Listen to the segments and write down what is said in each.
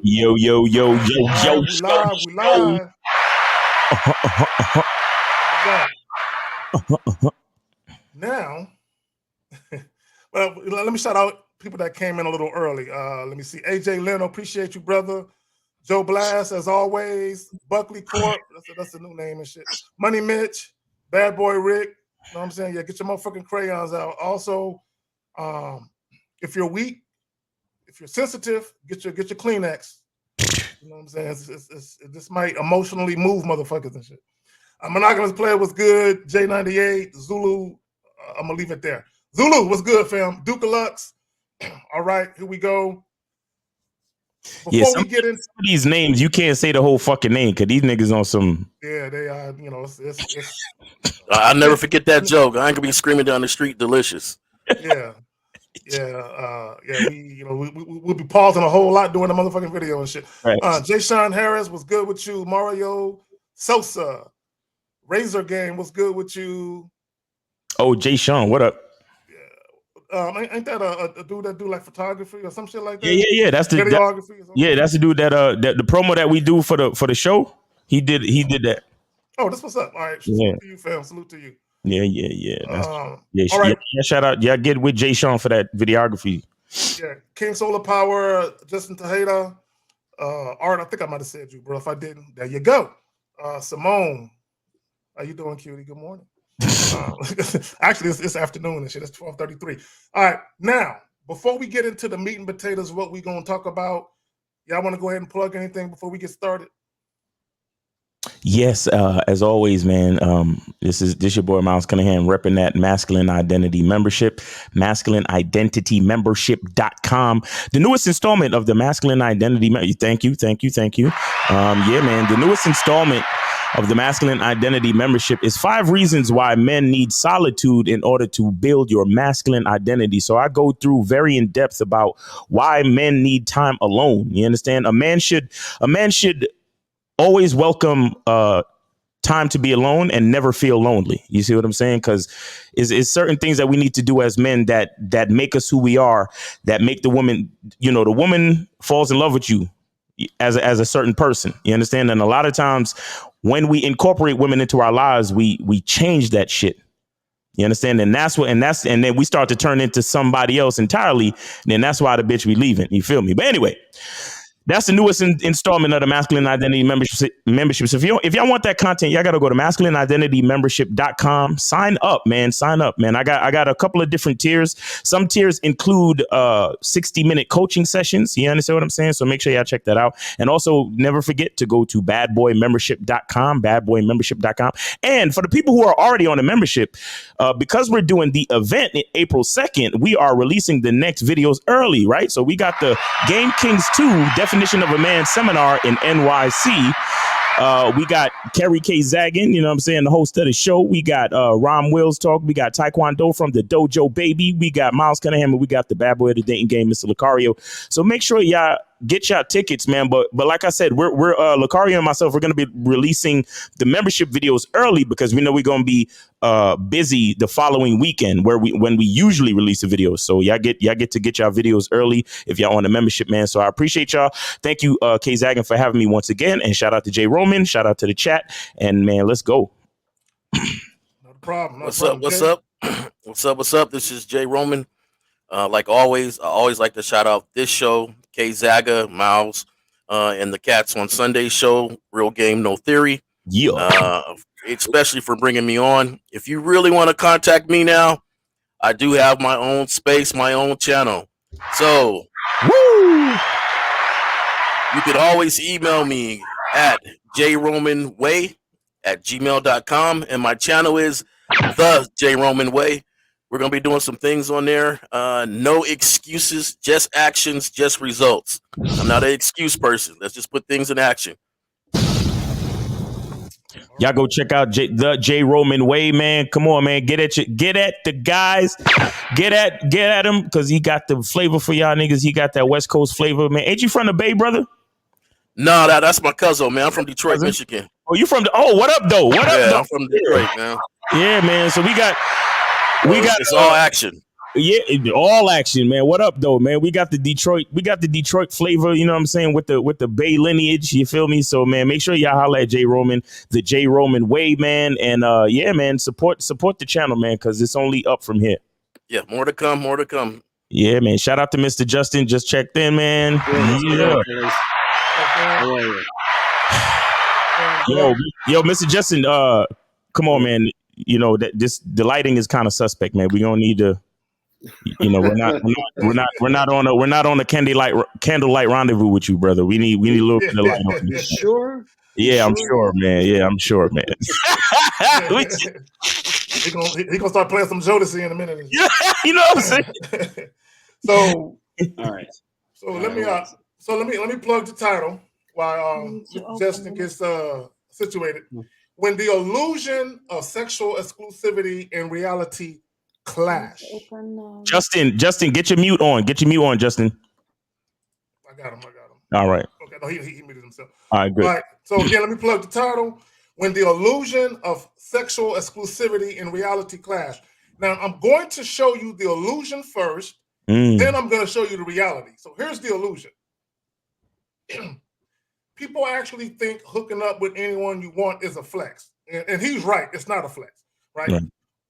Yo, yo, yo, yo, yo, We live. Now, well, let me shout out people that came in a little early. Let me see. AJ Leno, appreciate you, brother. Joe Blast, as always. Buckley Corp, that's a new name and shit. Money Mitch, Bad Boy Rick. You know what I'm saying? Yeah, get your motherfucking crayons out. Also, if you're weak, if you're sensitive, get your Kleenex. You know what I'm saying? This might emotionally move motherfuckers and shit. Monogamous Player was good. J98, Zulu. I'm gonna leave it there. Zulu was good, fam. Duke Lux. All right, here we go. Before we get into these names, you can't say the whole fucking name because these niggas on some. Yeah, they are. You know, I'll never forget that joke. I ain't gonna be screaming down the street, delicious. Yeah. We'll be pausing a whole lot doing the motherfucking video and shit. Right. Jay Sean Harris was good with you. Mario Sosa, Razor Game was good with you. Oh, Jay Sean, what up? Yeah, ain't that a dude that do like photography or some shit like that? Yeah. That's the videography. That's the dude that the promo that we do for the show. He did that. Oh, that's what's up. All right, salute to you, fam. Salute to you. Yeah. All right. Shout out. Yeah, get with Jay Sean for that videography. Yeah, King Solar Power, Justin Tejeda, Art. I think I might have said you, bro. If I didn't, there you go. Simone, how you doing, cutie? Good morning. Actually, it's afternoon and shit. It's 12:33. All right, now before we get into the meat and potatoes, what we gonna talk about? Y'all want to go ahead and plug anything before we get started? Yes, as always, man. This your boy Miles Cunningham repping that masculine identity membership, masculineidentitymembership.com. The newest installment of the masculine identity. Thank you. Yeah, man. The newest installment of the masculine identity membership is 5 reasons why men need solitude in order to build your masculine identity. So I go through very in depth about why men need time alone. You understand? A man should always welcome time to be alone and never feel lonely. You see what I'm saying? Because it's certain things that we need to do as men that make us who we are, that make the woman, the woman falls in love with you as a certain person. You understand? And a lot of times when we incorporate women into our lives, we change that shit. You understand? And then we start to turn into somebody else entirely. And then that's why the bitch we leaving. You feel me? But anyway, that's the newest installment of the Masculine Identity Membership. So if y'all want that content, y'all got to go to masculineidentitymembership.com. Sign up, man. I got a couple of different tiers. Some tiers include 60-minute coaching sessions. You understand what I'm saying? So make sure y'all check that out. And also never forget to go to badboymembership.com. And for the people who are already on the membership, because we're doing the event in April 2nd, we are releasing the next videos early, right? So we got the Game Kings 2 Definition of a Man seminar in NYC. We got Kerry K. Zaggin, you know what I'm saying, the host of the show. We got Ron Wills talk. We got Taekwondo from the Dojo Baby. We got Miles Cunningham, and we got the bad boy of the dating game, Mr. Lucario. So make sure y'all get y'all tickets, man. But like I said, we're Lucario and myself, we're going to be releasing the membership videos early because we know we're going to be busy the following weekend when we usually release the videos. So y'all get to get y'all videos early if y'all on the membership, man. So I appreciate y'all. Thank you, K. Zaggin, for having me once again. And shout out to Jay Roman. Shout out to the chat. And man, let's go. No problem. What's up? This is Jay Roman. Like always, I always like to shout out this show, K. Zaga, Miles, and the Cats on Sunday show, Real Game, No Theory. Yeah. Especially for bringing me on. If you really want to contact me now, I do have my own space, my own channel. So, you could always email me at jromanway@gmail.com. And my channel is The J Roman Way. We're going to be doing some things on there. No excuses, just actions, just results. I'm not an excuse person. Let's just put things in action. Y'all go check out The J Roman Way, man. Come on, man. Get at the guys. Get at him because he got the flavor for y'all niggas. He got that West Coast flavor, man. Ain't you from the Bay, brother? No, that's my cousin, man. I'm from Detroit, Michigan. Oh, you from what up, though? I'm from Detroit, man. Yeah, man. So we got it's all action. Yeah, all action, man. What up, though, man? We got the Detroit flavor, you know what I'm saying, with the Bay lineage, you feel me? So, man, make sure y'all holler at J Roman, the J Roman way, man. And yeah, man, support the channel, man, because it's only up from here. Yeah, more to come, more to come. Yeah, man. Shout out to Mr. Justin. Just checked in, man. Yeah. Yo, Mr. Justin, come on, man. You know that the lighting is kind of suspect, man. We gonna need to, you know, we're not on a candlelight rendezvous with you, brother. We need a little bit of light on You this. sure? Yeah, I'm sure, man. Yeah, I'm sure, man. He gonna start playing some Jodeci in a minute. You know what I'm saying? So all right. So let me plug the title while Justin gets situated. When the illusion of sexual exclusivity and reality clash. Justin, get your mute on. Get your mute on, Justin. I got him. All right. Okay, no, he muted himself. All right, good. All right. So again, let me plug the title. When the illusion of sexual exclusivity and reality clash. Now, I'm going to show you the illusion first. Then I'm going to show you the reality. So here's the illusion. People actually think hooking up with anyone you want is a flex. And he's right. It's not a flex, right?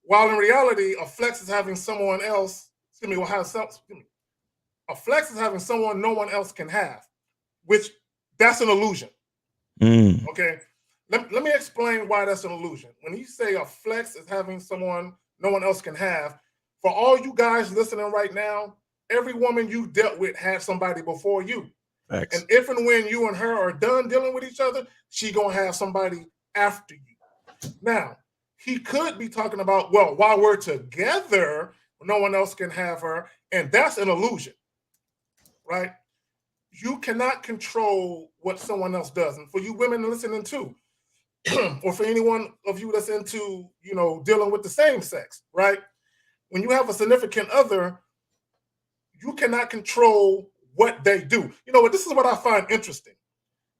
While in reality, a flex is having someone else, a flex is having someone no one else can have, which that's an illusion. Okay. Let me explain why that's an illusion. When you say a flex is having someone no one else can have, for all you guys listening right now, every woman you dealt with had somebody before you. Thanks. And if and when you and her are done dealing with each other, she gonna have somebody after you. Now, he could be talking about, well, while we're together, no one else can have her, and that's an illusion, right? You cannot control what someone else does. And for you women listening too, or for anyone of you that's into, you know, dealing with the same sex, right? When you have a significant other, you cannot control what they do. You know what? This is what I find interesting.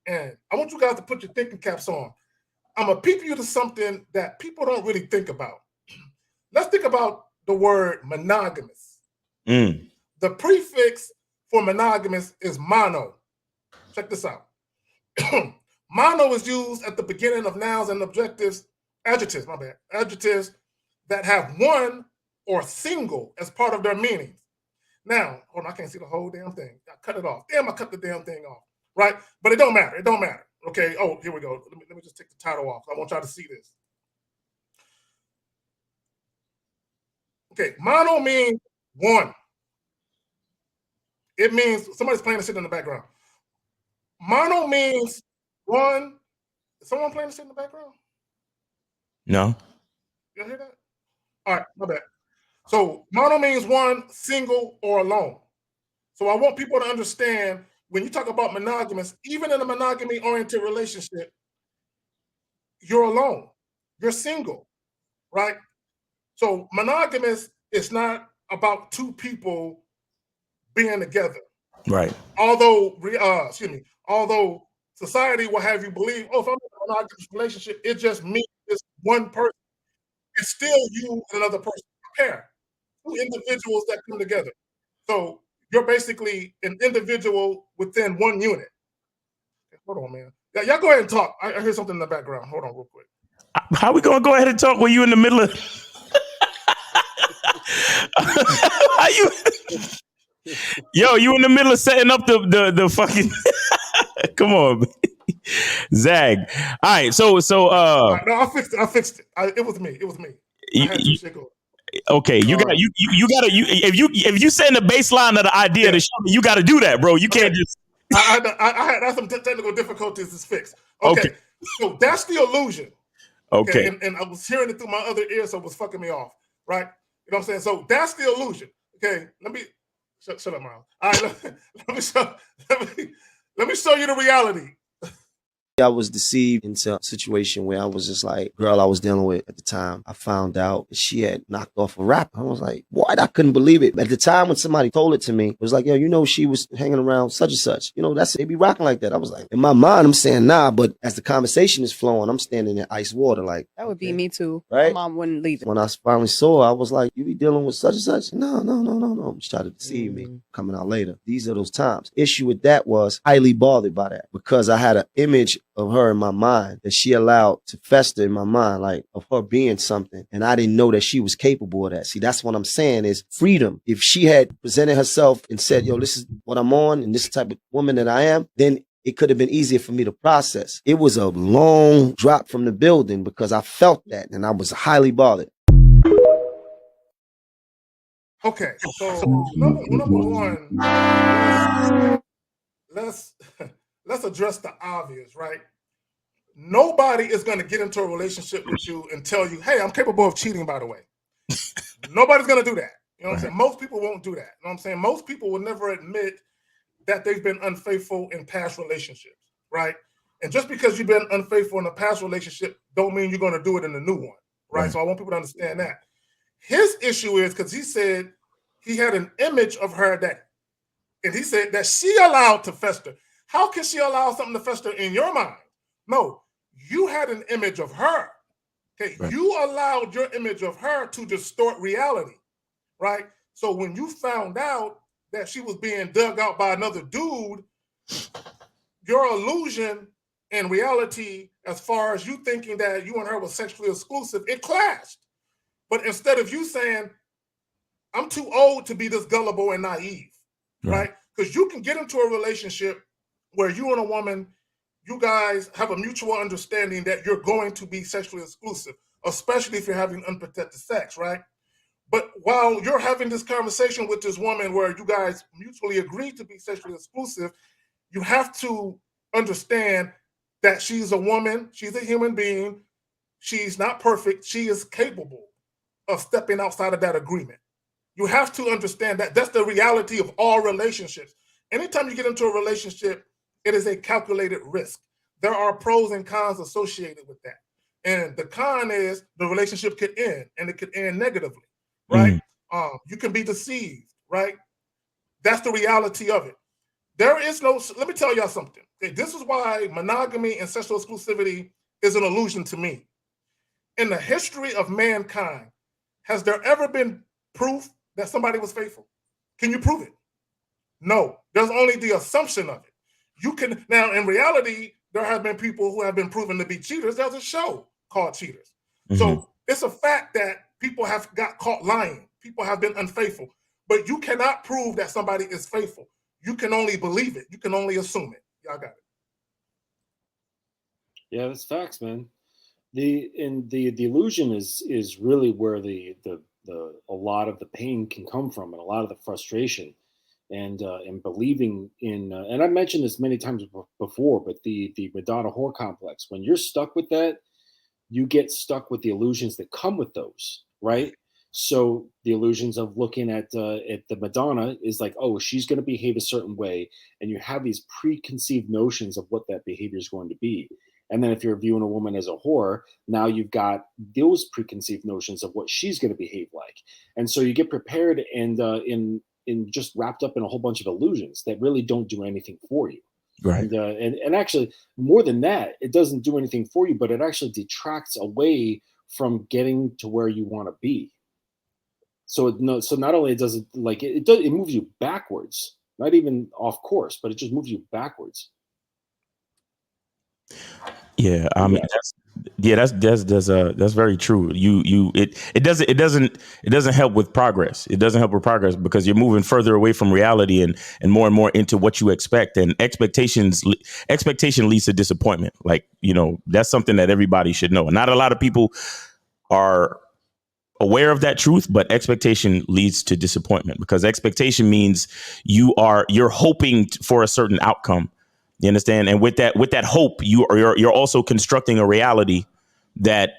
And I want you guys to put your thinking caps on. I'm going to peep you to something that people don't really think about. Let's think about the word monogamous. The prefix for monogamous is mono. Check this out. Mono is used at the beginning of nouns and adjectives that have one or single as part of their meanings. Now, hold on, I can't see the whole damn thing. I cut it off. Damn, I cut the damn thing off, right? But it don't matter. It don't matter. Okay. Oh, here we go. Let me just take the title off. I want y'all to see this. Okay, mono means one. It means somebody's playing the shit in the background. Mono means one. Is someone playing the shit in the background? No. You hear that? All right, my bad. So mono means one, single, or alone. So I want people to understand when you talk about monogamous, even in a monogamy-oriented relationship, you're alone. You're single, right? So monogamous is not about two people being together. Right. Although society will have you believe, oh, if I'm in a monogamous relationship, it just means it's one person. It's still you and another person. Pair. Two individuals that come together. So you're basically an individual within one unit. Okay, hold on, man. Yeah, y'all go ahead and talk. I hear something in the background. Hold on real quick. How we gonna go ahead and talk when you in the middle of How you Yo, you in the middle of setting up the fucking come on, Zag. All right, so no, I fixed it. It was me. I had two shit going. Okay, you gotta if you setting the baseline of the idea to show me, you gotta do that, bro. You can't just I had some technical difficulties. It's fixed. Okay. So that's the illusion. Okay. And I was hearing it through my other ear, so it was fucking me off. Right? You know what I'm saying? So that's the illusion. Okay. Let me shut up, Miles. All right. Let me show you the reality. I was deceived into a situation where I was just like, girl I was dealing with at the time, I found out that she had knocked off a rapper. I was like, what? I couldn't believe it. At the time when somebody told it to me, it was like, yo, you know, she was hanging around such and such. You know, they be rocking like that. I was like, in my mind, I'm saying nah, but as the conversation is flowing, I'm standing in ice water like. That would be me too. Right? My mom wouldn't leave it. When I finally saw her, I was like, you be dealing with such and such? No. She tried to deceive me. Coming out later. These are those times. Issue with that was highly bothered by that because I had an image of her in my mind that she allowed to fester in my mind, like of her being something. And I didn't know that she was capable of that. See, that's what I'm saying is freedom. If she had presented herself and said, yo, this is what I'm on and this type of woman that I am, then it could have been easier for me to process. It was a long drop from the building because I felt that and I was highly bothered. Okay, so number one, let's address the obvious, right? Nobody is going to get into a relationship with you and tell you, hey, I'm capable of cheating, by the way. Nobody's going to do that. You know what I'm saying? Most people won't do that. You know what I'm saying? Most people will never admit that they've been unfaithful in past relationships, right? And just because you've been unfaithful in a past relationship don't mean you're going to do it in a new one, right? So I want people to understand that. His issue is because he said he had an image of her and he said that she allowed to fester. How can she allow something to fester in your mind? No, you had an image of her. Okay, right. You allowed your image of her to distort reality, right? So when you found out that she was being dug out by another dude, your illusion and reality, as far as you thinking that you and her were sexually exclusive, it clashed. But instead of you saying, I'm too old to be this gullible and naive, right? Because you can get into a relationship where you and a woman, you guys have a mutual understanding that you're going to be sexually exclusive, especially if you're having unprotected sex, right? But while you're having this conversation with this woman where you guys mutually agree to be sexually exclusive, you have to understand that she's a woman, she's a human being, she's not perfect, she is capable of stepping outside of that agreement. You have to understand that that's the reality of all relationships. Anytime you get into a relationship, it is a calculated risk. There are pros and cons associated with that. And the con is the relationship could end, and it could end negatively, right? You can be deceived, right? That's the reality of it. There is no, let me tell y'all something. This is why monogamy and sexual exclusivity is an illusion to me. In the history of mankind, has there ever been proof that somebody was faithful? Can you prove it? No, there's only the assumption of it. You can, now in reality, there have been people who have been proven to be cheaters. There's a show called Cheaters. So it's a fact that people have got caught lying. People have been unfaithful, but you cannot prove that somebody is faithful. You can only believe it. You can only assume it. Y'all got it. Yeah, that's facts, man. The illusion is really where the a lot of the pain can come from, and a lot of the frustration, and believing in. And I mentioned this many times before, but the Madonna whore complex. When you're stuck with that, you get stuck with the illusions that come with those, right? So the illusions of looking at the Madonna is like, oh, she's going to behave a certain way, and you have these preconceived notions of what that behavior is going to be. And then if you're viewing a woman as a whore, now you've got those preconceived notions of what she's going to behave like. And so you get prepared and in just wrapped up in a whole bunch of illusions that really don't do anything for you. Right. And actually, more than that, it doesn't do anything for you, but it actually detracts away from getting to where you want to be. So not only does it like it moves you backwards, not even off course, but it just moves you backwards. Yeah, I mean, that's very true. It doesn't help with progress. It doesn't help with progress because you're moving further away from reality and more into what you expect. And expectation leads to disappointment. Like, you know, that's something that everybody should know. And not a lot of people are aware of that truth, but expectation leads to disappointment because expectation means you're hoping for a certain outcome. You understand? And with that hope, you're also constructing a reality that,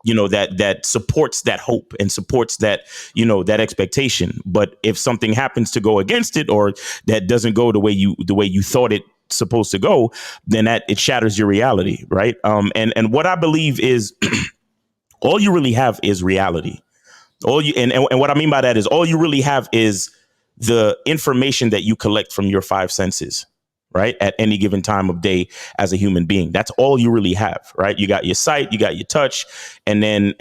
you know, that supports that hope and supports that, you know, that expectation. But if something happens to go against it or that doesn't go the way you thought it supposed to go, then that it shatters your reality, right? And what I believe is all you really have is reality. And what I mean by that is all you really have is the information that you collect from your five senses, right? At any given time of day as a human being. That's all you really have, right? You got your sight, you got your touch, and then,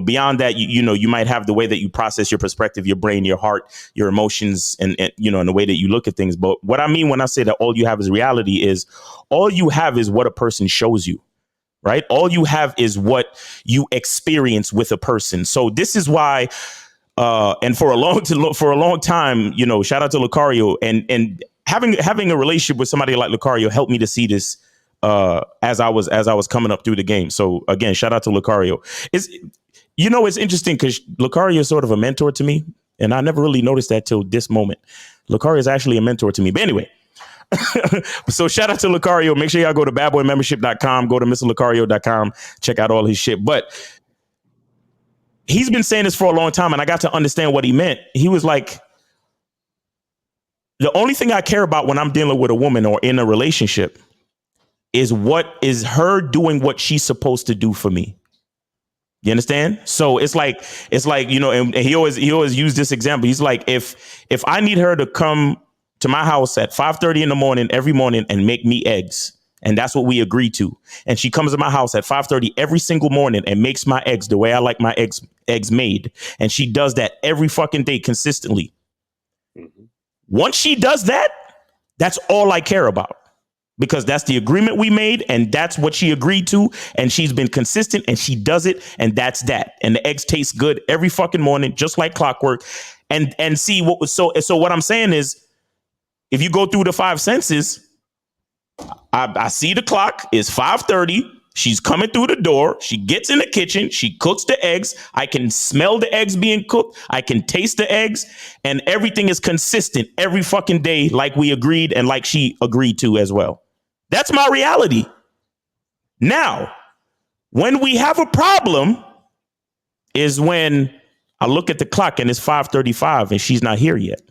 beyond that, you might have the way that you process your perspective, your brain, your heart, your emotions, and the way that you look at things. But what I mean when I say that all you have is reality is all you have is what a person shows you. Right. All you have is what you experience with a person. So this is why and for a long time, shout out to Lucario and having a relationship with somebody like Lucario helped me to see this as I was coming up through the game. So, again, shout out to Lucario. It's interesting because Lucario is sort of a mentor to me. And I never really noticed that till this moment. Lucario is actually a mentor to me. But anyway. So shout out to Lucario. Make sure y'all go to badboymembership.com, go to mrlucario.com, check out all his shit. But he's been saying this for a long time, and I got to understand what he meant. He was like, the only thing I care about when I'm dealing with a woman or in a relationship is what is her doing what she's supposed to do for me. You understand? So it's like, and he always used this example. He's like, if I need her to come to my house at 5:30 in the morning every morning and make me eggs. And that's what we agreed to. And she comes to my house at 5:30 every single morning and makes my eggs the way I like my eggs made. And she does that every fucking day consistently. Mm-hmm. Once she does that, that's all I care about. Because that's the agreement we made and that's what she agreed to. And she's been consistent and she does it. And that's that. And the eggs taste good every fucking morning, just like clockwork. And see what was so what I'm saying is, if you go through the five senses, I see the clock is 5:30. She's coming through the door. She gets in the kitchen. She cooks the eggs. I can smell the eggs being cooked. I can taste the eggs, and everything is consistent every fucking day, like we agreed and like she agreed to as well. That's my reality. Now, when we have a problem is when I look at the clock and it's 5:35 and she's not here yet.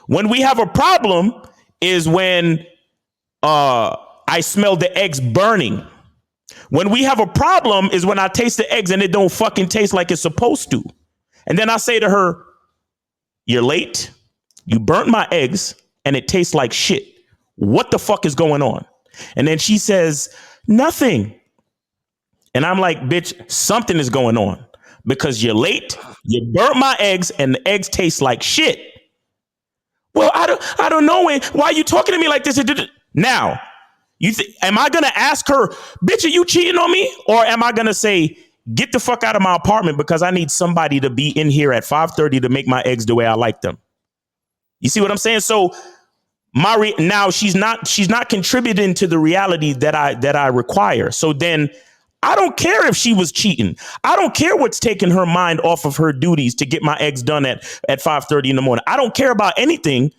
When we have a problem is when I smell the eggs burning. When we have a problem is when I taste the eggs and it don't fucking taste like it's supposed to. And then I say to her, you're late. You burnt my eggs and it tastes like shit. What the fuck is going on? And then she says, nothing. And I'm like, bitch, something is going on because you're late. You burnt my eggs and the eggs taste like shit. Well, I don't know. Why are you talking to me like this? Now, am I going to ask her, bitch, are you cheating on me? Or am I going to say, get the fuck out of my apartment because I need somebody to be in here at 5:30 to make my eggs the way I like them? You see what I'm saying? So now she's not contributing to the reality that I require. So then I don't care if she was cheating. I don't care what's taking her mind off of her duties to get my eggs done at 5:30 in the morning. I don't care about anything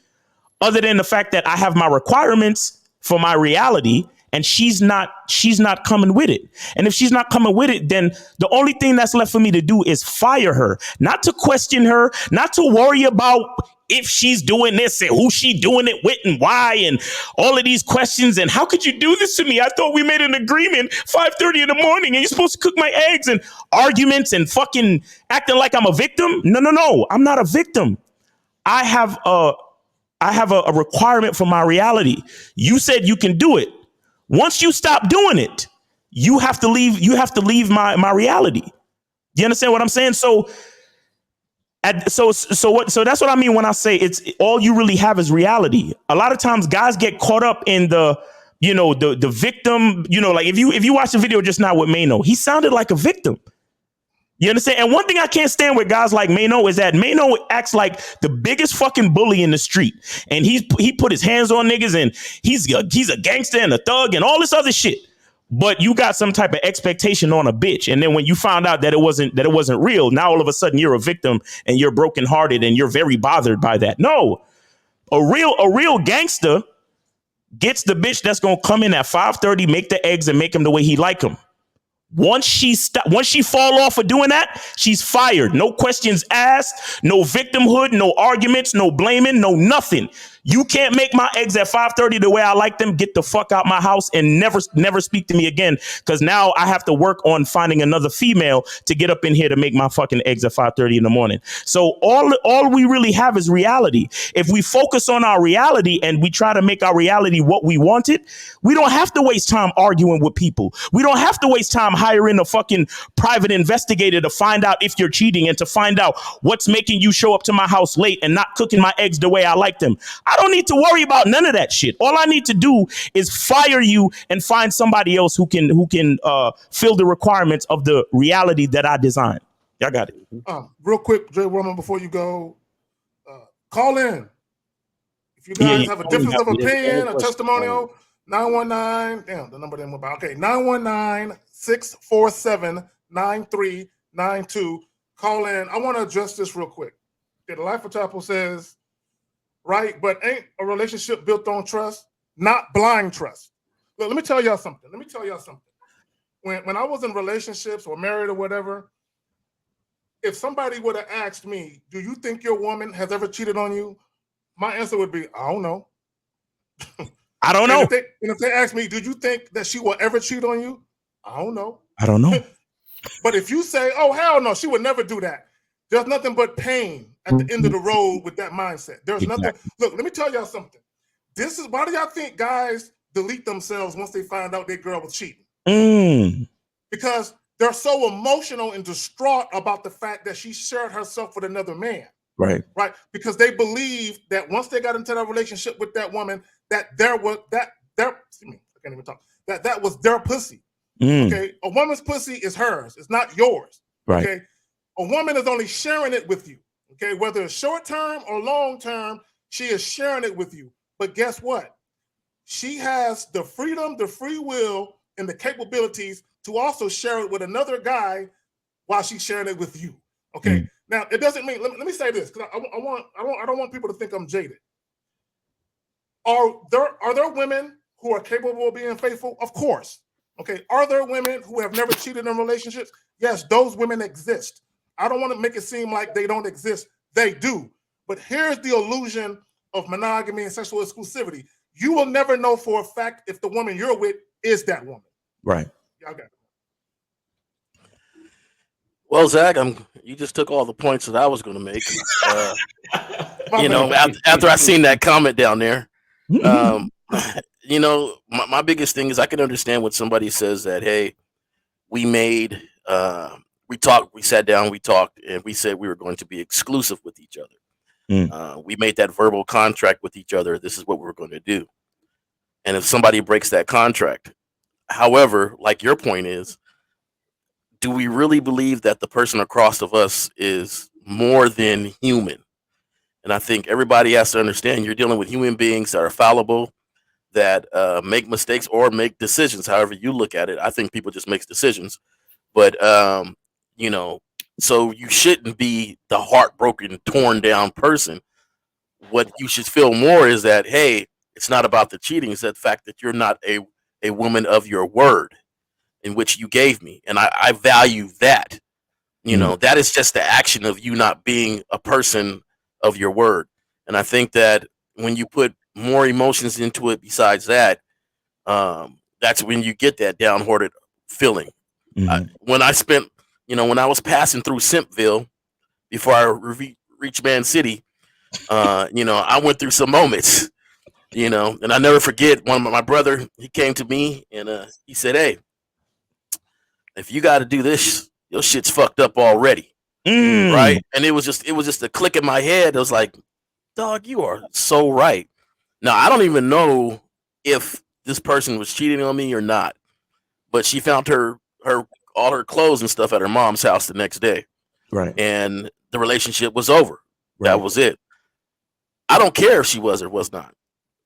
other than the fact that I have my requirements for my reality and she's not coming with it. And if she's not coming with it, then the only thing that's left for me to do is fire her, not to question her, not to worry about if she's doing this and who she doing it with and why and all of these questions. And how could you do this to me? I thought we made an agreement 5:30 in the morning and you're supposed to cook my eggs, and arguments and fucking acting like I'm a victim. No. I'm not a victim. I have a requirement for my reality. You said you can do it. Once you stop doing it, you have to leave my reality. You understand what I'm saying? So that's what I mean when I say it's all you really have is reality. A lot of times guys get caught up in the victim, like if you watch the video just now with Mano, he sounded like a victim. You understand? And one thing I can't stand with guys like Mano is that Mano acts like the biggest fucking bully in the street. And he put his hands on niggas and he's a gangster and a thug and all this other shit. But you got some type of expectation on a bitch. And then when you found out that it wasn't real, now all of a sudden you're a victim and you're brokenhearted and you're very bothered by that. No, a real gangster gets the bitch that's going to come in at 5:30, make the eggs and make them the way he like them. Once she fall off for doing that, she's fired. No questions asked, no victimhood, no arguments, no blaming, no nothing. You can't make my eggs at 5:30 the way I like them. Get the fuck out my house and never speak to me again. Because now I have to work on finding another female to get up in here to make my fucking eggs at 5:30 in the morning. So all we really have is reality. If we focus on our reality and we try to make our reality what we wanted, we don't have to waste time arguing with people. We don't have to waste time hiring a fucking private investigator to find out if you're cheating and to find out what's making you show up to my house late and not cooking my eggs the way I like them. I don't need to worry about none of that shit. All I need to do is fire you and find somebody else who can fill the requirements of the reality that I designed. Y'all got it. Real quick, Dre Roman, before you go, call in. If you guys have a difference of opinion, a testimonial, 919, damn, the number didn't went by. Okay, 919-647-9392. Call in. I want to address this real quick. Okay, the Life of Chapel says, right, but ain't a relationship built on trust, not blind trust. Look, let me tell y'all something. When I was in relationships or married or whatever, if somebody would have asked me, do you think your woman has ever cheated on you? My answer would be, I don't know. I don't know. And if they ask me, do you think that she will ever cheat on you? I don't know. I don't know. But if you say, oh, hell no, she would never do that. There's nothing but pain at the end of the road with that mindset. There's nothing. Look, let me tell y'all something. This is why do y'all think guys delete themselves once they find out their girl was cheating? Because they're so emotional and distraught about the fact that she shared herself with another man. Right. Because they believe that once they got into that relationship with that woman, that that was their pussy. Okay. A woman's pussy is hers. It's not yours. Right. Okay. A woman is only sharing it with you. Okay. Whether it's short term or long term, she is sharing it with you. But guess what? She has the freedom, the free will, and the capabilities to also share it with another guy while she's sharing it with you. Okay. Now it doesn't mean. Let me say this because I don't want people to think I'm jaded. Are there women who are capable of being faithful? Of course. Okay. Are there women who have never cheated in relationships? Yes, those women exist. I don't want to make it seem like they don't exist. They do. But here's the illusion of monogamy and sexual exclusivity. You will never know for a fact if the woman you're with is that woman. Right. Y'all got it. Well, Zach, you just took all the points that I was going to make. After I seen that comment down there, my biggest thing is I can understand when somebody says that, hey, we sat down, we talked, and we said we were going to be exclusive with each other. We made that verbal contract with each other. This is what we're going to do. And if somebody breaks that contract, however, like your point is, do we really believe that the person across of us is more than human? And I think everybody has to understand you're dealing with human beings that are fallible, that make mistakes or make decisions. However you look at it, I think people just make decisions. But, so you shouldn't be the heartbroken, torn down person. What you should feel more is that, hey, it's not about the cheating. It's the fact that you're not a woman of your word in which you gave me. And I value that. That is just the action of you not being a person of your word. And I think that when you put more emotions into it besides that, that's when you get that downhearted feeling. When I was passing through Simpville before I reached Man City, I went through some moments, and I never forget my brother, he came to me and he said, hey, if you got to do this, your shit's fucked up already. Right. And it was just a click in my head. I was like, dog, you are so right. Now, I don't even know if this person was cheating on me or not, but she found all her clothes and stuff at her mom's house the next day. Right. And the relationship was over. Right. That was it. I don't care if she was or was not.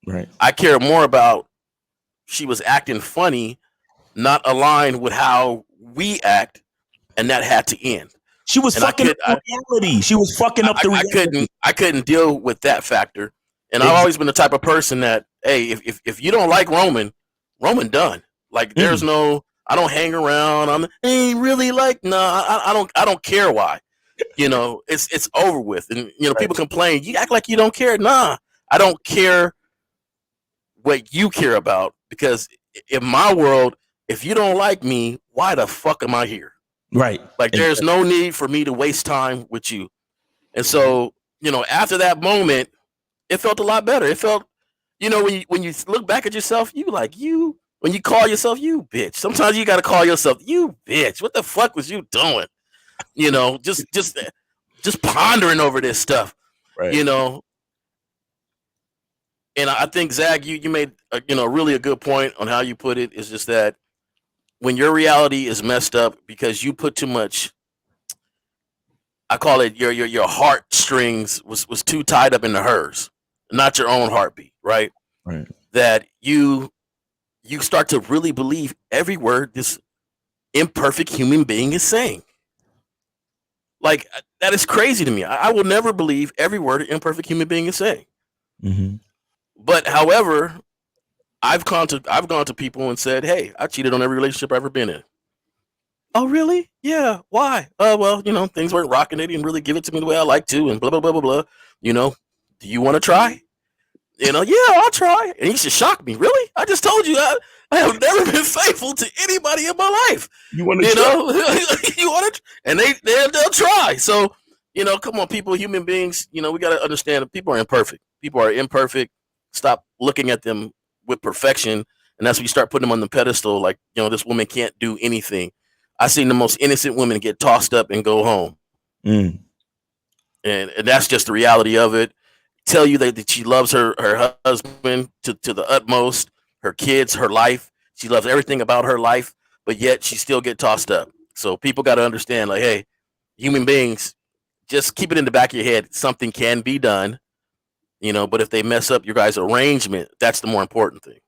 Right. I care more about she was acting funny, not aligned with how we act, and that had to end. She was fucking up the reality. She was fucking up the reality. I couldn't deal with that factor. And I've always been the type of person that, hey, if you don't like Roman done. Like there's no, I don't hang around. Hey, really like, I don't care why. It's over with. And people complain, you act like you don't care. Nah, I don't care what you care about, because in my world, if you don't like me, why the fuck am I here? Right. Like, And there's no need for me to waste time with you. And so, after that moment, it felt a lot better. It felt, when you look back at yourself, when you call yourself you bitch. Sometimes you got to call yourself you bitch. What the fuck was you doing? Just pondering over this stuff. right. And I think, Zach, you made really a good point on how you put it. Is just that when your reality is messed up because you put too much, I call it your heartstrings was too tied up into hers, not your own heartbeat, right? Right. That you start to really believe every word this imperfect human being is saying. Like, that is crazy to me. I will never believe every word an imperfect human being is saying. Mm-hmm. But however, I've gone to people and said, "Hey, I cheated on every relationship I've ever been in." Oh, really? Yeah. Why? Well, things weren't rocking. They didn't really give it to me the way I like to, and blah blah blah blah blah. Do you want to try? Yeah, I'll try. And he should shock me. Really? I just told you I have never been faithful to anybody in my life. You want to try? You want to, and they'll try. So, come on, people, human beings. We got to understand that people are imperfect. People are imperfect. Stop looking at them with perfection, and that's when you start putting them on the pedestal. Like, this woman can't do anything. I've seen the most innocent women get tossed up and go home, and that's just the reality of it. Tell you that she loves her husband to the utmost, her kids, her life. She loves everything about her life, but yet she still get tossed up. So people got to understand, like, hey, human beings, just keep it in the back of your head. Something can be done, but if they mess up your guys' arrangement, that's the more important thing.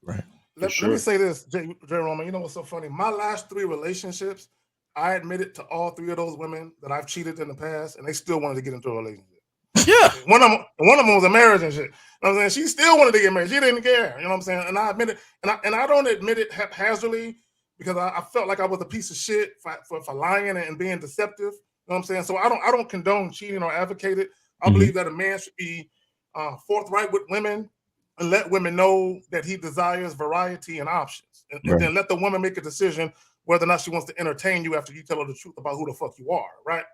Right. Let me say this, Jay Roman. You know what's so funny? My last 3 relationships, I admitted to all 3 of those women that I've cheated in the past, and they still wanted to get into a relationship. Yeah. One of them was a marriage and shit. You know what I'm saying? She still wanted to get married. She didn't care. You know what I'm saying? And I admit it. And I don't admit it haphazardly because I felt like I was a piece of shit for lying and being deceptive. You know what I'm saying? So I don't condone cheating or advocate it. I believe that a man should be forthright with women and let women know that he desires variety and options. And then let the woman make a decision whether or not she wants to entertain you after you tell her the truth about who the fuck you are, right?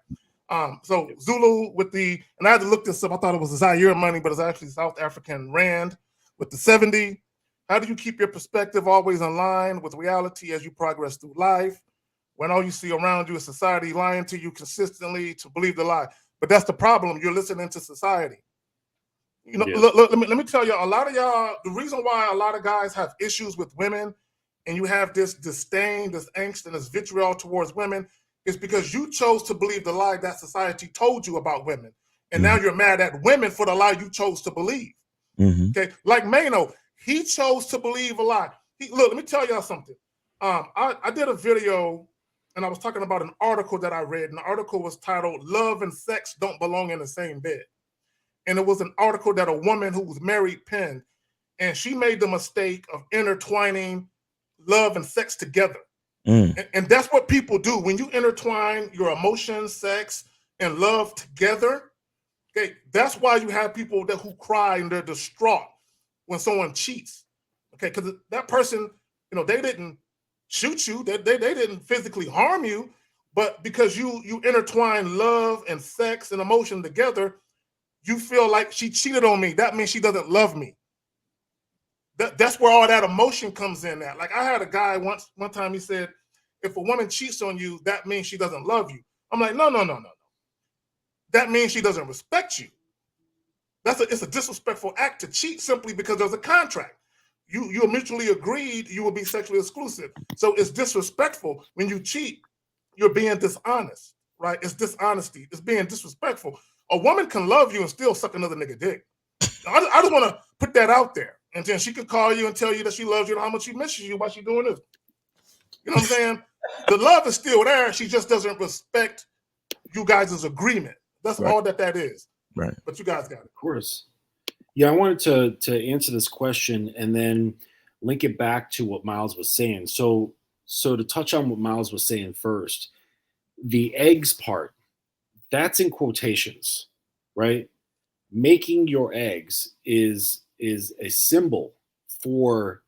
So Zulu and I had to look this up. I thought it was Zaire money, but it's actually South African Rand with the 70. How do you keep your perspective always in line with reality as you progress through life? When all you see around you is society lying to you consistently to believe the lie. But that's the problem. You're listening to society. Look, let me tell y'all, a lot of y'all, the reason why a lot of guys have issues with women and you have this disdain, this angst, and this vitriol towards women is because you chose to believe the lie that society told you about women. And now you're mad at women for the lie you chose to believe. Okay, like Mano, he chose to believe a lie. Look, let me tell y'all something. I did a video and I was talking about an article that I read, and the article was titled "Love and Sex Don't Belong in the Same Bed." And it was an article that a woman who was married penned, and she made the mistake of intertwining love and sex together. And that's what people do. When you intertwine your emotions, sex, and love together, okay, that's why you have people who cry and they're distraught when someone cheats. Okay, because that person, they didn't shoot you, they didn't physically harm you, but because you intertwine love and sex and emotion together, you feel like she cheated on me. That means she doesn't love me. That's where all that emotion comes in at. Like, I had a guy one time, he said, if a woman cheats on you, that means she doesn't love you. I'm like, no. That means she doesn't respect you. It's a disrespectful act to cheat simply because there's a contract. You mutually agreed you will be sexually exclusive. So it's disrespectful when you cheat. You're being dishonest, right? It's dishonesty. It's being disrespectful. A woman can love you and still suck another nigga dick. I just want to put that out there. And then she could call you and tell you that she loves you and how much she misses you while she's doing this. You know what I'm saying? The love is still there. She just doesn't respect you guys' agreement. That's all that is. Right. But you guys got it. Of course. Yeah, I wanted to answer this question and then link it back to what Miles was saying. So to touch on what Miles was saying first, the eggs part, that's in quotations, right? making your eggs is a symbol for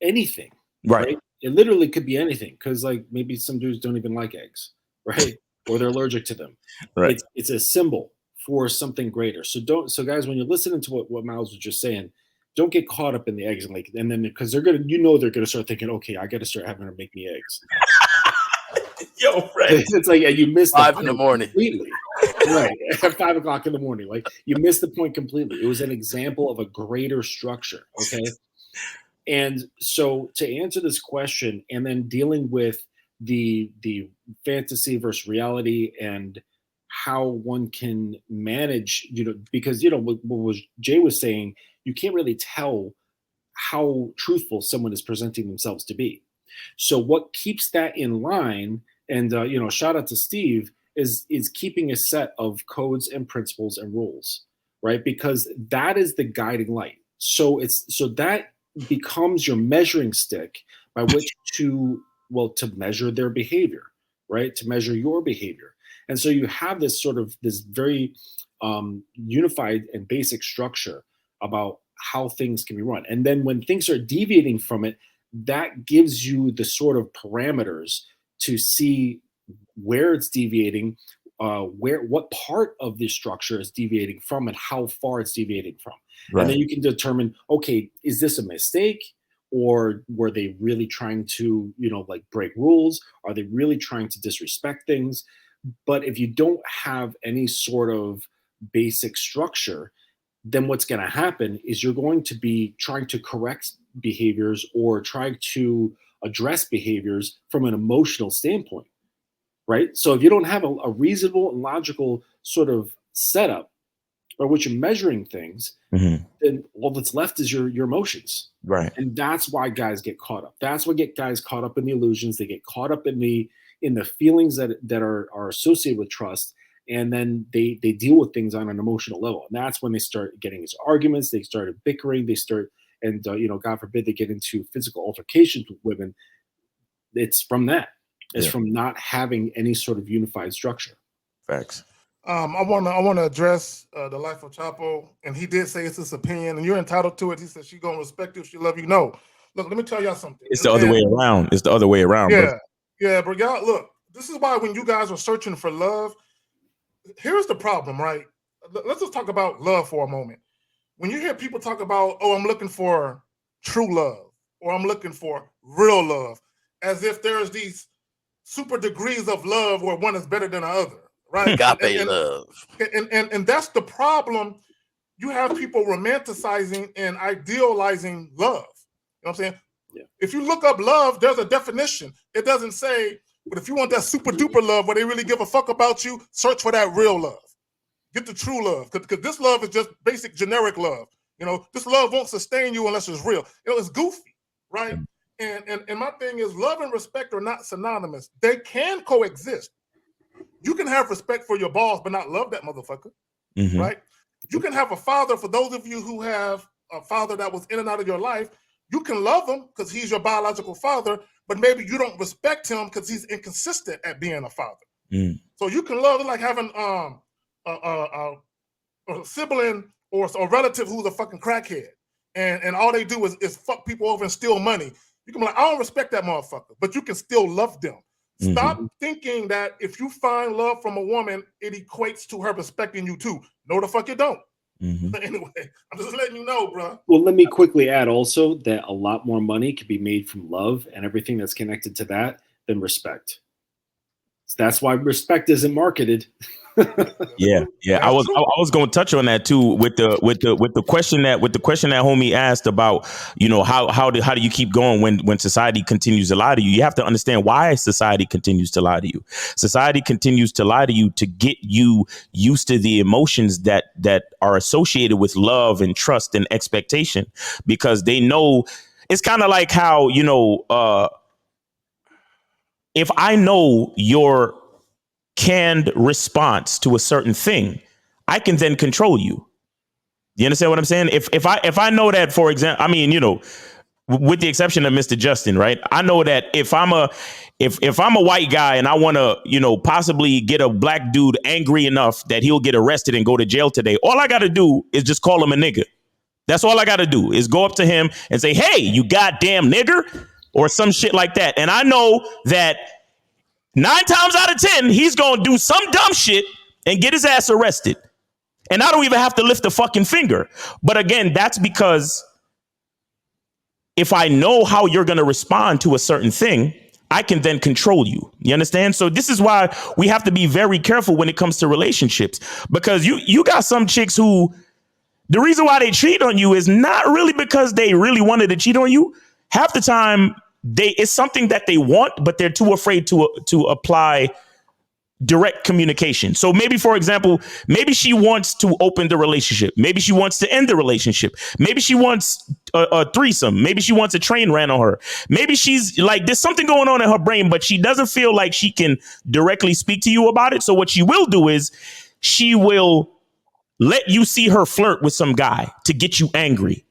anything, right? It literally could be anything, because like maybe some dudes don't even like eggs, right? Or they're allergic to them. Right. It's a symbol for something greater. So guys, when you're listening to what Miles was just saying, don't get caught up in the eggs and then because they're gonna start thinking, okay, I gotta start having her make me eggs. Yo, right. It's like you missed 5 in the morning completely. Right. At 5 o'clock in the morning. Like you missed the point completely. It was an example of a greater structure. Okay. And so to answer this question, and then dealing with the fantasy versus reality and how one can manage, because what Jay was saying, you can't really tell how truthful someone is presenting themselves to be. So what keeps that in line, and shout out to Steve, is keeping a set of codes and principles and rules, right? Because that is the guiding light. So that becomes your measuring stick by which to measure their behavior, right? To measure your behavior. And so you have this very unified and basic structure about how things can be run. And then when things are deviating from it, that gives you the sort of parameters to see where it's deviating, what part of the structure is deviating from, and how far it's deviating from. Right. And then you can determine, okay, is this a mistake, or were they really trying to, break rules? Are they really trying to disrespect things? But if you don't have any sort of basic structure, then what's going to happen is you're going to be trying to correct behaviors or trying to address behaviors from an emotional standpoint, right? So if you don't have a reasonable and logical sort of setup by which you're measuring things, then all that's left is your emotions. Right. And that's why guys get caught up. That's what get guys caught up in the illusions. They get caught up in the feelings that are associated with trust. And then they deal with things on an emotional level. And that's when they start getting into arguments. They started bickering. And God forbid, they get into physical altercations with women. It's from that. It's from not having any sort of unified structure. Facts. I want to address the life of Chapo, and he did say it's his opinion, and you're entitled to it. He said she's gonna respect you if she love you. No, look, let me tell y'all something. It's the other way around. It's the other way around. Yeah, but y'all, look, this is why when you guys are searching for love, here's the problem, right? Let's just talk about love for a moment. When you hear people talk about, oh, I'm looking for true love, or I'm looking for real love, as if there's these super degrees of love where one is better than the other, right? Agape love. And that's the problem. You have people romanticizing and idealizing love. You know what I'm saying? Yeah. If you look up love, there's a definition. It doesn't say, but if you want that super duper love where they really give a fuck about you, search for that real love. Get the true love, because this love is just basic generic love. This love won't sustain you unless it's real. It's goofy, right? And my thing is, love and respect are not synonymous. They can coexist. You can have respect for your boss, but not love that motherfucker, right? You can have a father. For those of you who have a father that was in and out of your life, you can love him because he's your biological father, but maybe you don't respect him because he's inconsistent at being a father. So you can love, like having a sibling or a relative who's a fucking crackhead, and all they do is fuck people over and steal money. You can be like, I don't respect that motherfucker, but you can still love them. Stop thinking that if you find love from a woman, it equates to her respecting you too. No, the fuck you don't. Anyway, I'm just letting you know, bro. Well, let me quickly add also that a lot more money can be made from love and everything that's connected to that than respect. So that's why respect isn't marketed. Yeah. I was going to touch on that too with the question that homie asked about, how do you keep going when society continues to lie to you? You have to understand why society continues to lie to you. Society continues to lie to you to get you used to the emotions that are associated with love and trust and expectation, because they know it's kind of like how, if I know your canned response to a certain thing, I can then control you. You understand what I'm saying? If I know that, for example, I mean, with the exception of Mr. Justin, right? I know that if I'm a white guy and I want to, possibly get a black dude angry enough that he'll get arrested and go to jail today, all I got to do is just call him a nigger. That's all I got to do is go up to him and say, "Hey, you goddamn nigger," or some shit like that. And I know that 9 times out of 10, he's going to do some dumb shit and get his ass arrested. And I don't even have to lift a fucking finger. But again, that's because if I know how you're going to respond to a certain thing, I can then control you. You understand? So this is why we have to be very careful when it comes to relationships, because you got some chicks who the reason why they cheat on you is not really because they really wanted to cheat on you. Half the time it's something that they want, but they're too afraid to apply direct communication. So maybe, for example, maybe she wants to open the relationship. Maybe she wants to end the relationship. Maybe she wants a threesome. Maybe she wants a train ran on her. Maybe she's like, there's something going on in her brain, but she doesn't feel like she can directly speak to you about it. So what she will do is she will let you see her flirt with some guy to get you angry.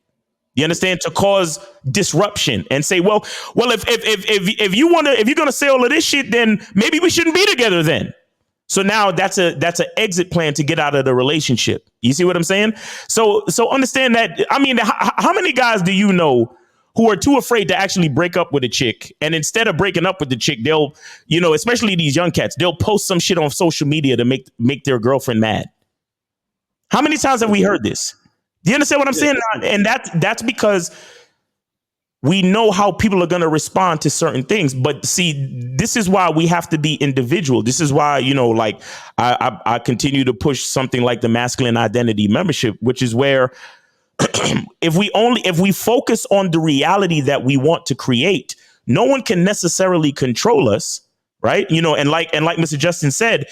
You understand? To cause disruption and say, well, if you're gonna say all of this shit, then maybe we shouldn't be together then. So now that's an exit plan to get out of the relationship. You see what I'm saying? So understand that. I mean, how many guys do you know who are too afraid to actually break up with a chick, and instead of breaking up with the chick, they'll, especially these young cats, they'll post some shit on social media to make their girlfriend mad. How many times have we heard this? Do you understand what I'm saying? And that's because we know how people are going to respond to certain things. But see, this is why we have to be individual. This is why, I continue to push something like the masculine identity membership, which is where if we focus on the reality that we want to create, no one can necessarily control us. Right. And like Mr. Justin said,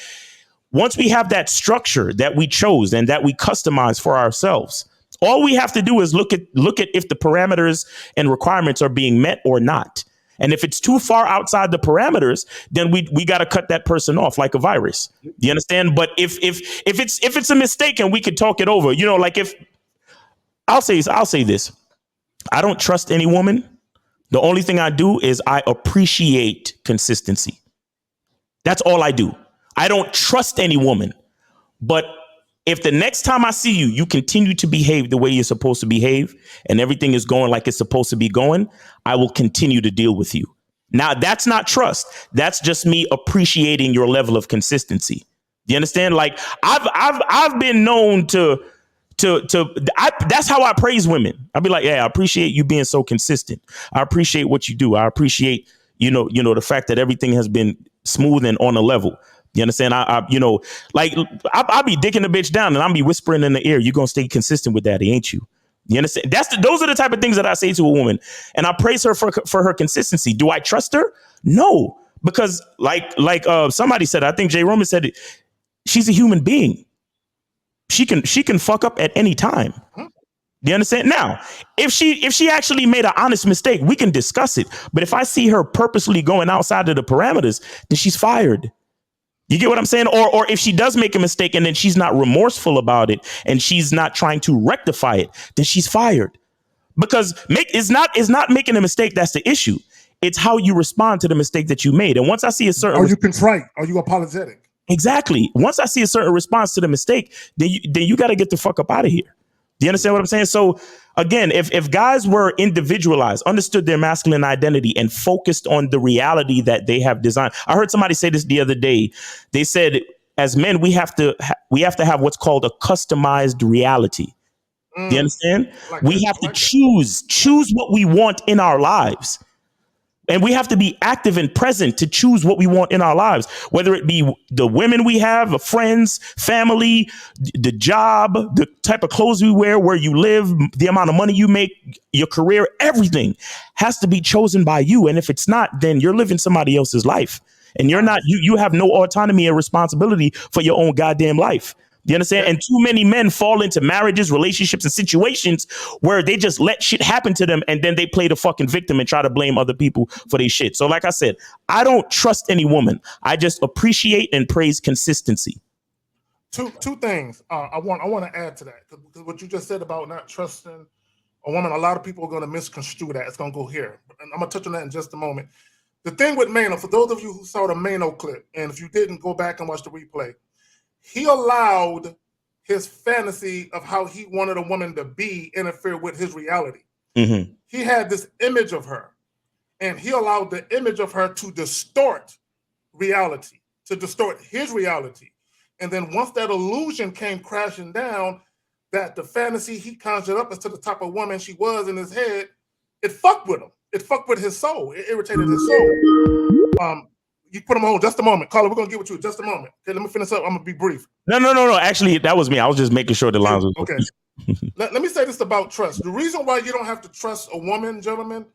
once we have that structure that we chose and that we customize for ourselves, all we have to do is look at if the parameters and requirements are being met or not. And if it's too far outside the parameters, then we got to cut that person off like a virus. You understand? But if it's a mistake and we could talk it over, like if I'll say this, I don't trust any woman. The only thing I do is I appreciate consistency. That's all I do. I don't trust any woman, but if the next time I see you, you continue to behave the way you're supposed to behave and everything is going like it's supposed to be going, I will continue to deal with you. Now, that's not trust. That's just me appreciating your level of consistency. Do you understand? Like I've been known that's how I praise women. I'll be like, yeah, I appreciate you being so consistent. I appreciate what you do. I appreciate, the fact that everything has been smooth and on a level. You understand? I'll be dicking the bitch down and I'll be whispering in the ear, you're going to stay consistent with daddy, ain't you? You understand? Those are the type of things that I say to a woman, and I praise her for her consistency. Do I trust her? No, because like somebody said, I think Jay Roman said it, she's a human being. She can fuck up at any time. Do you understand? Now, if she actually made an honest mistake, we can discuss it. But if I see her purposely going outside of the parameters, then she's fired. You get what I'm saying? Or if she does make a mistake and then she's not remorseful about it and she's not trying to rectify it, then she's fired. Because it's not making a mistake that's the issue. It's how you respond to the mistake that you made. And once I see a certain, are you contrite? Are you apologetic? Exactly. Once I see a certain response to the mistake, then you got to get the fuck up out of here. Do you understand what I'm saying? So again, if guys were individualized, understood their masculine identity and focused on the reality that they have designed. I heard somebody say this the other day. They said, as men, we have to have what's called a customized reality. Do you understand? We have to choose what we want in our lives. And we have to be active and present to choose what we want in our lives, whether it be the women we have, friends, family, the job, the type of clothes we wear, where you live, the amount of money you make, your career, everything has to be chosen by you. And if it's not, then you're living somebody else's life and you're not, you have no autonomy and responsibility for your own goddamn life. Do you understand? And too many men fall into marriages, relationships, and situations where they just let shit happen to them and then they play the fucking victim and try to blame other people for their shit. So like I said, I don't trust any woman. I just appreciate and praise consistency. Two things I want to add to that, because what you just said about not trusting a woman, a lot of people are going to misconstrue that. It's going to go here. And I'm going to touch on that in just a moment. The thing with Mano, for those of you who saw the Mano clip, and if you didn't, go back and watch the replay, he allowed his fantasy of how he wanted a woman to be interfere with his reality. Mm-hmm. He had this image of her, and he allowed the image of her to distort reality, to distort his reality. And then once that illusion came crashing down, that the fantasy he conjured up as to the type of woman she was in his head, it fucked with him. It fucked with his soul. It irritated his soul. You put him on just a moment. Carla, we're going to get with you in just a moment. Okay, let me finish up. I'm going to be brief. No. Actually, that was me. I was just making sure the lines was okay. Let me say this about trust. The reason why you don't have to trust a woman, gentlemen,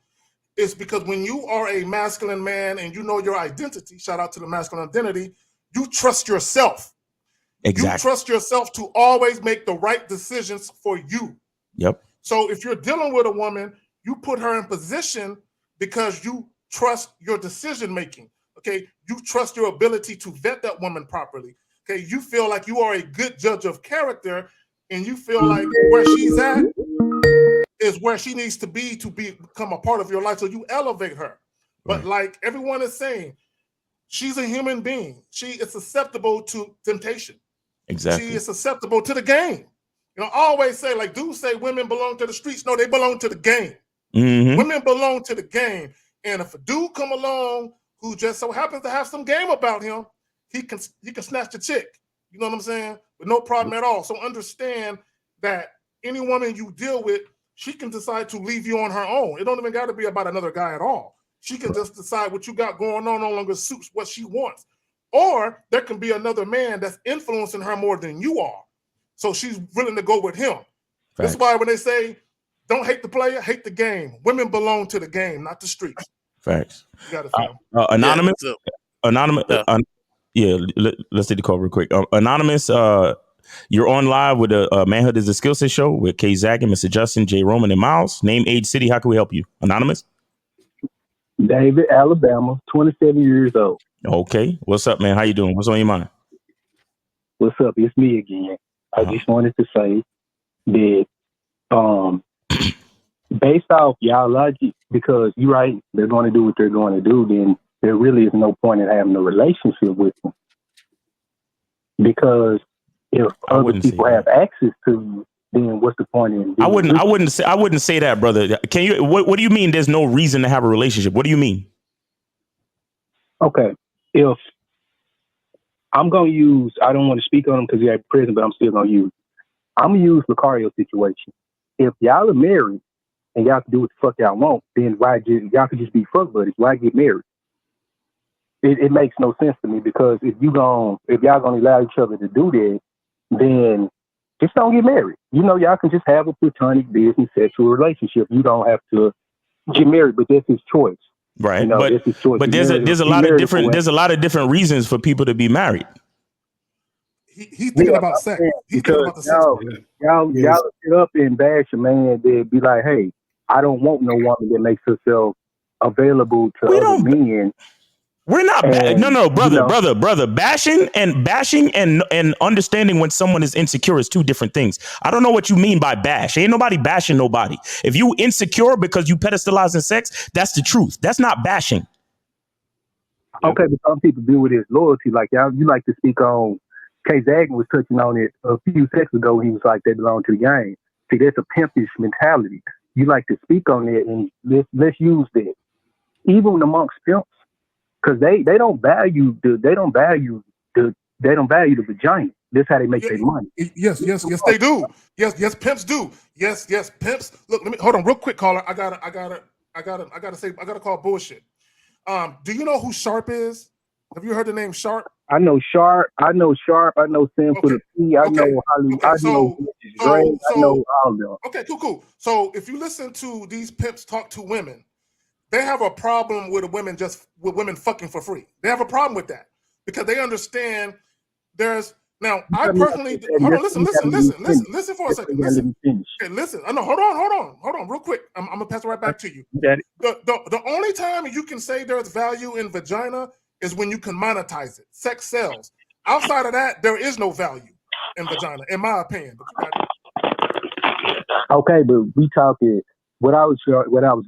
is because when you are a masculine man and you know your identity, shout out to the masculine identity, you trust yourself. Exactly. You trust yourself to always make the right decisions for you. Yep. So if you're dealing with a woman, you put her in position because you trust your decision making. Okay, you trust your ability to vet that woman properly. Okay, you feel like you are a good judge of character, and you feel like where she's at is where she needs to become a part of your life. So you elevate her. But like everyone is saying, she's a human being. She is susceptible to temptation. Exactly. She is susceptible to the game. You know, I always say, like dudes say women belong to the streets. No, they belong to the game. Mm-hmm. Women belong to the game. And if a dude come along who just so happens to have some game about him, he can snatch the chick. You know what I'm saying? With no problem at all. So understand that any woman you deal with, she can decide to leave you on her own. It don't even got to be about another guy at all. She can just decide what you got going on no longer suits what she wants. Or there can be another man that's influencing her more than you are. So she's willing to go with him. Facts. That's why when they say, don't hate the player, hate the game. Women belong to the game, not the streets. Facts. You got it, Anonymous. Yeah, Anonymous. Let's take the call real quick. Anonymous, you're on live with the Manhood is a Skill Set show with K. Zach and Mr. Justin, J. Roman, and Miles. Name, age, city. How can we help you? Anonymous? David, Alabama, 27 years old. Okay. What's up, man? How you doing? What's on your mind? What's up? It's me again. I just wanted to say that based off y'all logic, because you're right, they're going to do what they're going to do, then there really is no point in having a relationship with them. Because if other people have access to you, then what's the point in? I wouldn't say that, brother. Can you? What do you mean? There's no reason to have a relationship. What do you mean? Okay, if I'm gonna use, I don't want to speak on him because he's at prison, but I'm still gonna use. I'm gonna use Lucario's situation. If y'all are married and y'all can do what the fuck y'all want, then y'all could just be fuck buddies? Why get married? It makes no sense to me, because if y'all gonna allow each other to do that, then just don't get married. You know, y'all can just have a platonic business sexual relationship. You don't have to get married, but that's his choice. Right. You know, that's his choice. But there's a lot of different reasons for people to be married. He's thinking about sex. He's thinking about the sex. Y'all sit up and bash a man that be like, hey, I don't want no woman that makes herself available to other men. We're not brother. Bashing and understanding when someone is insecure is two different things. I don't know what you mean by bash. Ain't nobody bashing nobody. If you insecure because you pedestalizing sex, that's the truth. That's not bashing. Okay, but some people deal with his loyalty. Like y'all, you like to speak on. K. Zagan was touching on it a few seconds ago. He was like, they belong to the game. See, that's a pimpish mentality. You like to speak on it, and let's use that. Even amongst pimps, because they don't value the vagina. That's how they make their money. Yes, they do. Yes, pimps do. Yes, pimps. Look, let me hold on real quick, caller. I gotta call bullshit. Do you know who Sharp is? Have you heard the name Sharp? I know Sharp. I know Sam for the P. I know Hollywood. I know Dre. I know all of them. Okay, cool. So if you listen to these pimps talk to women, they have a problem with women fucking for free. They have a problem with that because they understand there's now. I personally hold on. Listen for a second. Listen. Okay, listen. I know. Hold on, real quick. I'm gonna pass it right back to you. The only time you can say there's value in vagina is when you can monetize it. Sex sells. Outside of that, there is no value in vagina, in my opinion. Okay, but we talking. What I was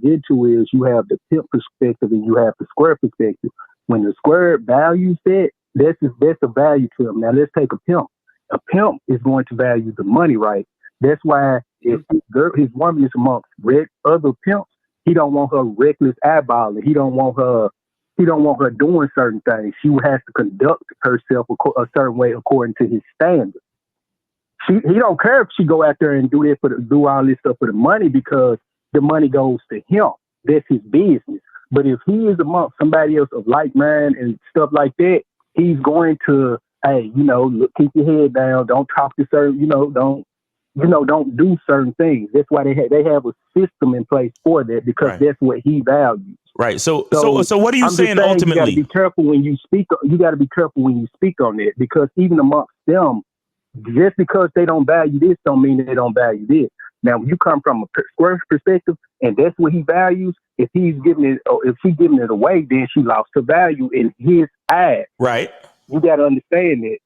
getting to is you have the pimp perspective and you have the square perspective. When the square values that, that's a value to him. Now let's take a pimp. A pimp is going to value the money, right? That's why if his woman is amongst other pimps, he don't want her reckless eyeballing. He don't want her doing certain things. She has to conduct herself a certain way according to his standards. He don't care if she go out there and do all this stuff for the money, because the money goes to him. That's his business. But if he is amongst somebody else of like mind and stuff like that, he's going to, hey, look, keep your head down. Don't talk to certain, don't do certain things. That's why they have a system in place for that, because that's what he values. Right. So what are you saying ultimately? You got to be careful when you speak. You got to be careful when you speak on that, because even amongst them, just because they don't value this don't mean they don't value this. Now, when you come from a square perspective, and that's what he values, if she's giving it away, then she lost her value in his eyes. Right. You got to understand that.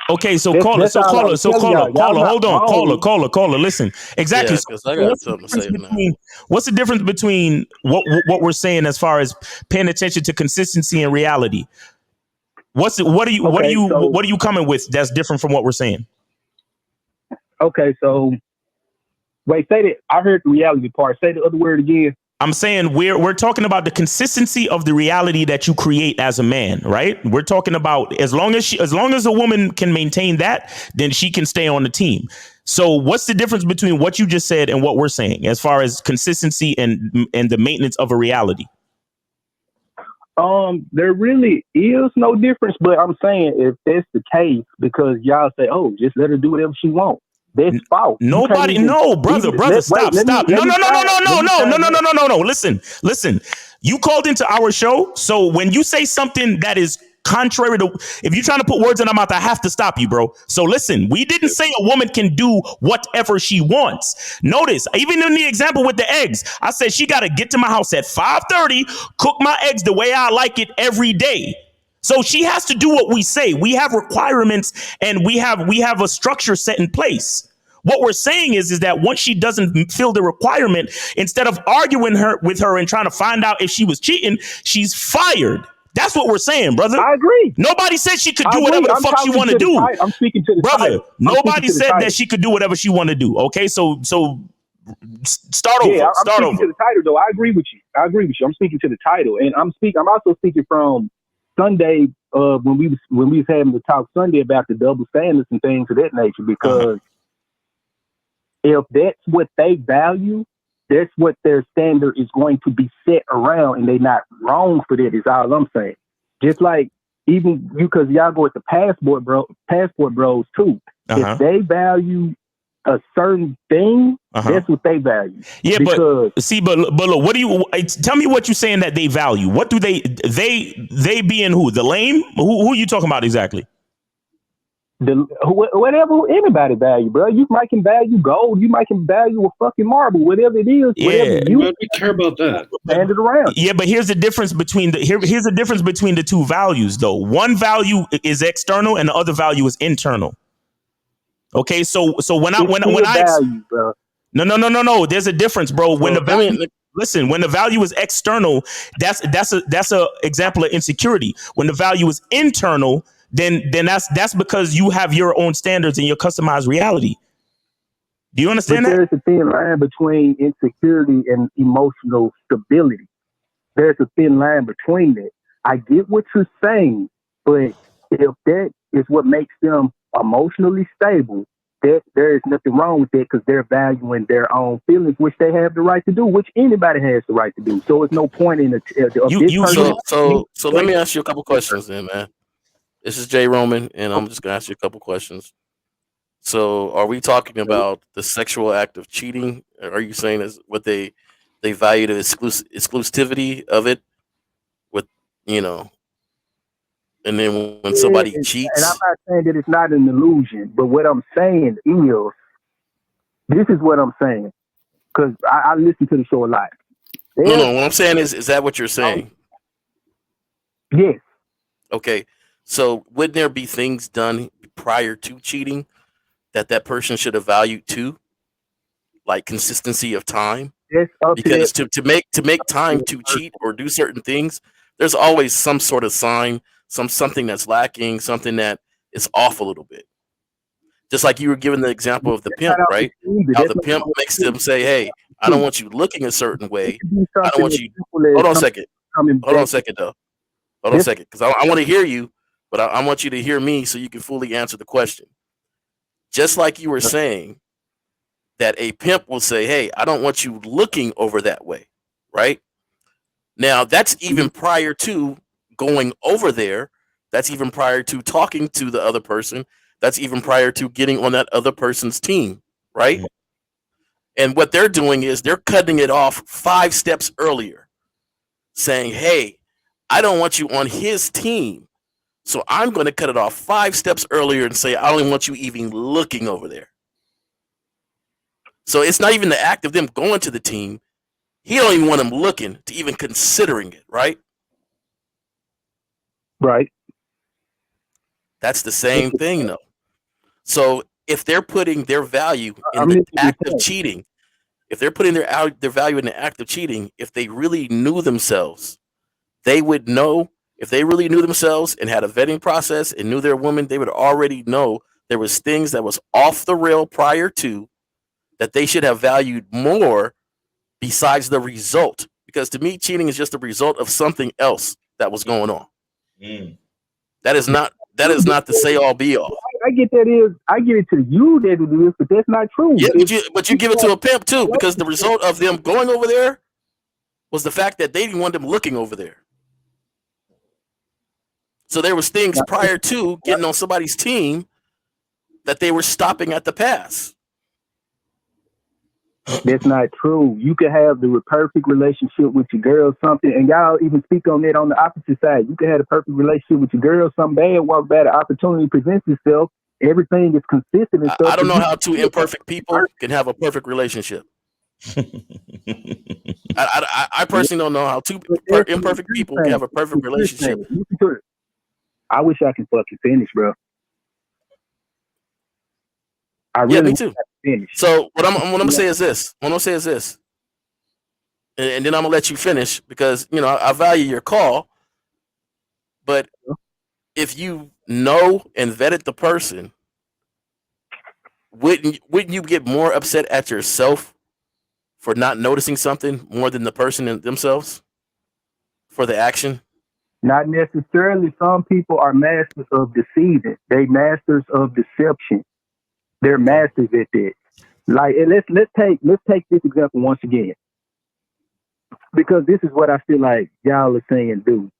Okay, caller, hold on, caller, listen. Exactly. Yeah, because I got something to say now. What's the difference between what we're saying as far as paying attention to consistency and reality? What are you coming with that's different from what we're saying? Okay, so wait, say that. I heard the reality part. Say the other word again. I'm saying we're talking about the consistency of the reality that you create as a man, right? We're talking about as long as a woman can maintain that, then she can stay on the team. So what's the difference between what you just said and what we're saying as far as consistency and the maintenance of a reality? There really is no difference, but I'm saying if that's the case, because y'all say, oh, just let her do whatever she wants. That's false. Brother, stop. No. Listen. You called into our show, so when you say something that is contrary to, if you're trying to put words in my mouth, I have to stop you, bro. So listen, we didn't say a woman can do whatever she wants. Notice, even in the example with the eggs, I said she got to get to my house at 5:30, cook my eggs the way I like it every day. So she has to do what we say. We have requirements and we have a structure set in place. What we're saying is that once she doesn't fill the requirement, instead of arguing with her and trying to find out if she was cheating, she's fired. That's what we're saying, brother. I agree. Nobody said she could do whatever the fuck she want to do. I'm speaking to the brother. Nobody said that she could do whatever she want to do. Okay, so start over. I'm speaking to the title, though. I agree with you. I'm speaking to the title, and I'm also speaking from Sunday when we was having the talk Sunday about the double standards and things of that nature. Because if that's what they value, that's what their standard is going to be set around, and they're not wrong for that. Is all I'm saying. Just like even you, because y'all go with the passport bros too. If they value a certain thing, that's what they value. Yeah, but look, what do you tell me what you're saying that they value? What do they being who? The lame? Who are you talking about exactly? Whatever anybody value, bro. You might can value gold. You might can value a fucking marble. Whatever it is. Yeah, we care about that. Stand it around. Yeah, but here's the difference between here's the difference between the two values, though. One value is external, and the other value is internal. Okay, so when I value, bro. No. There's a difference, bro. When the value, listen, when the value is external, that's a example of insecurity. When the value is internal, then that's because you have your own standards and your customized reality. Do you understand that? There's a thin line between insecurity and emotional stability. There's a thin line between that. I get what you're saying, but if that is what makes them emotionally stable, there is nothing wrong with that, because they're valuing their own feelings, which they have the right to do, which anybody has the right to do. So it's no point in So let me ask you a couple questions then, man. This is Jay Roman, and I'm just gonna ask you a couple questions. So, are we talking about the sexual act of cheating? Are you saying is what they value the exclusivity of it, with and then when somebody cheats? And I'm not saying that it's not an illusion, but what I'm saying is, this is what I'm saying, because I listen to the show a lot. No. What I'm saying is that what you're saying? Yes. Okay. So wouldn't there be things done prior to cheating that person should have valued too? like consistency of time. It's up Because to to make time to cheat or do certain things, there's always some sort of sign, something that's lacking, something that is off a little bit. Just like you were giving the example of the pimp, right? How the pimp makes them say, "Hey, I don't want you looking a certain way. I don't want you." Hold on a second. Hold on a second, though. Hold on a second, because I want to hear you, but I want you to hear me so you can fully answer the question. Just like you were saying that a pimp will say, "Hey, I don't want you looking over that way," right? Now, that's even prior to going over there. That's even prior to talking to the other person. That's even prior to getting on that other person's team, right? And what they're doing is they're cutting it off 5 steps earlier, saying, "Hey, I don't want you on his team. So I'm going to cut it off 5 steps earlier and say, I don't want you even looking over there." So it's not even the act of them going to the team. He don't even want them looking to even considering it, right? Right. That's the same thing, though. So if they're putting their value in the act of cheating, if they're putting their value in the act of cheating, if they really knew themselves, they would know. If they really knew themselves and had a vetting process and knew their woman, they would already know there was things that was off the rail prior to that they should have valued more besides the result. Because to me, cheating is just a result of something else that was going on. That is not the say all be all. I get that I get it to you that it is, but that's not true. Yeah, but you give it to a pimp too, because the result of them going over there was the fact that they didn't want them looking over there. So there was things prior to getting on somebody's team that they were stopping at the pass. That's not true. You can have the perfect relationship with your girl, something, and y'all even speak on that on the opposite side. You can have a perfect relationship with your girl, something bad, walk bad, an opportunity presents itself. Everything is consistent and stuff. I don't know how 2 imperfect people can have a perfect relationship. I personally don't know how 2 imperfect people can have a perfect relationship. I wish I could fucking finish, bro. Yeah, me too. So what I'm gonna say is this. What I'm gonna say is this, and then I'm gonna let you finish because I value your call. But if you know and vetted the person, wouldn't you get more upset at yourself for not noticing something more than the person themselves for the action? Not necessarily. Some people are masters of deceiving. They masters of deception. They're masters at that. Like, and let's take this example once again, because this is what I feel like y'all are saying do.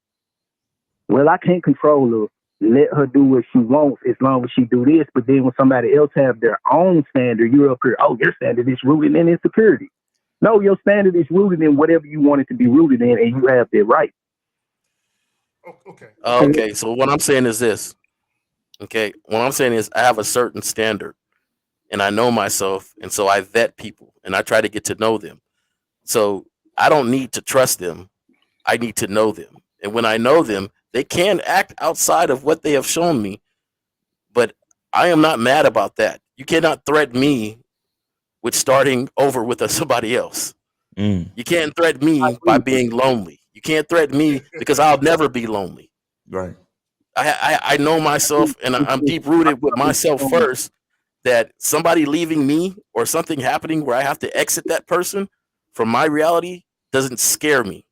Well, I can't control her. Let her do what she wants as long as she do this. But then when somebody else have their own standard, you're up here, oh, your standard is rooted in insecurity. No, your standard is rooted in whatever you want it to be rooted in, and you have that right. Okay. So what I'm saying is this. Okay. What I'm saying is I have a certain standard and I know myself. And so I vet people and I try to get to know them. So I don't need to trust them. I need to know them. And when I know them, they can act outside of what they have shown me. But I am not mad about that. You cannot threaten me with starting over with somebody else. You can't threaten me by being lonely. You can't threaten me because I'll never be lonely. Right. I know myself and I'm deep rooted with myself first, that somebody leaving me or something happening where I have to exit that person from my reality doesn't scare me.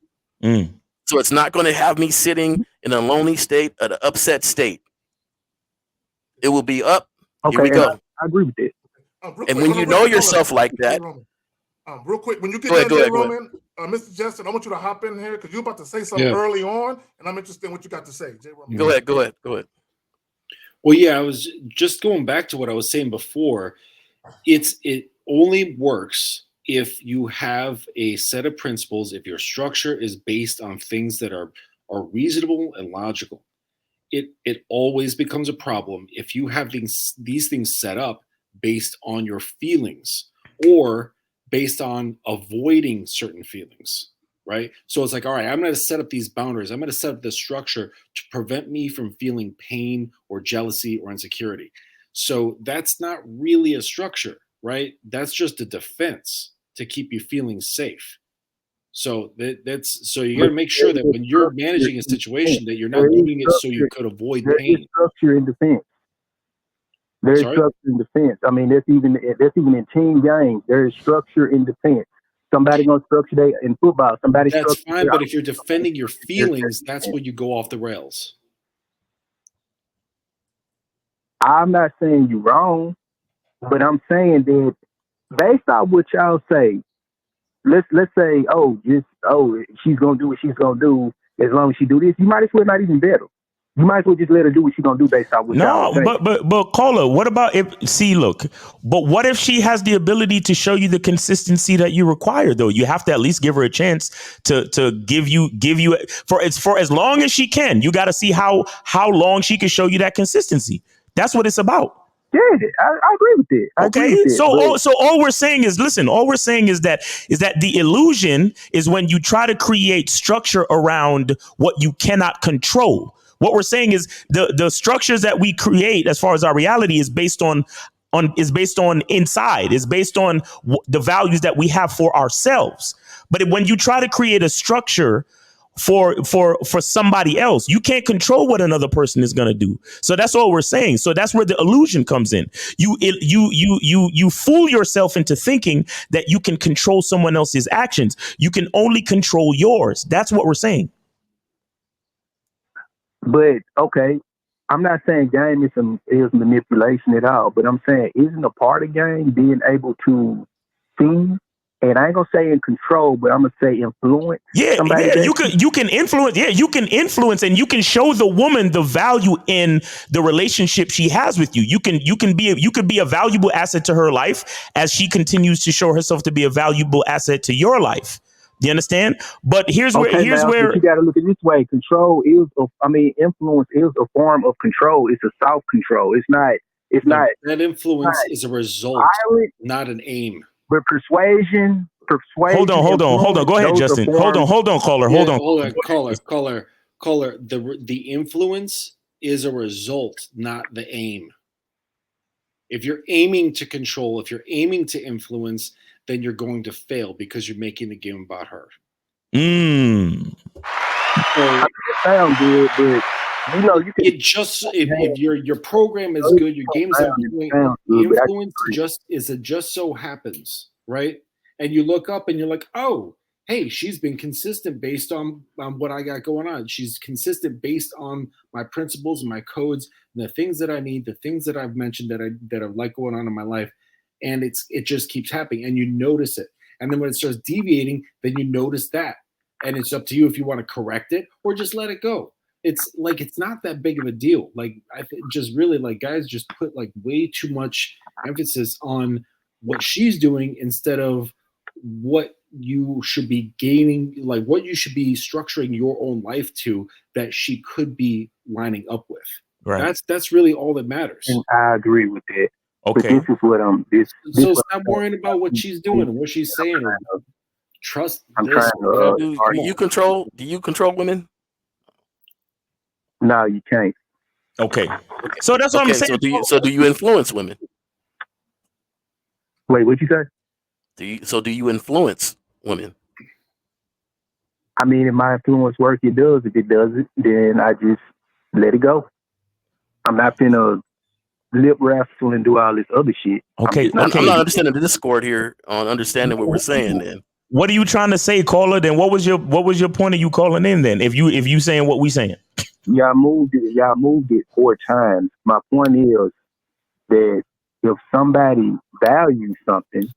So it's not going to have me sitting in a lonely state, an upset state. It will be up. Okay, here we go. I agree with that. And when you know yourself like that, real quick, when you get done, Roman, Mr. Justin, I want you to hop in here because you're about to say something early on, and I'm interested in what you got to say. J. Roman. Go ahead. Well, yeah, I was just going back to what I was saying before. It only works if you have a set of principles, if your structure is based on things that are reasonable and logical. It always becomes a problem if you have these things set up based on your feelings or based on avoiding certain feelings, right? So it's like, all right, I'm going to set up these boundaries. I'm going to set up this structure to prevent me from feeling pain or jealousy or insecurity. So that's not really a structure. right? That's just a defense to keep you feeling safe. So so you got to make sure that when you're managing a situation that you're not doing it so you could avoid pain. There is structure in defense. There is structure in defense. I mean, that's even in team games. There is structure in defense. Somebody gonna structure in football. That's fine, but if you're defending your feelings, that's when you go off the rails. I'm not saying you're wrong, but I'm saying that based on what y'all say, let's say, she's gonna do what she's gonna do as long as she do this. You might as well not even bet her. You might as well just let her do what she's gonna do based on what y'all say. but Cola, what about what if she has the ability to show you the consistency that you require though? You have to at least give her a chance to give you for as long as she can. You got to see how long she can show you that consistency. That's what it's about. Yeah, I agree with it. Okay, so all we're saying is, listen. All we're saying is that the illusion is when you try to create structure around what you cannot control. What we're saying is the structures that we create as far as our reality is based on inside, is based on the values that we have for ourselves. But when you try to create a structure for somebody else, you can't control what another person is going to do. So that's all we're saying. So that's where the illusion comes in. You fool yourself into thinking that you can control someone else's actions. You can only control yours. That's what we're saying. But okay, I'm not saying game is manipulation at all, but I'm saying isn't a part of game being able to see, and I ain't gonna say in control, but I'm gonna say influence. Yeah, you can influence. Yeah, you can influence, and you can show the woman the value in the relationship she has with you. You could be a valuable asset to her life as she continues to show herself to be a valuable asset to your life. Do you understand? But here's where you got to look at it this way. Influence is a form of control. It's a soft control. It's not. That influence is a result, not an aim. But persuasion. Hold on. Go ahead, Justin. Hold on, caller. Hold on, caller. The influence is a result, not the aim. If you're aiming to control, if you're aiming to influence, then you're going to fail because you're making the game about her. So, it sounds good, but you can. It just if your program is good, your game is on point. Influence just so happens, right? And you look up and you're like, oh, hey, she's been consistent based on what I got going on. She's consistent based on my principles and my codes and the things that I need, the things that I've mentioned that I like going on in my life. And it just keeps happening and you notice it. And then when it starts deviating, then you notice that. And it's up to you if you want to correct it or just let it go. It's not that big of a deal. Guys just put way too much emphasis on what she's doing instead of what you should be gaining, what you should be structuring your own life to that she could be lining up with. Right. That's really all that matters. And I agree with that. Okay. But this is what So stop worrying about what she's doing and what she's saying. Trust. I'm trying to. Do you control women? No, you can't. Okay. So that's what I'm saying. So do you influence women? Wait, what'd you say? Do you influence women? I mean, if my influence work, it does. If it doesn't, then I just let it go. I'm not finna lip wrestle and do all this other shit. Okay. I'm not understanding the discord here on understanding what we're saying then. What are you trying to say, caller? Then what was your point of you calling in then? If you saying what we saying? Y'all moved it 4 times. My point is that if somebody values something,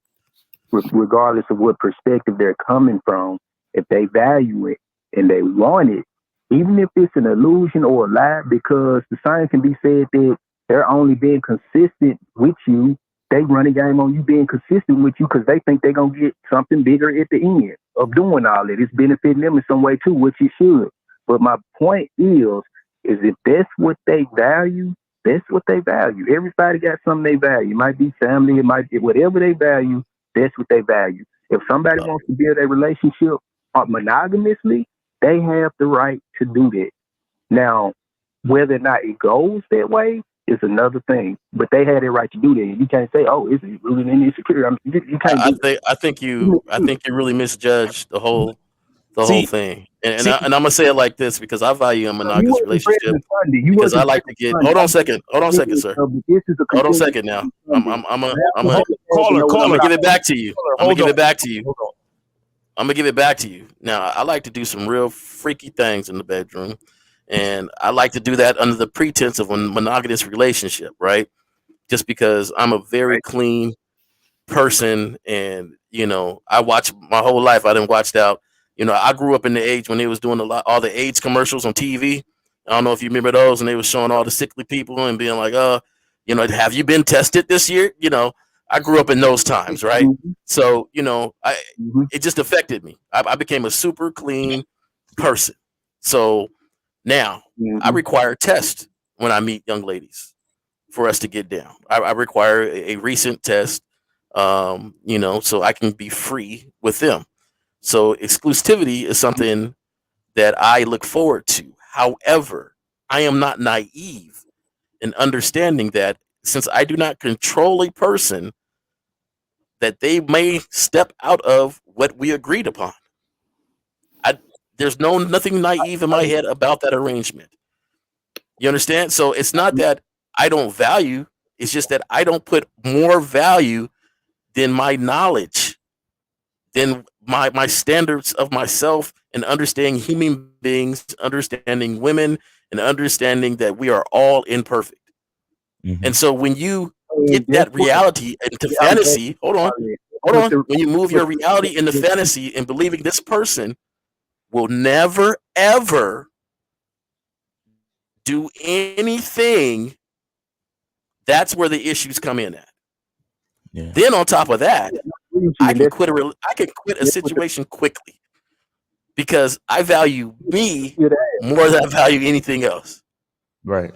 regardless of what perspective they're coming from, if they value it and they want it, even if it's an illusion or a lie, because the same can be said that they're only being consistent with you. They run a game on you being consistent with you because they think they're going to get something bigger at the end of doing all that. It's benefiting them in some way too, which it should. But my point is if that's what they value, that's what they value. Everybody got something they value. It might be family, it might be whatever they value, that's what they value. If somebody wants to build a relationship monogamously, they have the right to do that. Now, whether or not it goes that way It's another thing. But they had it right to do that. You can't say, "Oh, is it rooted in insecurity?" I mean, you can't do that. I think you really misjudged the whole See, thing. And see, I'm gonna say it like this because I value a You monogamous wasn't relationship present Sunday. You because I wasn't like to present get. Sunday. Hold on a second, sir. This is a Hold on a continuous second now. Sunday. I'm caller, gonna give it back to you. I'm gonna hold give on. it back to you. Hold on. I'm gonna give it back to you. Now, I like to do some real freaky things in the bedroom, and I like to do that under the pretense of a monogamous relationship, right? Just because I'm a very clean person, and I watch my whole life. I didn't watched out. I grew up in the age when they was doing all the AIDS commercials on TV. I don't know if you remember those, and they was showing all the sickly people and being like, have you been tested this year? I grew up in those times, right? Mhm. So, Mhm. it just affected me. I became a super clean person. So now I Mhm. require tests when I meet young ladies for us to get down. I require a recent test, so I can be free with them. So exclusivity is something that I look forward to. However, I am not naive in understanding that since I do not control a person, that they may step out of what we agreed upon. There's nothing naive in my head about that arrangement. You understand? So it's not that I don't value, it's just that I don't put more value than my knowledge, than my standards of myself and understanding human beings, understanding women, and understanding that we are all imperfect. Mhm. And so when you And get that's that what reality into I'm fantasy, hold on. When you move your reality into fantasy and believing this person will never ever do anything, that's where the issues come in at. Yeah. Then on top of that, I can quit a that's what the situation quickly because I value me skill to have. more than I value anything else. Right.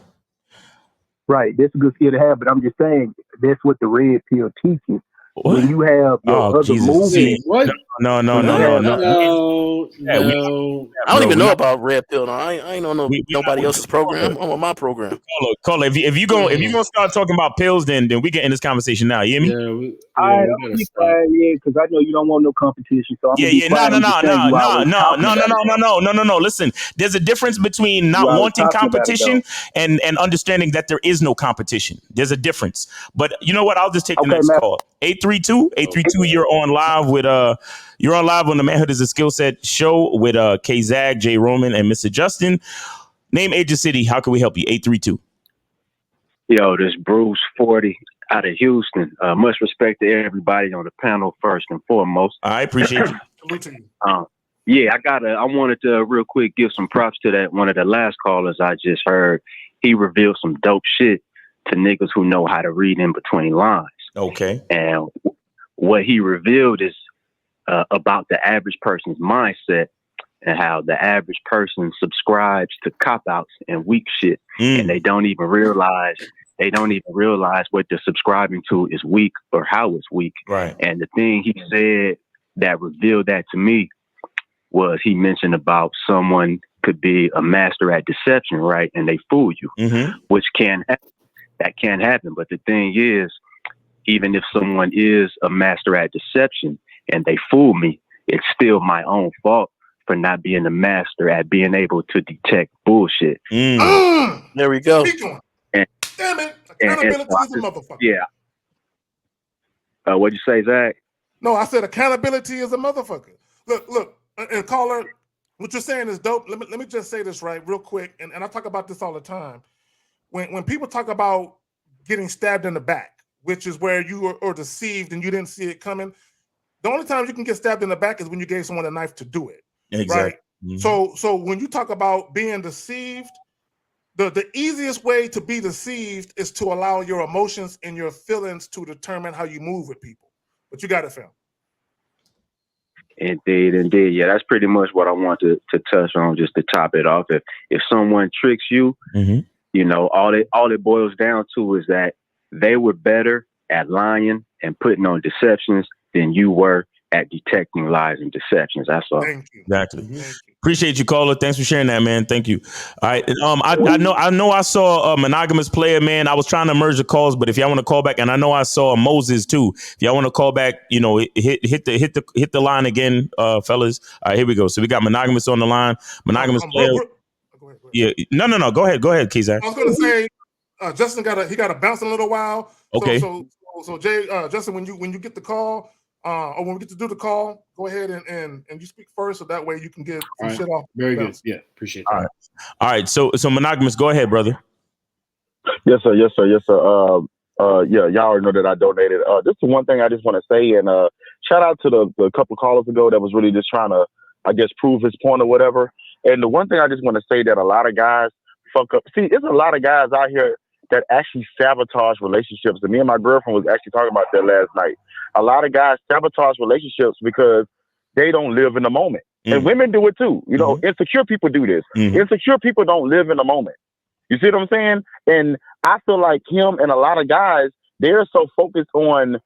Right, that's a good skill to have. But I'm just saying that's what the red pill teaches. What? When you have your Oh, other Jesus. movement, See, What? no. when you have Yeah, I don't even we're know not, about red pill. No. I ain't on nobody else's program. I'm on my program. caller. If you gonna start talking about pills, then we get in this conversation now. You hear me? I'm We gonna gotta be stop. quiet, because I know you don't want no competition. So I'm gonna be Yeah. quiet. I'm just saying you always talking about it. No. Listen, there's a difference between not You always wanting talking about it, though. competition and understanding that there is no competition. There's a difference. But you know what? I'll just take the Okay, next man. call. 832. You're on live with you're on live on the Manhood is a Skill Set show with K Zag, J Roman, and Mr. Justin. Name, age, and city. How can we help you? 832. Yo, this Bruce 40 out of Houston. Much respect to everybody on the panel first and foremost. I appreciate you. Salute to you. Yeah, I wanted to real quick give some props to that one of the last callers I just heard. He revealed some dope shit to niggas who know how to read in between lines. Okay. And what he revealed is about the average person's mindset and how the average person subscribes to cop-outs and weak shit, and they don't even realize what they're subscribing to is weak or how it's weak. Right. And the thing he said that revealed that to me was he mentioned about someone could be a master at deception, right? And they fool you, which that can happen. But the thing is, even if someone is a master at deception and they fool me, it's still my own fault for not being a master at being able to detect bullshit. There we go. And, damn it, accountability is a motherfucker. Yeah. What'd you say, Zach? No, I said accountability is a motherfucker. Look, and caller, what you're saying is dope. Let me just say this right real quick, and I talk about this all the time. When people talk about getting stabbed in the back, which is where you are deceived and you didn't see it coming, the only time you can get stabbed in the back is when you gave someone a knife to do it. Exactly. Right? So when you talk about being deceived, the easiest way to be deceived is to allow your emotions and your feelings to determine how you move with people. But you got it, fam. Indeed. Yeah, that's pretty much what I want to touch on, just to top it off. If someone tricks you, all it boils down to is that they were better at lying and putting on deceptions than you were at detecting lies and deceptions. That's all. Thank you. Exactly. Thank you. Appreciate you, caller. Thanks for sharing that, man. Thank you. All right. I know I saw a monogamous player, man. I was trying to merge the calls, but if y'all want to call back, and I know I saw Moses too. If y'all want to call back, hit the line again, fellas. All right, here we go. So we got monogamous on the line. Monogamous player. Go ahead. Yeah. No. Go ahead, Kizak. I was going to say, Justin got to bounce in a little while. Okay. So Jay, Justin, when you get the call, or when we get to do the call, go ahead and you speak first, so that way you can get some shit off. Very good. Yeah, appreciate that. All right. So monogamous, go ahead, brother. Yes, sir. Yeah, y'all already know that I donated. This is one thing I just want to say, and shout out to the couple callers ago that was really just trying to, I guess, prove his point or whatever. And the one thing I just want to say that a lot of guys fuck up. See, there's a lot of guys out here that actually sabotage relationships. And me and my girlfriend was actually talking about that last night. A lot of guys sabotage relationships because they don't live in the moment. And women do it too. You know, insecure people do this. Insecure people don't live in the moment. You see what I'm saying? And I feel like him and a lot of guys, they're so focused on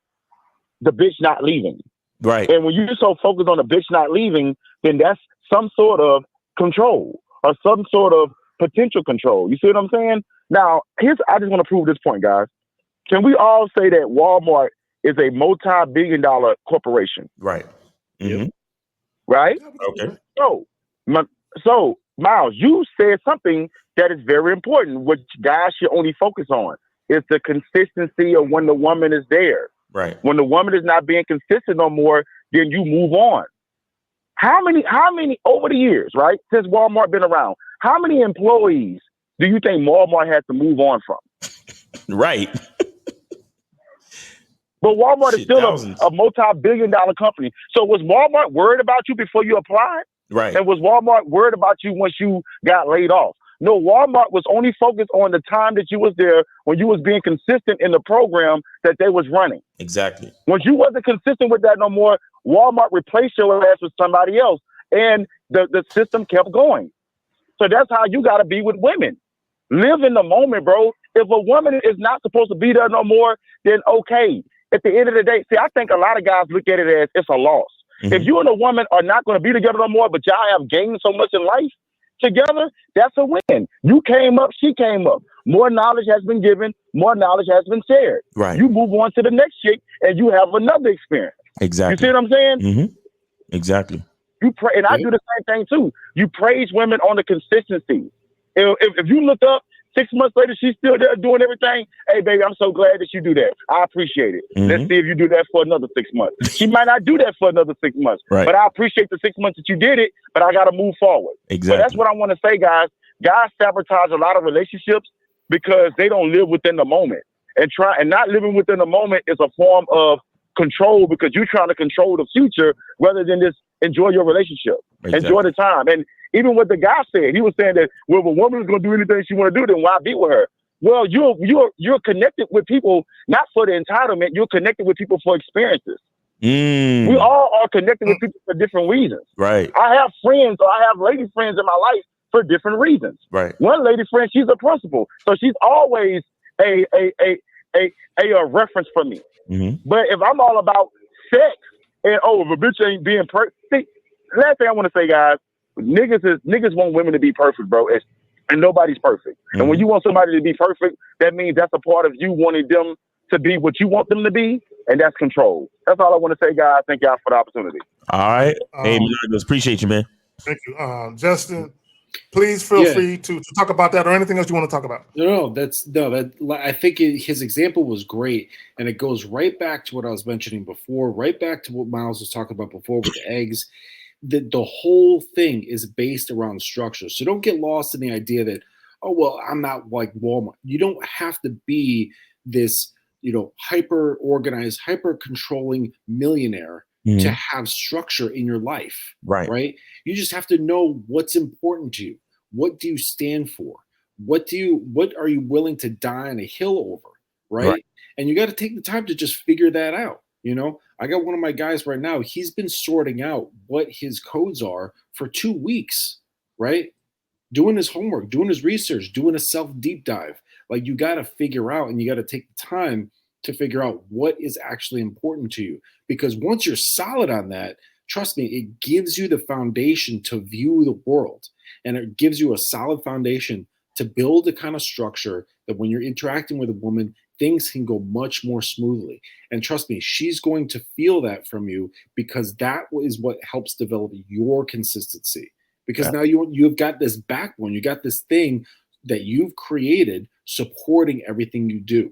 the bitch not leaving. Right. And when you're so focused on the bitch not leaving, then that's some sort of control or some sort of potential control. You see what I'm saying? Now, I just want to prove this point, guys. Can we all say that Walmart is a multi-billion-dollar corporation? Right. Mm-hmm. Right? Okay. So, Miles, you said something that is very important, which guys should only focus on. It's the consistency of when the woman is there. Right. When the woman is not being consistent no more, then you move on. How many over the years, right, since Walmart been around, how many employees do you think Walmart had to move on from? Right. But Walmart is still a multi-billion-dollar company. So was Walmart worried about you before you applied? Right. And was Walmart worried about you once you got laid off? No, Walmart was only focused on the time that you was there when you was being consistent in the program that they was running. Exactly. Once you wasn't consistent with that no more, Walmart replaced your ass with somebody else. And the system kept going. So that's how you got to be with women. Live in the moment, bro. If a woman is not supposed to be there no more, then okay. At the end of the day, see, I think a lot of guys look at it as it's a loss. If you and a woman are not going to be together no more, but y'all have gained so much in life together, that's a win. You came up, she came up. More knowledge has been given, more knowledge has been shared. Right. You move on to the next chick and you have another experience. Exactly. You see what I'm saying? Mm-hmm. Exactly. You pray, and I do the same thing too. You praise women on the consistency. If you look up 6 months later, she's still there doing everything. Hey, baby, I'm so glad that you do that. I appreciate it. Let's see if you do that for another 6 months. She might not do that for another 6 months, but I appreciate the 6 months that you did it, but I got to move forward. Exactly. But that's what I want to say, guys. Guys sabotage a lot of relationships because they don't live within the moment. And not living within the moment is a form of control because you're trying to control the future rather than just enjoy your relationship. Exactly. Enjoy the time. And even what the guy said, he was saying that, well, if a woman is going to do anything she want to do, then why be with her? Well, you're connected with people not for the entitlement. You're connected with people for experiences. We all are connected with people for different reasons. Right. I have friends, or I have lady friends in my life for different reasons. Right. One lady friend, she's a principal, so she's always a reference for me. But if I'm all about sex and if a bitch ain't being perfect, see, last thing I want to say, guys, niggas want women to be perfect, bro, and nobody's perfect. And when you want somebody to be perfect, that means that's a part of you wanting them to be what you want them to be, and that's control. That's all I want to say, guys. Thank y'all for the opportunity. All right. Hey, Monogamous, appreciate you, man. Thank you. Justin, please feel free to talk about that or anything else you want to talk about. I think his example was great, and it goes right back to what I was mentioning before, right back to what Miles was talking about before with the eggs. The whole thing is based around structure. So don't get lost in the idea that, oh, well, I'm not like Walmart. You don't have to be this, hyper organized, hyper controlling millionaire to have structure in your life. Right. You just have to know what's important to you. What do you stand for? What are you willing to die on a hill over? Right. And you got to take the time to just figure that out. I got one of my guys right now. He's been sorting out what his codes are for 2 weeks, right? Doing his homework, doing his research, doing a self deep dive. Like, you got to figure out, and you got to take the time to figure out what is actually important to you. Because once you're solid on that, trust me, it gives you the foundation to view the world. And it gives you a solid foundation to build a kind of structure that when you're interacting with a woman, things can go much more smoothly. And trust me, she's going to feel that from you, because that is what helps develop your consistency. Because now you've got this backbone, you got this thing that you've created supporting everything you do,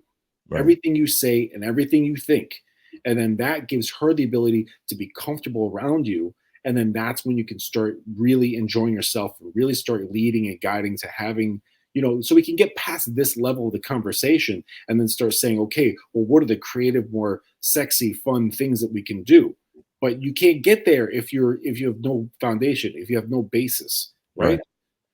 everything you say and everything you think. And then that gives her the ability to be comfortable around you. And then that's when you can start really enjoying yourself, and really start leading and guiding to having, so we can get past this level of the conversation and then start saying, okay, well, what are the creative, more sexy, fun things that we can do? But you can't get there if you have no foundation, if you have no basis, right?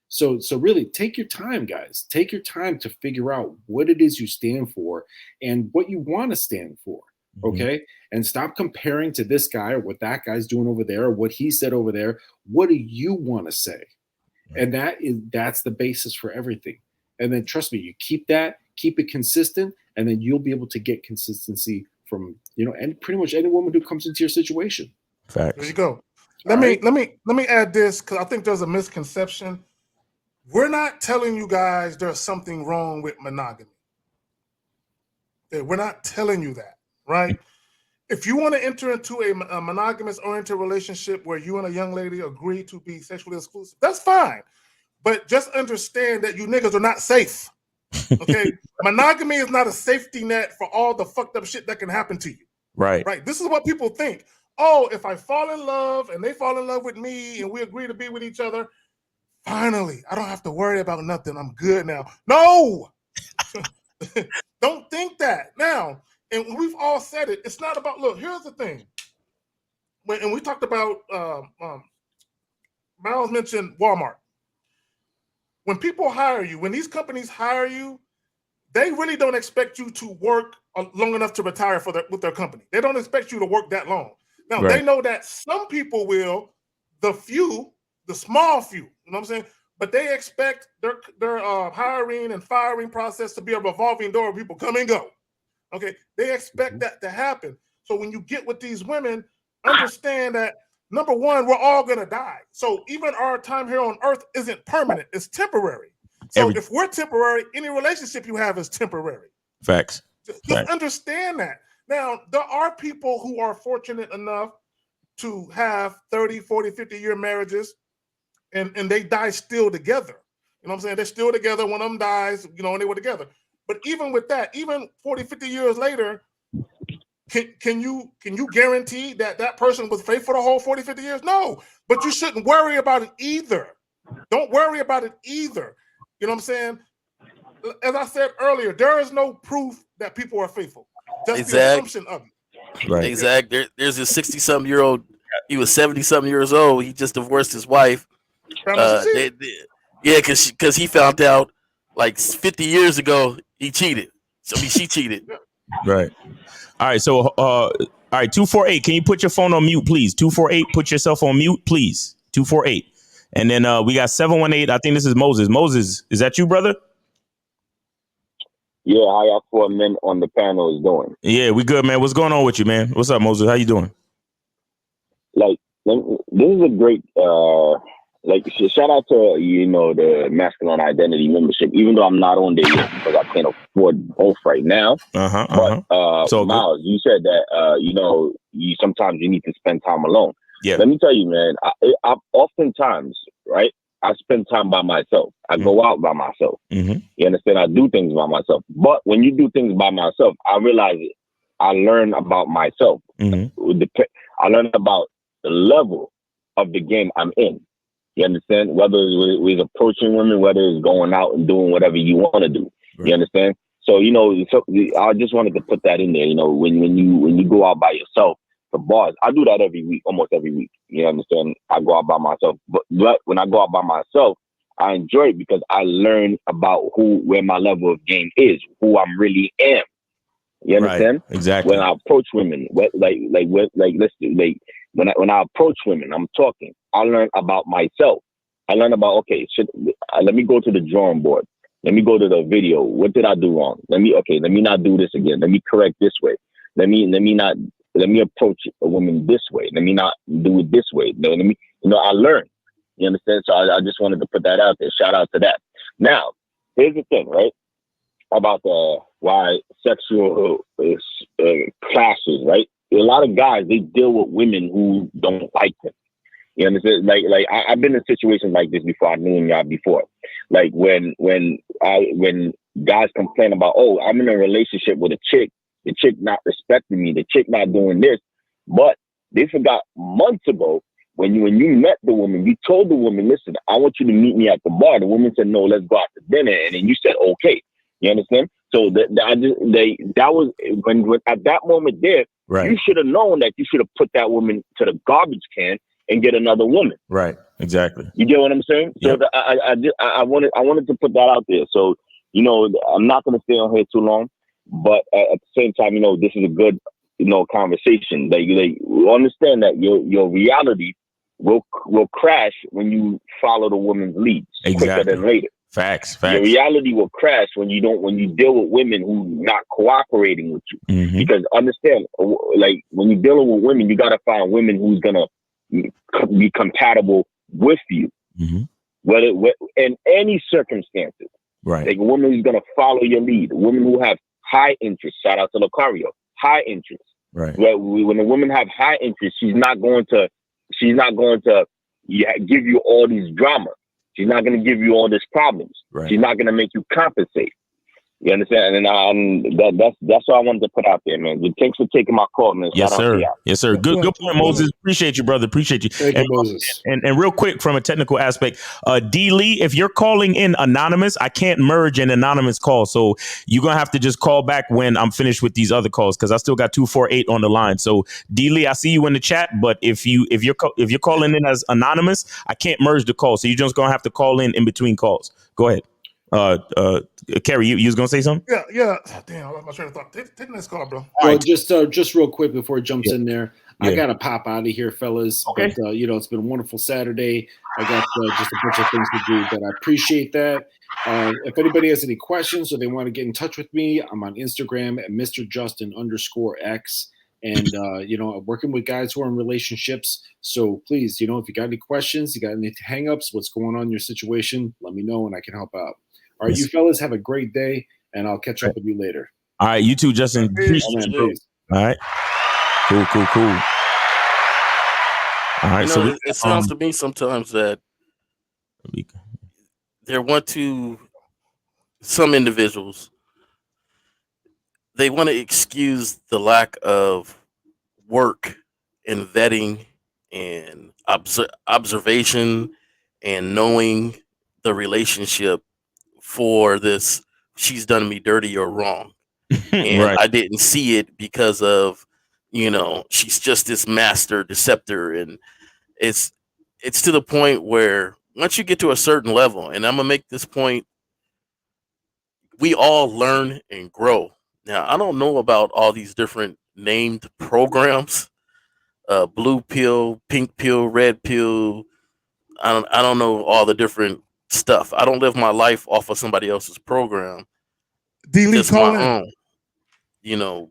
So really take your time, guys. Take your time to figure out what it is you stand for and what you want to stand for. Okay. And stop comparing to this guy or what that guy's doing over there or what he said over there. What do you want to say? And that's the basis for everything. And then trust me, you keep it consistent, and then you'll be able to get consistency from, and pretty much any woman who comes into your situation. Facts. There you go. Let me add this, because I think there's a misconception. We're not telling you guys there's something wrong with monogamy. We're not telling you that, right? If you want to enter into a monogamous-oriented relationship where you and a young lady agree to be sexually exclusive, that's fine. But just understand that you niggas are not safe, okay? Monogamy is not a safety net for all the fucked up shit that can happen to you. Right. This is what people think. Oh, if I fall in love and they fall in love with me and we agree to be with each other, finally, I don't have to worry about nothing. I'm good now. No! Don't think that. Now, and we've all said it, it's not about, look, here's the thing. And we talked about, Miles mentioned Walmart. When people hire you, when these companies hire you, they really don't expect you to work long enough to retire with their company. They don't expect you to work that long. Now, they know that some people will, the small few, you know what I'm saying? But they expect their hiring and firing process to be a revolving door where people come and go. Okay, they expect that to happen. So when you get with these women, understand that, number one, we're all going to die. So even our time here on earth isn't permanent. It's temporary. So if we're temporary, any relationship you have is temporary. Facts. Just understand that. Now, there are people who are fortunate enough to have 30, 40, 50-year marriages, and they die still together. You know what I'm saying? They're still together. One of them dies, and they were together. But even with that, even 40, 50 years later, can you guarantee that that person was faithful the whole 40, 50 years? No, but you shouldn't worry about it either. Don't worry about it either. You know what I'm saying? As I said earlier, there is no proof that people are faithful. Just the assumption of it. Right. Exactly. There's a 60-something-year-old. He was 70-something years old. He just divorced his wife. Because he found out like 50 years ago he cheated. So she cheated. Right. All right. So, all right. 248. Can you put your phone on mute, please? 248. Put yourself on mute, please. 248. And then we got 718. I think this is Moses. Moses, is that you, brother? Yeah, how y'all 4 men on the panel is doing? Yeah, we good, man. What's going on with you, man? What's up, Moses? How you doing? Like, this is a great, shout out to, the masculine identity membership, even though I'm not on there yet because I can't afford both right now. But Miles, you said that, you sometimes you need to spend time alone. Yeah. Let me tell you, man, I oftentimes, right, I spend time by myself. I go out by myself. You understand? I do things by myself. But when you do things by myself, I realize I learn about myself. I learn about the level of the game I'm in. You understand? Whether it's approaching women, whether it's going out and doing whatever you want to do. Right. You understand? So, I just wanted to put that in there. When you go out by yourself, the bars, I do that every week, almost every week. You understand? I go out by myself. But when I go out by myself, I enjoy it because I learn about where my level of game is, who I really am. You understand? Right. Exactly. When I approach women, when I approach women, I'm talking. I learn about myself. I learn about, let me go to the drawing board. Let me go to the video. What did I do wrong? Let me not do this again. Let me correct this way. Let me approach a woman this way. Let me not do it this way. I learned. You understand? So I just wanted to put that out there. Shout out to that. Now, here's the thing, right? About why sexual clashes, right? A lot of guys, they deal with women who don't like them. You understand? Like I've been in situations like this before. I knew y'all before. Like when guys complain about, oh, I'm in a relationship with a chick, the chick not respecting me, the chick not doing this, but they forgot months ago when you met the woman, you told the woman, listen, I want you to meet me at the bar. The woman said, no, let's go out to dinner, and then you said, okay. You understand? So that was when at that moment there, right. You should have known that you should have put that woman to the garbage can and get another woman. Right. Exactly. You get what I'm saying? Yep. So I wanted to put that out there. So, I'm not going to stay on here too long, but at the same time, this is a good, conversation. They understand that your reality will crash when you follow the woman's leads quicker than later. Facts. Your reality will crash when you deal with women who not cooperating with you. Mm-hmm. Because understand, like when you're dealing with women, you got to find women who's gonna be compatible with you, mm-hmm. whether in any circumstances. Right. Like a woman who's gonna follow your lead, a woman who have high interest. Shout out to Lucario, high interest. Right. When a woman have high interest, she's not going to give you all these drama. She's not going to give you all these problems. Right. She's not going to make you compensate. You understand? And that's what I wanted to put out there, man. Thanks for taking my call, man. Yes, sir. Yes, sir. Good point, Moses. Appreciate you, brother. Appreciate you. Thank you, Moses. And real quick, from a technical aspect, D. Lee, if you're calling in anonymous, I can't merge an anonymous call. So you're going to have to just call back when I'm finished with these other calls, because I still got 248 on the line. So D. Lee, I see you in the chat, but if you're calling in as anonymous, I can't merge the call. So you're just going to have to call in between calls. Go ahead. Kerry, you was gonna say something? Yeah. Damn, I lost my train of thought. Take the next call, bro. Well, just real quick before it jumps in there, I gotta pop out of here, fellas. Okay. But it's been a wonderful Saturday. I got just a bunch of things to do, but I appreciate that. If anybody has any questions or they want to get in touch with me, I'm on Instagram at MrJustin_X. And I'm working with guys who are in relationships. So please, if you got any questions, you got any hang-ups, what's going on in your situation, let me know and I can help out. All right, you fellas have a great day, and I'll catch up with you later. All right, you too, Justin. All right. Cool. All right, so it sounds to me sometimes that some individuals, they want to excuse the lack of work and vetting and observation and knowing the relationship for this, she's done me dirty or wrong. And right. I didn't see it because of, she's just this master deceptor. And it's to the point where once you get to a certain level, and I'm going to make this point, we all learn and grow. Now, I don't know about all these different named programs, blue pill, pink pill, red pill. I don't know all the different stuff. I don't live my life off of somebody else's program. Just my own.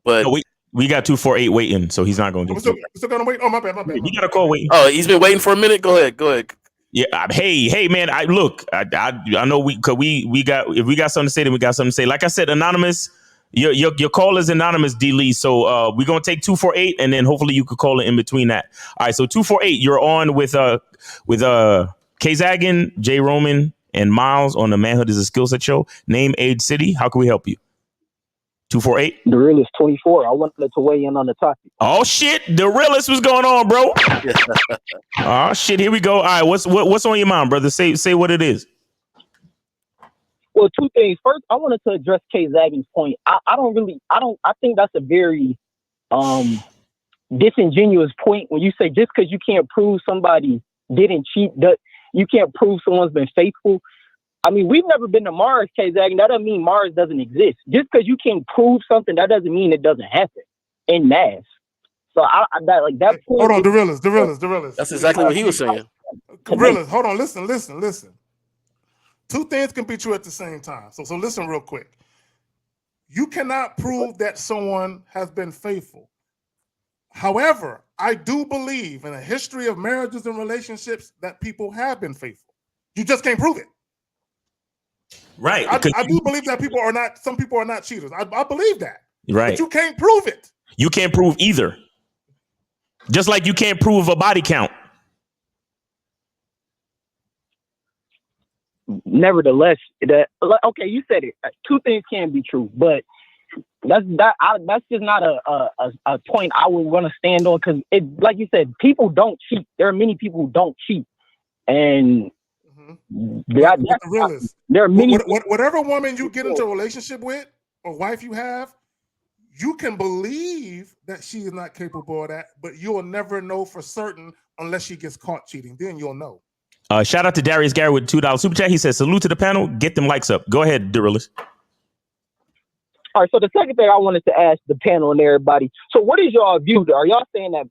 But no, we got 248 waiting, so he's not going to get still gonna wait. Oh, my bad. You got a call waiting. Oh, he's been waiting for a minute. Go ahead. Yeah. Hey, man. I know we got, if we got something to say, then we got something to say. Like I said, anonymous. Your call is anonymous, D. Lee. So we're gonna take 248, and then hopefully you could call it in between that. All right. So 248, you're on with K Zaggin, J Roman, and Miles on the Manhood is a Skill Set show. Name, age, city. How can we help you? 248. The realist 24. I wanted to weigh in on the topic. Oh shit, the realist, what's going on, bro? Oh shit, here we go. All right, what's on your mind, brother? Say what it is. Well, two things. First, I wanted to address K Zaggin's point. I think that's a very disingenuous point when you say just because you can't prove somebody didn't cheat, that you can't prove someone's been faithful. I mean, we've never been to Mars, K Zaggin. That doesn't mean Mars doesn't exist. Just because you can't prove something, that doesn't mean it doesn't happen en masse. So that point. Hold on, the realist. That's exactly what he was saying. Realist, hold on, listen. two things can be true at the same time. So listen real quick. You cannot prove that someone has been faithful. However, I do believe in a history of marriages and relationships that people have been faithful. You just can't prove it. Right. I do believe that some people are not cheaters. I believe that. Right. But you can't prove it. You can't prove either. Just like you can't prove a body count. Nevertheless, okay, you said it. Two things can be true, but that's just not a point I would want to stand on, because like you said, people don't cheat. There are many people who don't cheat, and there are many. Whatever woman you get into a relationship with or wife you have, you can believe that she is not capable of that, but you'll never know for certain unless she gets caught cheating. Then you'll know. Shout out to Darius Gary with $2 super chat. He says, salute to the panel. Get them likes up. Go ahead, Dorilus. All right. So the second thing I wanted to ask the panel and everybody. So what is y'all view? Are y'all saying that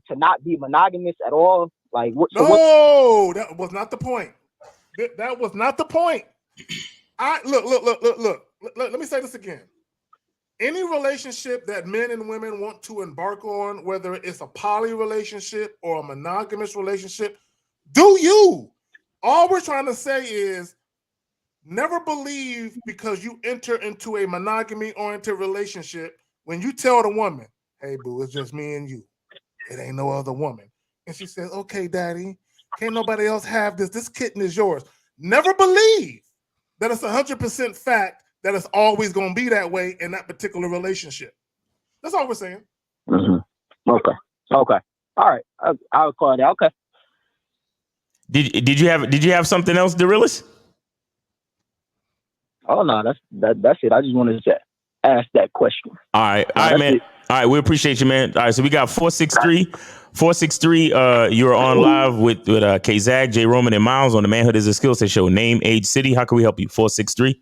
to not be monogamous at all? Like, that was not the point. That was not the point. Look. Let me say this again. Any relationship that men and women want to embark on, whether it's a poly relationship or a monogamous relationship, do you? All we're trying to say is never believe because you enter into a monogamy-oriented relationship when you tell the woman, hey, boo, it's just me and you. It ain't no other woman. And she says, okay, daddy, can't nobody else have this. This kitten is yours. Never believe that it's 100% fact that it's always going to be that way in that particular relationship. That's all we're saying. Mm-hmm. Okay. All right. I'll call that. Okay. Did you have something else, Dorilus? Oh no, that's it. I just wanted to ask that question. All right, man. It. All right, we appreciate you, man. All right, so we got 463. You're on live with K-Zag, J. Roman, and Miles on the Manhood is a Skill Set show. Name, age, city. How can we help you? 463.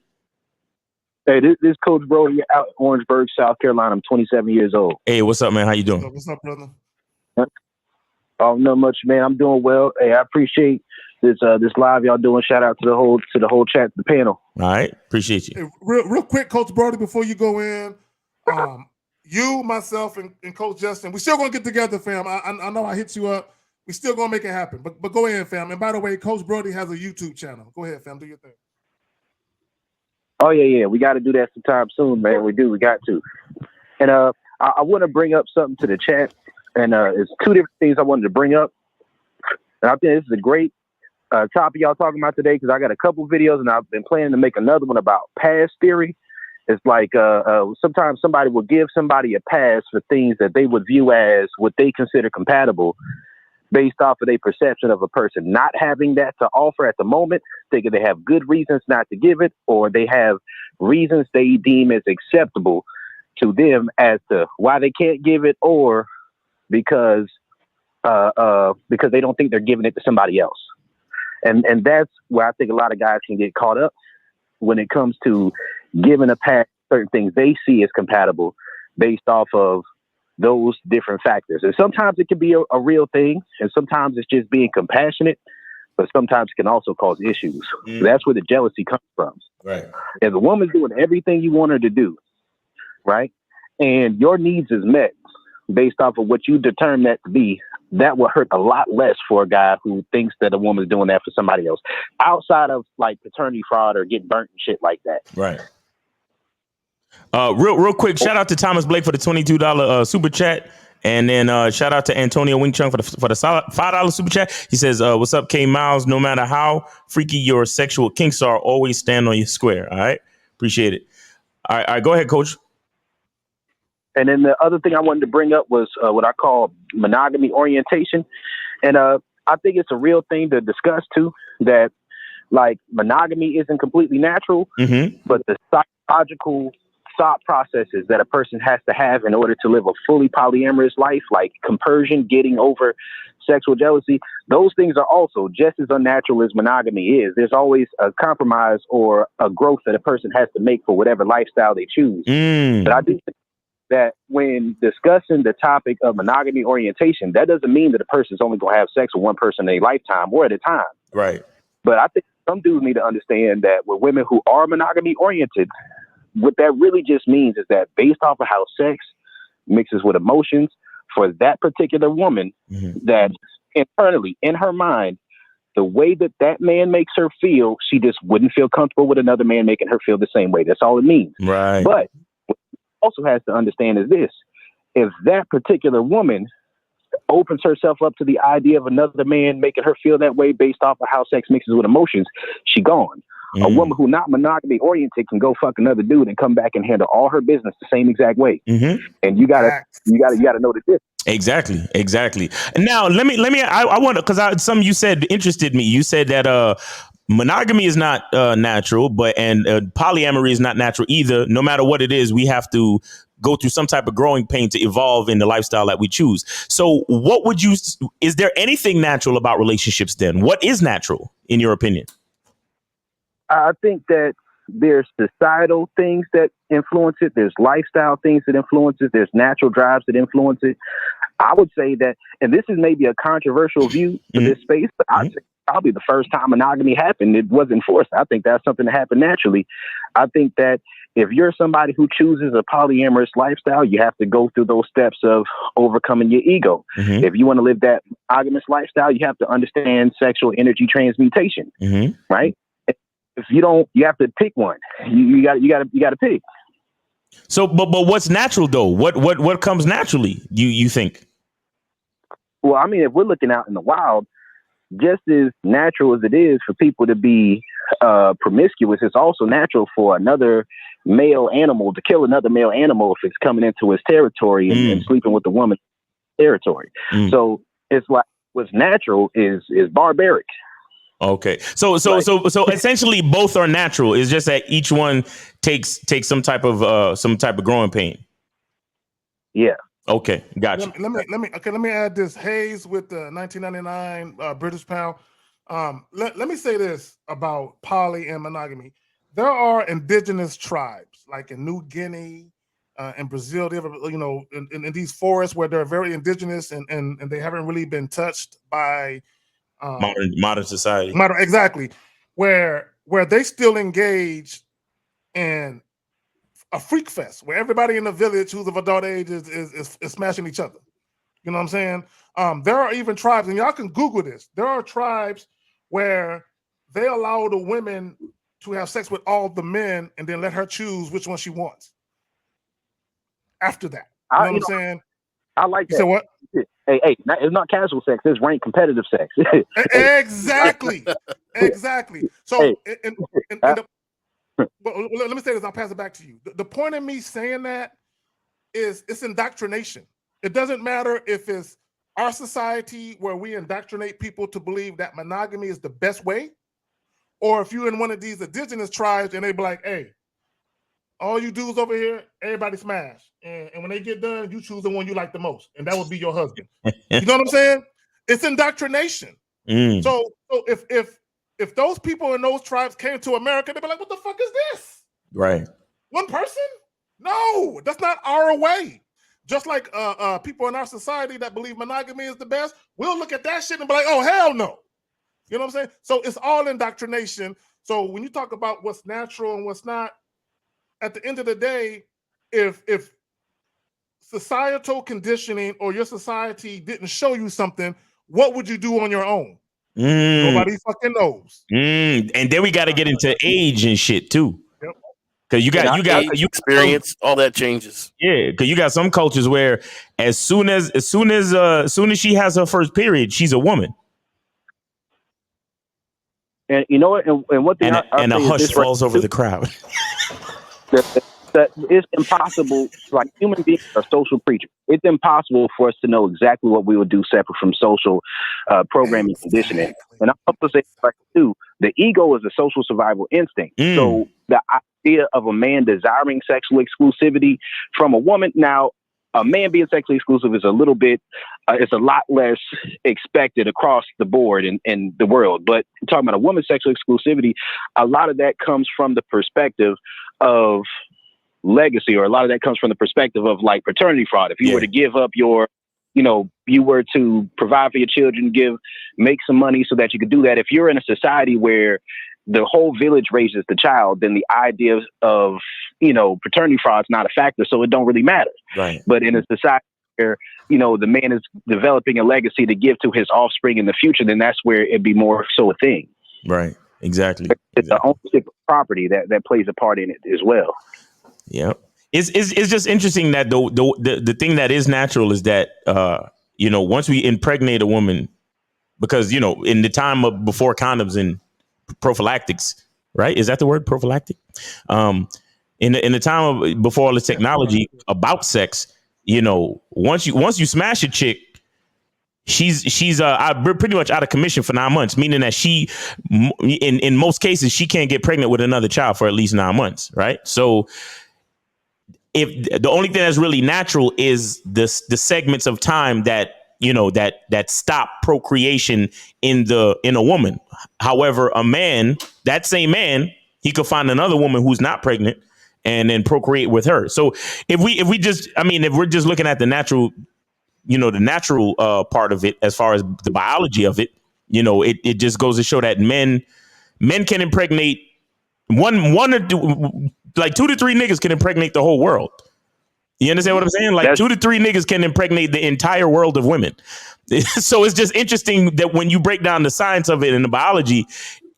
Hey, this is Coach Brody out in Orangeburg, South Carolina. I'm 27 years old. Hey, what's up, man? How you doing? What's up, brother? Oh, not much, man. I'm doing well. Hey, I appreciate this live y'all doing. Shout out to the whole chat, the panel. All right, appreciate you. Hey, real quick, Coach Brody, before you go in, you, myself, and Coach Justin, we still gonna get together, fam. I know I hit you up. We still gonna make it happen. But go ahead, fam. And by the way, Coach Brody has a YouTube channel. Go ahead, fam. Do your thing. Oh yeah. We got to do that sometime soon, man. We do. We got to. And I want to bring up something to the chat. And it's two different things I wanted to bring up. And I think this is a great topic y'all talking about today, because I got a couple videos and I've been planning to make another one about pass theory. It's like sometimes somebody will give somebody a pass for things that they would view as what they consider compatible based off of their perception of a person not having that to offer at the moment, thinking they have good reasons not to give it, or they have reasons they deem as acceptable to them as to why they can't give it, or because they don't think they're giving it to somebody else. And that's where I think a lot of guys can get caught up when it comes to giving a pass certain things they see as compatible based off of those different factors. And sometimes it can be a real thing, and sometimes it's just being compassionate, but sometimes it can also cause issues. That's where the jealousy comes from. Right. If the woman's doing everything you want her to do, right, and your needs is met based off of what you determine that to be, that will hurt a lot less for a guy who thinks that a woman's doing that for somebody else, outside of like paternity fraud or getting burnt and shit like that. Right. Real quick, shout out to Thomas Blake for the $22 super chat, and then shout out to Antonio Wing Chung for the solid $5 super chat. He says, "What's up, K Miles? No matter how freaky your sexual kinks are, always stand on your square." All right, appreciate it. All right, go ahead, Coach. And then the other thing I wanted to bring up was what I call monogamy orientation, and I think it's a real thing to discuss too. That like monogamy isn't completely natural, but the psychological thought processes that a person has to have in order to live a fully polyamorous life, like compersion, getting over sexual jealousy, those things are also just as unnatural as monogamy is. There's always a compromise or a growth that a person has to make for whatever lifestyle they choose. But I do think that when discussing the topic of monogamy orientation, that doesn't mean that a person's only going to have sex with one person in a lifetime or at a time. Right. But I think some dudes need to understand that with women who are monogamy oriented, what that really just means is that based off of how sex mixes with emotions for that particular woman, that internally in her mind, the way that that man makes her feel, she just wouldn't feel comfortable with another man making her feel the same way. That's all it means. Right. But what she also has to understand is this: if that particular woman opens herself up to the idea of another man making her feel that way based off of how sex mixes with emotions, she gone. A woman who not monogamy oriented can go fuck another dude and come back and handle all her business the same exact way. And you gotta know the difference. Exactly. And now let me. I want to, because something you said interested me. You said that monogamy is not natural, but polyamory is not natural either. No matter what it is, we have to go through some type of growing pain to evolve in the lifestyle that we choose. So what would you, is there anything natural about relationships then? What is natural in your opinion? I think that there's societal things that influence it. There's lifestyle things that influence it. There's natural drives that influence it. I would say that, and this is maybe a controversial view for this space, but I'd say probably the first time monogamy happened, it wasn't forced. I think that's something that happened naturally. I think that if you're somebody who chooses a polyamorous lifestyle, you have to go through those steps of overcoming your ego. If you want to live that monogamous lifestyle, you have to understand sexual energy transmutation, right? If you don't, you have to pick one. You got to pick. So, but what's natural though? What comes naturally? You think? Well, I mean, if we're looking out in the wild, just as natural as it is for people to be promiscuous, it's also natural for another male animal to kill another male animal if it's coming into his territory and sleeping with the woman's territory. So it's like what's natural is barbaric. Okay. So essentially both are natural. It's just that each one takes some type of growing pain. Yeah. Okay. Gotcha. Let me add this. Hayes with the 1999 British pound. Let me say this about poly and monogamy. There are indigenous tribes like in New Guinea, in Brazil, they have, in these forests where they're very indigenous and they haven't really been touched by modern society. Exactly. Where they still engage in a freak fest where everybody in the village who's of adult age is smashing each other. You know what I'm saying? There are even tribes, and y'all can Google this. There are tribes where they allow the women to have sex with all the men and then let her choose which one she wants. After that, you know what I'm saying? I like that. You said what? Hey, it's not casual sex. It's ranked competitive sex. Exactly. So, let me say this. I'll pass it back to you. The point of me saying that is it's indoctrination. It doesn't matter if it's our society where we indoctrinate people to believe that monogamy is the best way, or if you're in one of these indigenous tribes and they be like, hey, all you dudes over here, everybody smash. And when they get done, you choose the one you like the most. And that would be your husband. You know what I'm saying? It's indoctrination. So if those people in those tribes came to America, they'd be like, what the fuck is this? Right. One person? No, that's not our way. Just like people in our society that believe monogamy is the best, we'll look at that shit and be like, oh, hell no. You know what I'm saying? So it's all indoctrination. So when you talk about what's natural and what's not, at the end of the day, if societal conditioning or your society didn't show you something, what would you do on your own? Nobody fucking knows. And then we got to get into age and shit too. Yep. Because you got experience, all that changes. Yeah, because you got some cultures where as soon as she has her first period, she's a woman. And you know what? And what thing and a hush falls over the crowd. That it's impossible. Like, human beings are social creatures. It's impossible for us to know exactly what we would do separate from social programming conditioning. And I'm also saying like too, the ego is a social survival instinct. So the idea of a man desiring sexual exclusivity from a woman, now a man being sexually exclusive is a little bit, it's a lot less expected across the board in the world. But talking about a woman's sexual exclusivity, a lot of that comes from the perspective of legacy, or a lot of that comes from the perspective of like paternity fraud. If you were to give up your you were to provide for your children, make some money so that you could do that. If you're in a society where the whole village raises the child, then the idea of, paternity fraud is not a factor. So it don't really matter. Right. But in a society where, the man is developing a legacy to give to his offspring in the future, then that's where it'd be more so a thing. Right. Exactly. It's the ownership of property that plays a part in it as well. Yeah. It's just interesting that the thing that is natural is that, once we impregnate a woman, because, in the time of before condoms and prophylactics, right? Is that the word, prophylactic? In the time of before all this technology about sex, once you smash a chick, she's pretty much out of commission for 9 months, meaning that she, in most cases, she can't get pregnant with another child for at least 9 months, right? So if the only thing that's really natural is the segments of time that that stop procreation in a woman. However, a man, that same man, he could find another woman who's not pregnant and then procreate with her. So if we're just looking at the natural, part of it, as far as the biology of it, it just goes to show that men can impregnate one or two, like 2 to 3 niggas can impregnate the whole world. You understand what I'm saying? Like 2 to 3 niggas can impregnate the entire world of women. So it's just interesting that when you break down the science of it and the biology,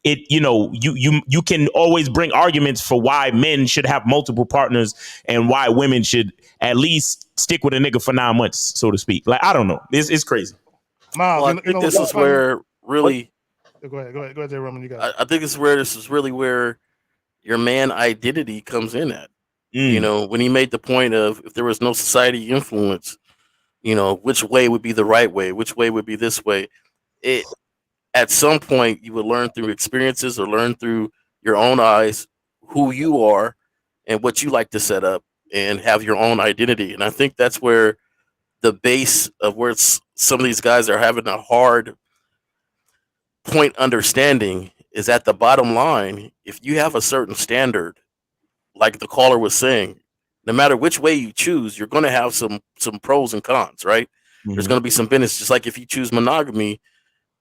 it, you can always bring arguments for why men should have multiple partners and why women should at least stick with a nigga for 9 months, so to speak. Like, I don't know. It's crazy. Miles, I think this is where really. Go ahead, Jay Roman. You got. I think this is really where your man identity comes in at. When he made the point of if there was no society influence, which way would be the right way, which way would be this way. At some point you would learn through experiences or learn through your own eyes who you are and what you like to set up and have your own identity. And I think that's where the base of where some of these guys are having a hard point understanding is at the bottom line. If you have a certain standard, like the caller was saying, no matter which way you choose, you're going to have some pros and cons, right? Mm-hmm. There's going to be some benefits. Just like if you choose monogamy,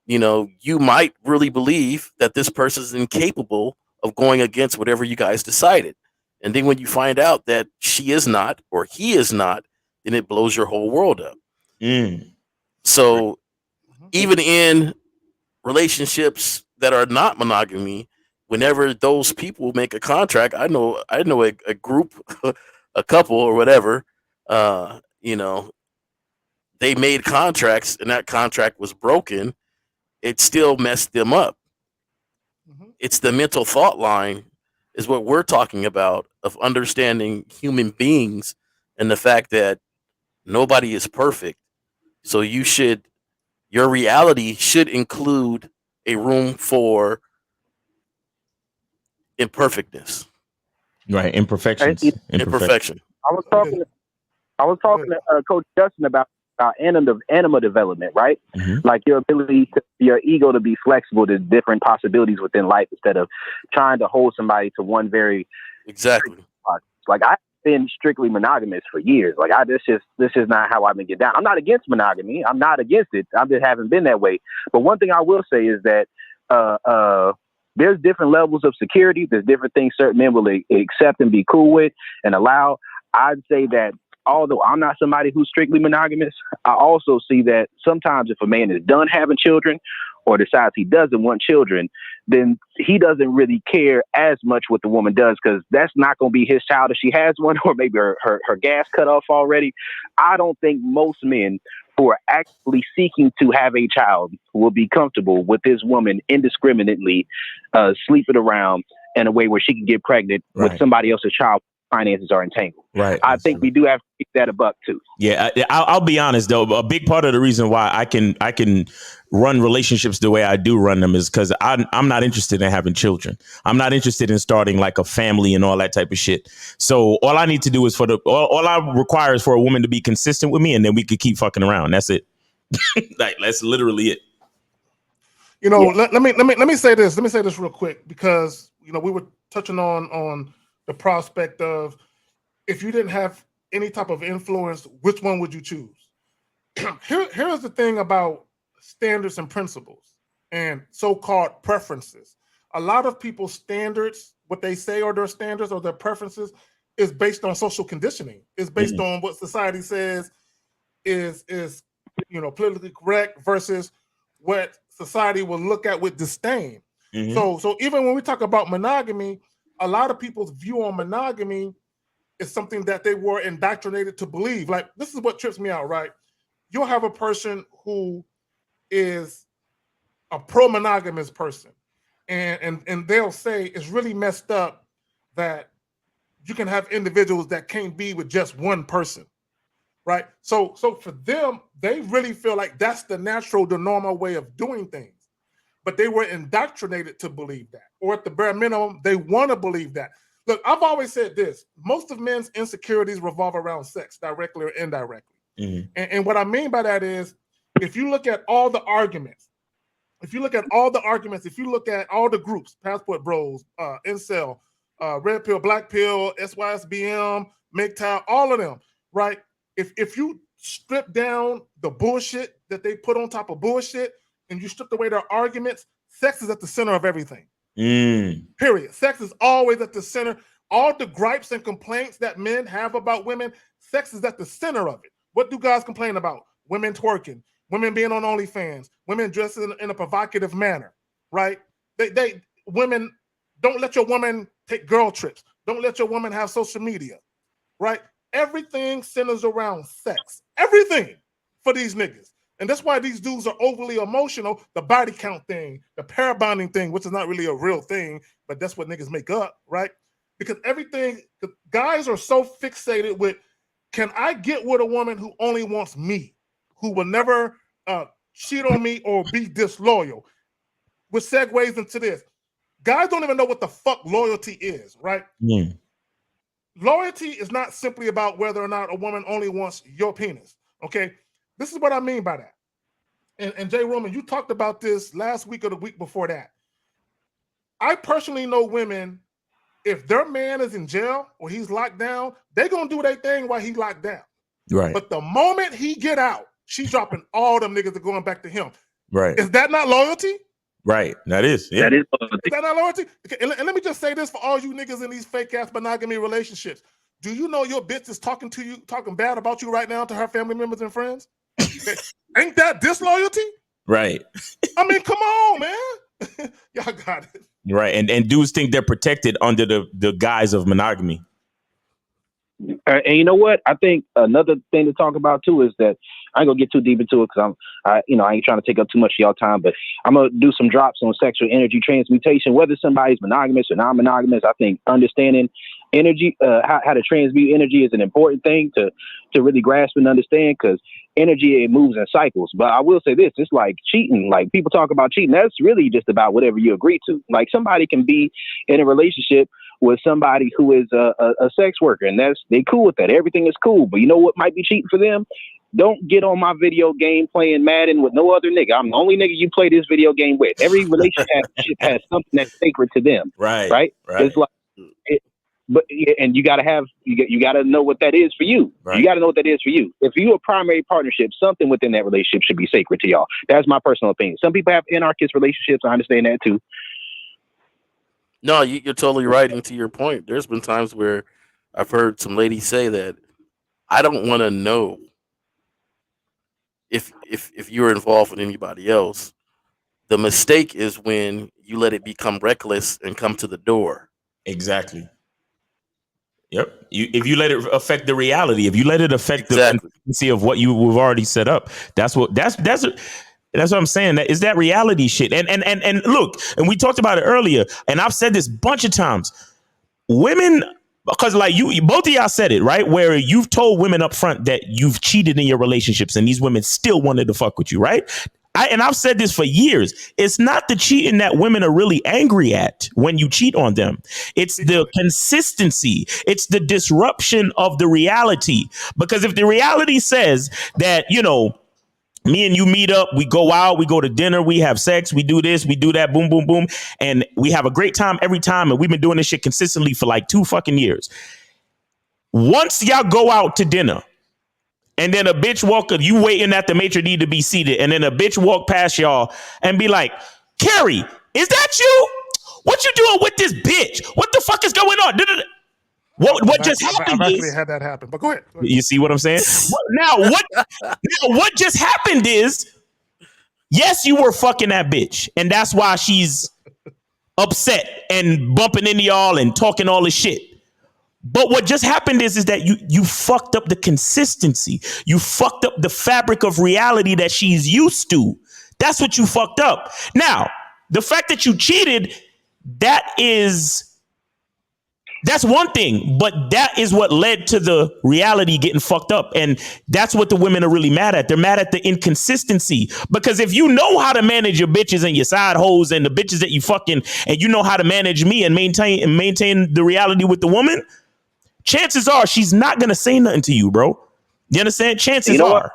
you might really believe that this person is incapable of going against whatever you guys decided. And then when you find out that she is not or he is not, then it blows your whole world up. So even in relationships that are not monogamy, whenever those people make a contract, I know a group, a couple or whatever, they made contracts and that contract was broken. It still messed them up. It's the mental thought line is what we're talking about of understanding human beings and the fact that nobody is perfect. So your reality should include a room for imperfectness. Right. Imperfection. I was talking to Coach Justin about anima development, right? Mm-hmm. Like your ability, your ego to be flexible to different possibilities within life instead of trying to hold somebody to one very exactly. Like I've been strictly monogamous for years. Like this is not how I've been getting down. I'm not against monogamy. I'm not against it. I just haven't been that way. But one thing I will say is that there's different levels of security. There's different things certain men will accept and be cool with and allow. I'd say that although I'm not somebody who's strictly monogamous, I also see that sometimes if a man is done having children or decides he doesn't want children, then he doesn't really care as much what the woman does because that's not going to be his child if she has one, or maybe her gas cut off already. I don't think most men who are actively seeking to have a child will be comfortable with this woman indiscriminately sleeping around in a way where she can get pregnant with somebody else's child. Finances are entangled. Right. I think we do have to keep that a buck too. Yeah, I'll be honest though. A big part of the reason why I can run relationships the way I do run them is because I'm not interested in having children. I'm not interested in starting like a family and all that type of shit. So all I need to do is all I require is for a woman to be consistent with me, and then we could keep fucking around. That's it. Like that's literally it. Let me say this. Let me say this real quick because we were touching on the prospect of if you didn't have any type of influence, which one would you choose? here's the thing about standards and principles and so-called preferences. A lot of people's standards, what they say are their standards or their preferences, is based on social conditioning. It's based on what society says is politically correct versus what society will look at with disdain. So even when we talk about monogamy, a lot of people's view on monogamy is something that they were indoctrinated to believe. Like, this is what trips me out, right? You'll have a person who is a pro-monogamous person, and they'll say it's really messed up that you can have individuals that can't be with just one person, right? So for them, they really feel like that's the natural, the normal way of doing things. But they were indoctrinated to believe that, or at the bare minimum, they want to believe that. Look, I've always said this: most of men's insecurities revolve around sex, directly or indirectly. And what I mean by that is, if you look at all the arguments, if you look at all the groups, Passport Bros, Incel, Red Pill, Black Pill, SYSBM, MGTOW, all of them, right? If you strip down the bullshit that they put on top of bullshit and you strip away their arguments, sex is at the center of everything. Period. Sex is always at the center. All the gripes and complaints that men have about women, sex is at the center of it. What do guys complain about? Women twerking, women being on OnlyFans, women dressing in a provocative manner, right? Women, don't let your woman take girl trips. Don't let your woman have social media, right? Everything centers around sex. Everything for these niggas. And that's why these dudes are overly emotional. The body count thing, the pair bonding thing, which is not really a real thing, but that's what niggas make up, right? Because the guys are so fixated with, can I get with a woman who only wants me, who will never cheat on me or be disloyal? Which segues into this. Guys don't even know what the fuck loyalty is, right? Loyalty is not simply about whether or not a woman only wants your penis, okay? This is what I mean by that. And Jay Roman, you talked about this last week or the week before that. I personally know women, if their man is in jail or he's locked down, they're going to do their thing while he's locked down. Right. But the moment he get out, she's dropping all them niggas that going back to him. Right. Is that not loyalty? Right. That is. Yeah. That is loyalty. Is that not loyalty? Okay, and let me just say this for all you niggas in these fake ass monogamy relationships. Do you know your bitch is talking to you, talking bad about you right now to her family members and friends? Ain't that disloyalty? Right. I mean, come on, man. Y'all got it. Right. And dudes think they're protected under the guise of monogamy. And you know what? I think another thing to talk about too is that I ain't gonna get too deep into it because I ain't trying to take up too much of y'all time, but I'm gonna do some drops on sexual energy transmutation, whether somebody's monogamous or non-monogamous. I think understanding energy, how to transmute energy is an important thing to really grasp and understand, because energy, it moves in cycles. But I will say this, it's like cheating. Like, people talk about cheating. That's really just about whatever you agree to. Like, somebody can be in a relationship with somebody who is a sex worker, and they cool with that. Everything is cool. But you know what might be cheating for them? Don't get on my video game playing Madden with no other nigga. I'm the only nigga you play this video game with. Every relationship has something that's sacred to them. Right. It's like, and you gotta know what that is for you. Right. You gotta know what that is for you. If you're a primary partnership, something within that relationship should be sacred to y'all. That's my personal opinion. Some people have anarchist relationships. I understand that too. No, you're totally right. And to your point, there's been times where I've heard some ladies say that I don't want to know if you're involved with anybody else. The mistake is when you let it become reckless and come to the door. Exactly. Yep. If you let it affect the reality, if you let it affect the consistency of what we've already set up, that's what I'm saying. That is that reality shit. And look, and we talked about it earlier, and I've said this a bunch of times. Women, because like you both of y'all said it, right? Where you've told women up front that you've cheated in your relationships, and these women still wanted to fuck with you, right? I've said this for years. It's not the cheating that women are really angry at when you cheat on them. It's the consistency. It's the disruption of the reality. Because if the reality says that, me and you meet up, we go out, we go to dinner, we have sex, we do this, we do that, boom, boom, boom, and we have a great time every time, and we've been doing this shit consistently for like 2 fucking years. Once y'all go out to dinner, and then a bitch you waiting at the maitre d' to be seated, and then a bitch walk past y'all and be like, Carrie, is that you? What you doing with this bitch? What the fuck is going on? What just happened? I've actually had that happen, but go ahead. You see what I'm saying? Now what just happened is, yes, you were fucking that bitch, and that's why she's upset and bumping into y'all and talking all this shit. But what just happened is that you fucked up the consistency. You fucked up the fabric of reality that she's used to. That's what you fucked up. Now, the fact that you cheated, that's one thing, but that is what led to the reality getting fucked up. And that's what the women are really mad at. They're mad at the inconsistency, because if you know how to manage your bitches and your side hoes and the bitches that you fucking, and you know how to manage me and maintain the reality with the woman, chances are she's not going to say nothing to you, bro. You understand? Chances are.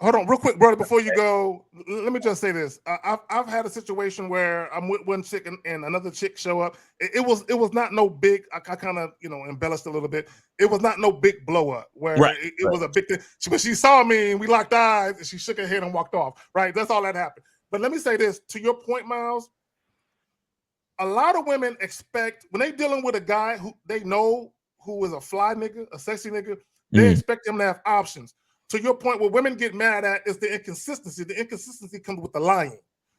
Hold on real quick, brother, before you go, let me just say this. I've had a situation where I'm with one chick and another chick show up. It was not no big, I kind of, embellished a little bit. It was not no big blow up where it was a big thing. When she saw me and we locked eyes and she shook her head and walked off, right? That's all that happened. But let me say this, to your point, Miles, a lot of women expect, when they dealing with a guy who they know who is a fly nigga, a sexy nigga, they expect him to have options. To your point, what women get mad at is the inconsistency. The inconsistency comes with the lying,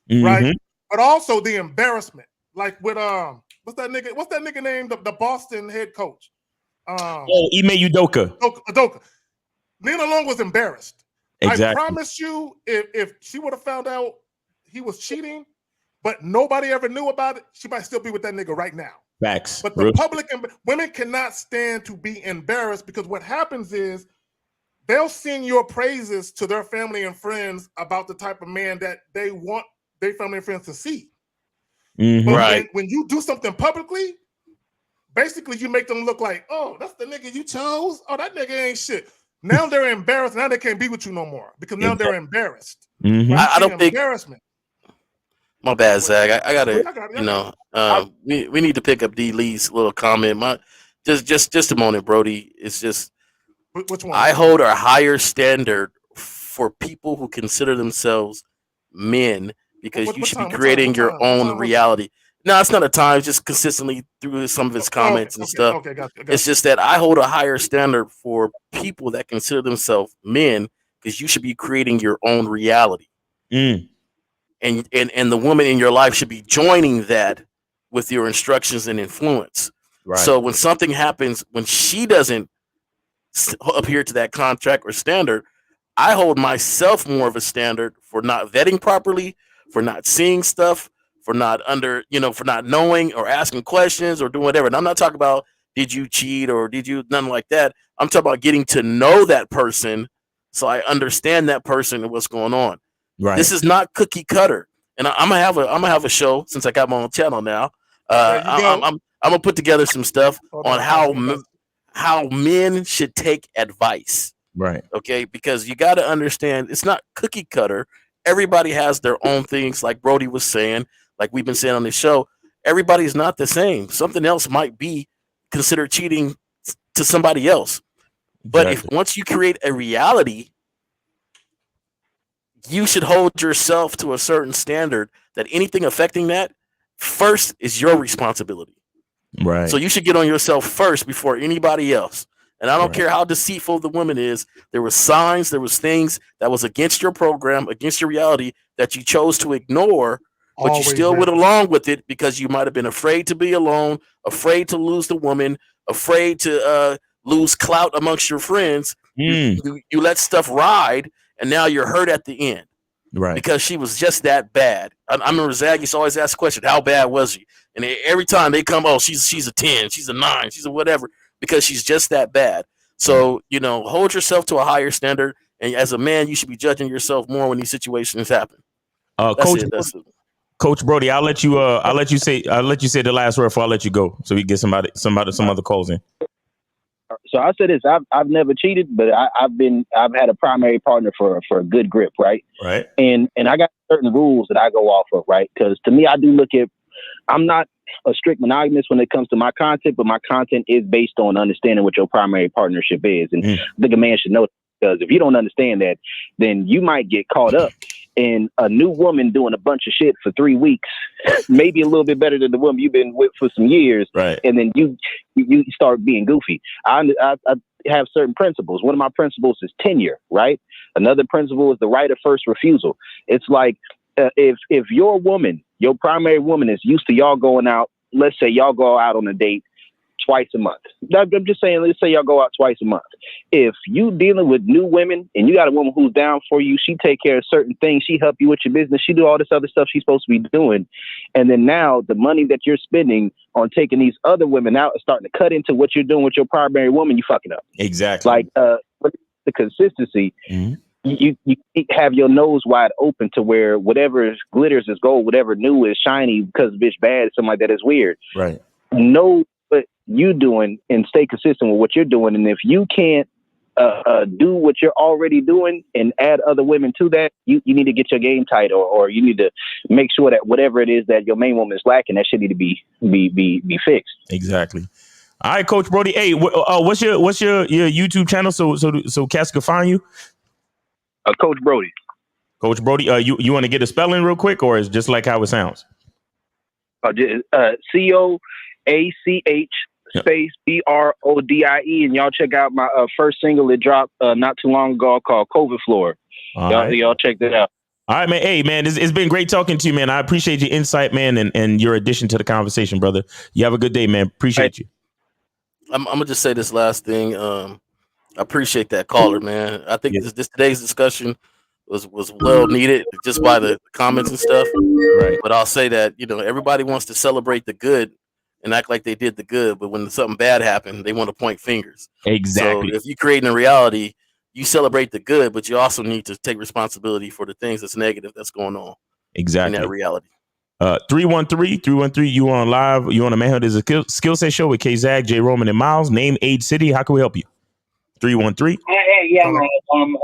right? But also the embarrassment. Like with what's that nigga named the Boston head coach? Ime Udoka. Udoka. Nina Long was embarrassed. Exactly. I promise you, if she would have found out he was cheating, but nobody ever knew about it, she might still be with that nigga right now. Facts. But the public and women cannot stand to be embarrassed, because what happens is they'll sing your praises to their family and friends about the type of man that they want their family and friends to see. But when you do something publicly, basically you make them look like, oh, that's the nigga you chose. Oh, that nigga ain't shit. Now they're embarrassed. Now they can't be with you no more because now they're embarrassed. I don't think embarrassment. My bad, Zach. I gotta, we need to pick up D. Lee's little comment. Just a moment, Brody. It's just, which one? I hold a higher standard for people who consider themselves men, because you should be creating your own reality. No, it's not a time. Just consistently through some of his comments and stuff. Okay, got it's just that I hold a higher standard for people that consider themselves men, because you should be creating your own reality. And the woman in your life should be joining that with your instructions and influence. Right. So when something happens, when she doesn't adhere to that contract or standard, I hold myself more of a standard for not vetting properly, for not seeing stuff, for not for not knowing or asking questions or doing whatever. And I'm not talking about did you cheat or did you, nothing like that. I'm talking about getting to know that person so I understand that person and what's going on. Right. This is not cookie cutter, and I'm gonna have a show since I got my own channel now. I'm gonna put together some stuff on how men should take advice. Right. Okay, because you got to understand it's not cookie cutter. Everybody has their own things, like Brody was saying, like we've been saying on the show. Everybody's not the same. Something else might be considered cheating to somebody else. But once you create a reality, you should hold yourself to a certain standard that anything affecting that first is your responsibility. Right. So you should get on yourself first before anybody else. And I don't care how deceitful the woman is. There were signs, there was things that was against your program, against your reality that you chose to ignore, but you still went along with it because you might have been afraid to be alone, afraid to lose the woman, afraid to lose clout amongst your friends. You let stuff ride, and now you're hurt at the end. Right. Because she was just that bad. I remember Zach used to always ask the question, how bad was she? And every time they come, oh, she's a 10, she's a 9, she's a whatever, because she's just that bad. So, hold yourself to a higher standard. And as a man, you should be judging yourself more when these situations happen. Coach Brody, I'll let you say the last word before I let you go, so we get some other calls in. So I said this: I've never cheated, but I've had a primary partner for a good grip, right? Right. And I got certain rules that I go off of, right? Because to me, I do look at I'm not a strict monogamous when it comes to my content, but my content is based on understanding what your primary partnership is. And I think a man should know that, because if you don't understand that, then you might get caught up in a new woman doing a bunch of shit for 3 weeks, maybe a little bit better than the woman you've been with for some years. Right. And then you start being goofy. I have certain principles. One of my principles is tenure, right? Another principle is the right of first refusal. It's like, if your woman, your primary woman, is used to y'all going out, let's say y'all go out on a date twice a month. I'm just saying, let's say y'all go out twice a month. If you dealing with new women and you got a woman who's down for you, she take care of certain things, she help you with your business, she do all this other stuff she's supposed to be doing. And then now the money that you're spending on taking these other women out is starting to cut into what you're doing with your primary woman, you fucking up. Exactly. Like the consistency. You have your nose wide open to where whatever glitters is gold, whatever new is shiny because bitch bad, something like that is weird. Right. Know what you doing and stay consistent with what you're doing. And if you can't do what you're already doing and add other women to that, you need to get your game tight, or you need to make sure that whatever it is that your main woman is lacking, that shit need to be fixed. Exactly. All right, Coach Brody. Hey, what's your YouTube channel so cats can find you? Coach Brody. Coach Brody, you want to get a spelling real quick, or is just like how it sounds? COACH space BRODIE, and y'all check out my first single that dropped not too long ago called COVID Floor. Y'all check that out. All right, man. Hey, man, it's been great talking to you, man. I appreciate your insight, man, and your addition to the conversation, brother. You have a good day, man. Appreciate you. I'm gonna just say this last thing. I appreciate that caller, man. I think this today's discussion was well needed just by the comments and stuff. Right. But I'll say that, everybody wants to celebrate the good and act like they did the good, but when something bad happened, they want to point fingers. Exactly. So if you're creating a reality, you celebrate the good, but you also need to take responsibility for the things that's negative that's going on. Exactly. In that reality. 313, you on live. You on the Manhood is a skill set show with K-Zag, J. Roman, and Miles. Name, age, city. How can we help you? 313. Hey, yeah, man.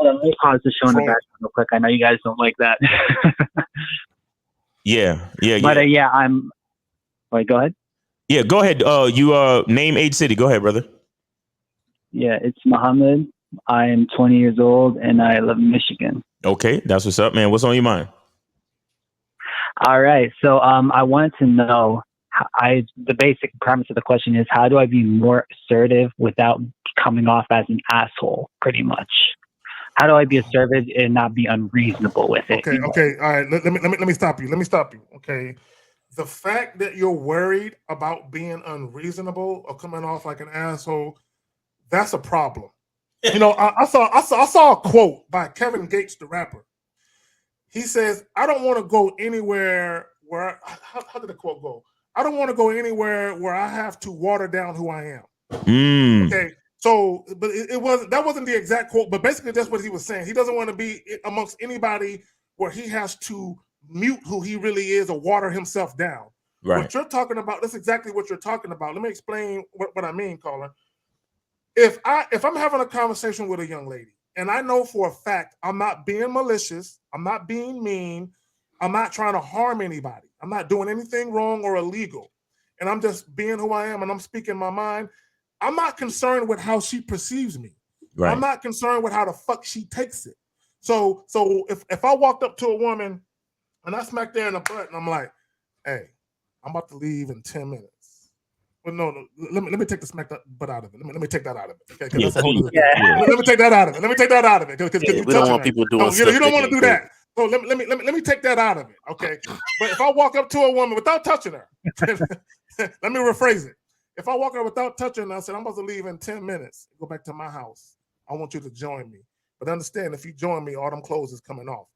Let me pause the show in the background real quick. I know you guys don't like that. Yeah. But I'm. Wait, go ahead. Yeah, go ahead. You name, age, city. Go ahead, brother. Yeah, it's Muhammad. I am 20 years old and I live in Michigan. Okay, that's what's up, man. What's on your mind? All right. So I wanted to know, the basic premise of the question is, how do I be more assertive without coming off as an asshole, pretty much? How do I be assertive and not be unreasonable with it? Okay. All right. Let me stop you. Okay. The fact that you're worried about being unreasonable or coming off like an asshole, that's a problem. I saw a quote by Kevin Gates, the rapper. He says, I don't want to go anywhere where, how did the quote go? I don't want to go anywhere where I have to water down who I am. Okay. So, but that wasn't the exact quote, but basically that's what he was saying. He doesn't want to be amongst anybody where he has to mute who he really is or water himself down. Right. What you're talking about, that's exactly what you're talking about. Let me explain what I mean, caller. If I'm having a conversation with a young lady and I know for a fact I'm not being malicious, I'm not being mean, I'm not trying to harm anybody, I'm not doing anything wrong or illegal, and I'm just being who I am and I'm speaking my mind, I'm not concerned with how she perceives me. Right. I'm not concerned with how the fuck she takes it. So if I walked up to a woman and I smacked her in the butt and I'm like, hey, I'm about to leave in 10 minutes. Well, no, let me take the smack butt out of it. Let me take that out of it. Okay, that's a whole other thing. Let me take that out of it. Let me take that out of it. Because we don't want people doing stuff. You don't want to do that. So let me take that out of it. Okay. But if I walk up to a woman without touching her, let me rephrase it. If I walk up without touching her, I said, I'm about to leave in 10 minutes. Go back to my house. I want you to join me. But understand, if you join me, all them clothes is coming off.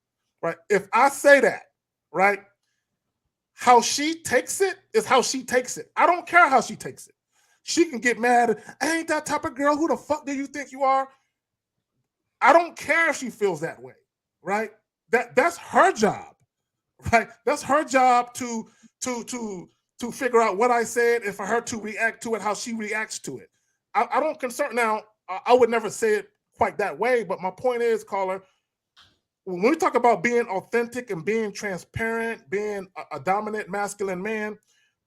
Right? If I say that, right? How she takes it is how she takes it. I don't care how she takes it. She can get mad. I ain't that type of girl. Who the fuck do you think you are? I don't care if she feels that way, right? That's her job, right? That's her job to figure out what I said and for her to react to it how she reacts to it. I don't concern. Now, I would never say it quite that way, but my point is, caller, when we talk about being authentic and being transparent, being a dominant masculine man,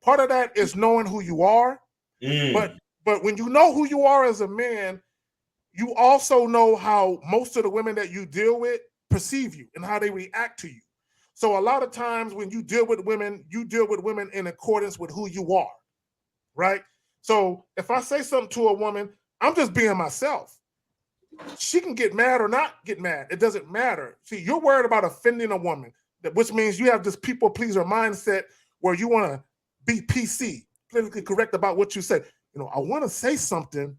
part of that is knowing who you are. But when you know who you are as a man, you also know how most of the women that you deal with perceive you and how they react to you. So a lot of times when you deal with women in accordance with who you are, right? So if I say something to a woman, I'm just being myself. She can get mad or not get mad. It doesn't matter. See, you're worried about offending a woman, which means you have this people pleaser mindset where you want to be PC, politically correct about what you say. You know, I want to say something,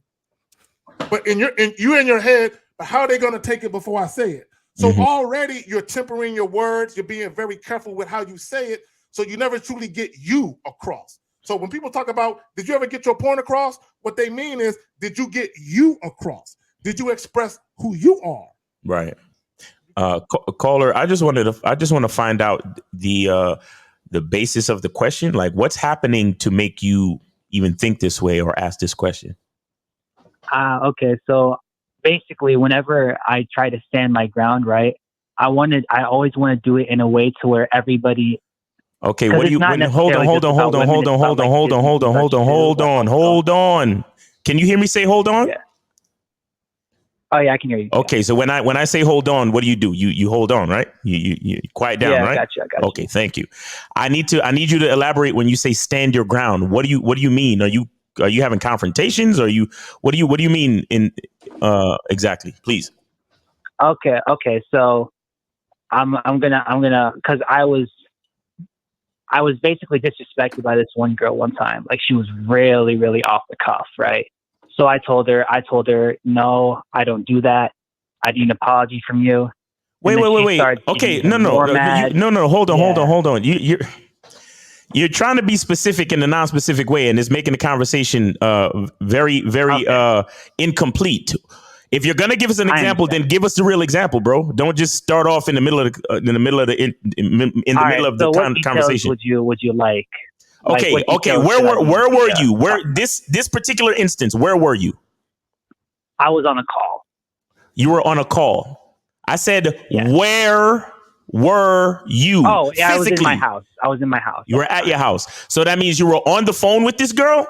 but in your head, but how are they going to take it before I say it? So already you're tempering your words. You're being very careful with how you say it. So you never truly get you across. So when people talk about, did you ever get your point across? What they mean is, did you get you across? Did you express who you are? Right. Caller, I just want to find out the basis of the question. Like, what's happening to make you even think this way or ask this question? Okay. So basically, whenever I try to stand my ground, right, I always want to do it in a way to where everybody. Okay, what do you? Hold on. Can you hear me say hold on? Yeah. Oh yeah, I can hear you. Okay, so when I say hold on, what do? You hold on, right? You quiet down, right? I got you. Okay, thank you. I need you to elaborate when you say stand your ground. What do you mean? Are you having confrontations? What do you mean in exactly? Please. Okay. So I'm gonna because I was basically disrespected by this one girl one time. Like, she was really, really off the cuff, right? So I told her, no, I don't do that. I need an apology from you. Wait. Okay, no. Hold on. You're trying to be specific in a non-specific way, and it's making the conversation very, very incomplete. If you're gonna give us an example, then give us the real example, bro. Don't just start off in the middle of the conversation. Would you like? Okay. Where were you? Where this particular instance? Where were you? I was on a call. You were on a call. I said, where were you? Oh, yeah, physically? I was in my house. You were at your house. So that means you were on the phone with this girl?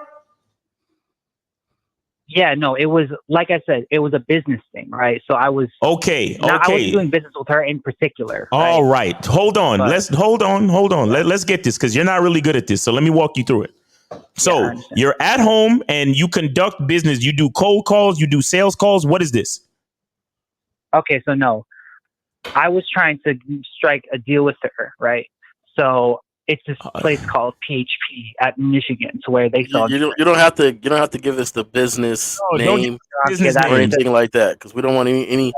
Yeah, no, it was, like I said, it was a business thing, right? So I was I was doing business with her in particular. All right. Hold on. Hold on. Let's get this, because you're not really good at this. So let me walk you through it. So you're at home and you conduct business. You do cold calls. You do sales calls. What is this? Okay, so no, I was trying to strike a deal with her, right? So it's this place called PHP at Michigan, to where they sell. You don't have to give us the business name or anything like that, because we don't want any.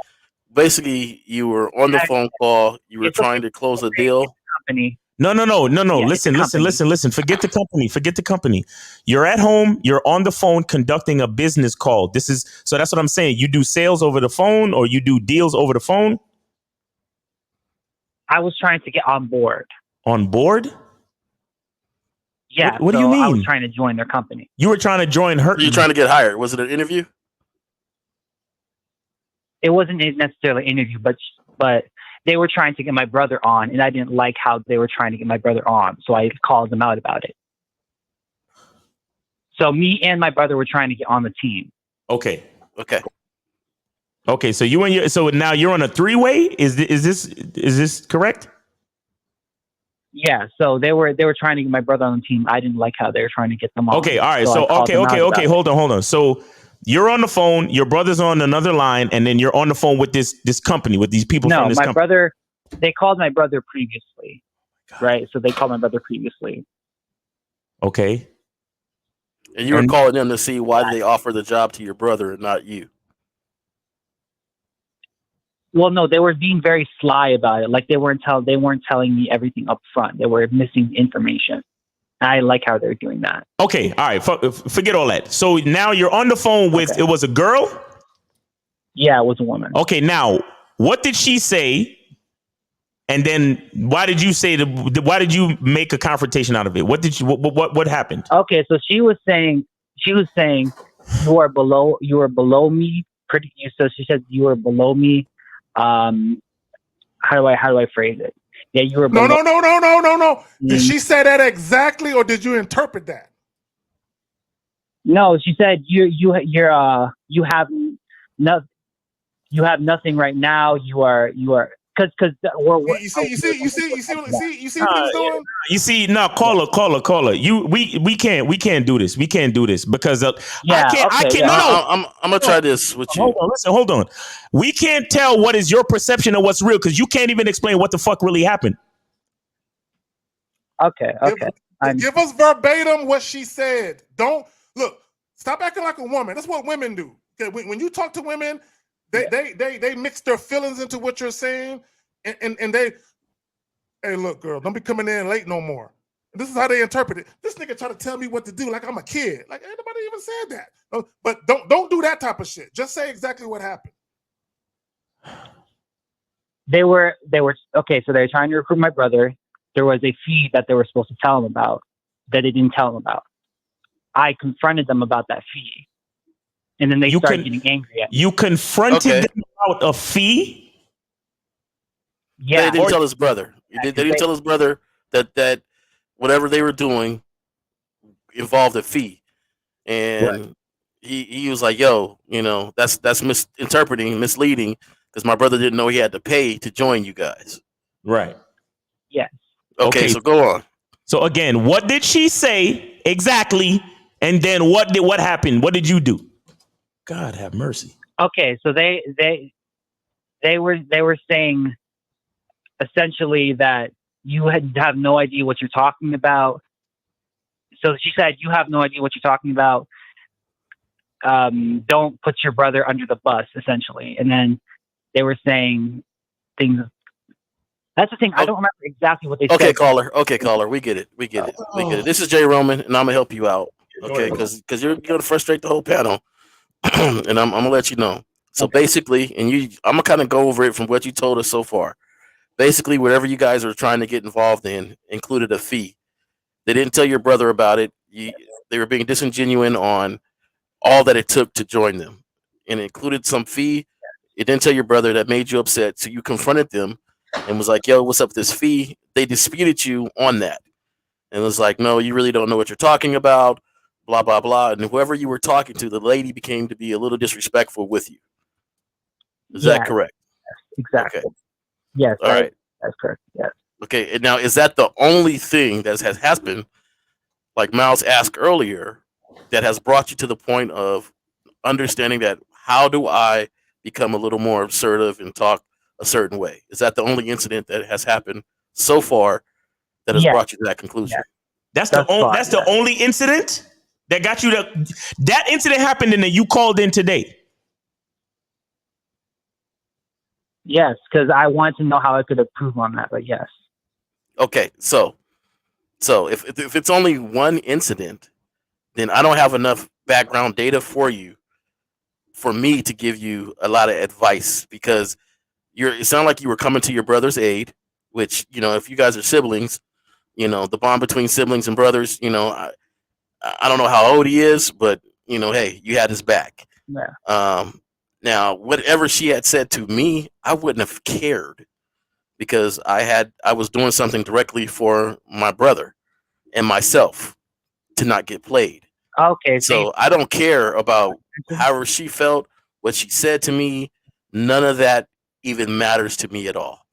Basically, you were on the phone call. You were trying to close a deal. Company. No. Listen. Forget the company. You're at home. You're on the phone conducting a business call. So that's what I'm saying. You do sales over the phone, or you do deals over the phone? I was trying to get on board. On board? Yeah. What do you mean? I was trying to join their company. You were trying to join her? You're trying to get hired. Was it an interview? It wasn't necessarily an interview, but they were trying to get my brother on, and I didn't like how they were trying to get my brother on, so I called them out about it. So me and my brother were trying to get on the team. Okay. So now you're on a three-way? Is this correct? Yeah. So they were trying to get my brother on the team. I didn't like how they were trying to get them on. Okay. All right. So okay. Hold on. So you're on the phone. Your brother's on another line, and then you're on the phone with this company, with these people from this company. No, my brother. They called my brother previously, right? So they called my brother previously. Okay. And you were calling them to see why they offered the job to your brother and not you. Well, no, they were being very sly about it. Like, they weren't telling me everything up front. They were missing information. I like how they're doing that. Okay, all right. Forget all that. So now you're on the phone with, It was a girl? Yeah, it was a woman. Okay, now, what did she say? And then why did you make a confrontation out of it? What happened? Okay, so she was saying you are below me. So she said you are below me. how do I phrase it? Yeah, you were No. Mm-hmm. Did she say that exactly, or did you interpret that? No, she said you have nothing right now. You are because You see what he was doing? You see, no, caller. We can't do this. We can't do this because I can't. No. I'm gonna try this with you. Hold on. We can't tell what is your perception of what's real because you can't even explain what the fuck really happened. Okay. Give us verbatim what she said. Don't look. Stop acting like a woman. That's what women do. Okay, when you talk to women, they mix their feelings into what you're saying, and they, hey, look, girl, don't be coming in late no more. And this is how they interpret it. This nigga try to tell me what to do like I'm a kid. Like ain't nobody even said that. But don't do that type of shit. Just say exactly what happened. They were okay. So they were trying to recruit my brother. There was a fee that they were supposed to tell him about that they didn't tell him about. I confronted them about that fee, and then they started getting angry at me. You confronted them about a fee? Yeah. They didn't tell his brother. They didn't tell his brother that whatever they were doing involved a fee, and he was like, "Yo, that's misinterpreting, misleading, because my brother didn't know he had to pay to join you guys." Right. Yes. Okay, so go on. So again, what did she say exactly? And then what happened? What did you do? God have mercy. Okay, so they were saying essentially that you have no idea what you're talking about. So she said, "You have no idea what you're talking about. Don't put your brother under the bus," essentially. And then they were saying things. That's the thing. I don't remember exactly what they said. Okay, caller. We get it. This is Jay Roman, and I'm gonna help you out. Okay, because you're gonna frustrate the whole panel, and I'm gonna let you know. So basically, I'm gonna kind of go over it from what you told us so far. Basically, whatever you guys are trying to get involved in included a fee. They didn't tell your brother about it. They were being disingenuous on all that it took to join them, and it included some fee. It didn't tell your brother, that made you upset, so you confronted them and was like, "Yo, what's up with this fee?" They disputed you on that, and was like, "No, you really don't know what you're talking about." Blah blah blah, and whoever you were talking to, the lady became to be a little disrespectful with you. Is that correct? Yes, exactly. Okay. Yes. All right. That's correct. Yes. Okay. And now, is that the only thing that has happened, like Miles asked earlier, that has brought you to the point of understanding that how do I become a little more assertive and talk a certain way? Is that the only incident that has happened so far that has brought you to that conclusion? That's the only incident that got you to that incident happened and then you called in today. Yes, because I wanted to know how I could improve on that, but yes. Okay, so if it's only one incident, then I don't have enough background data for you for me to give you a lot of advice, because it sounded like you were coming to your brother's aid, which, if you guys are siblings, the bond between siblings and brothers, I don't know how old he is, but hey, you had his back. Yeah. Now, whatever she had said to me, I wouldn't have cared, because I was doing something directly for my brother and myself to not get played. Okay. So I don't care about how she felt, what she said to me. None of that even matters to me at all.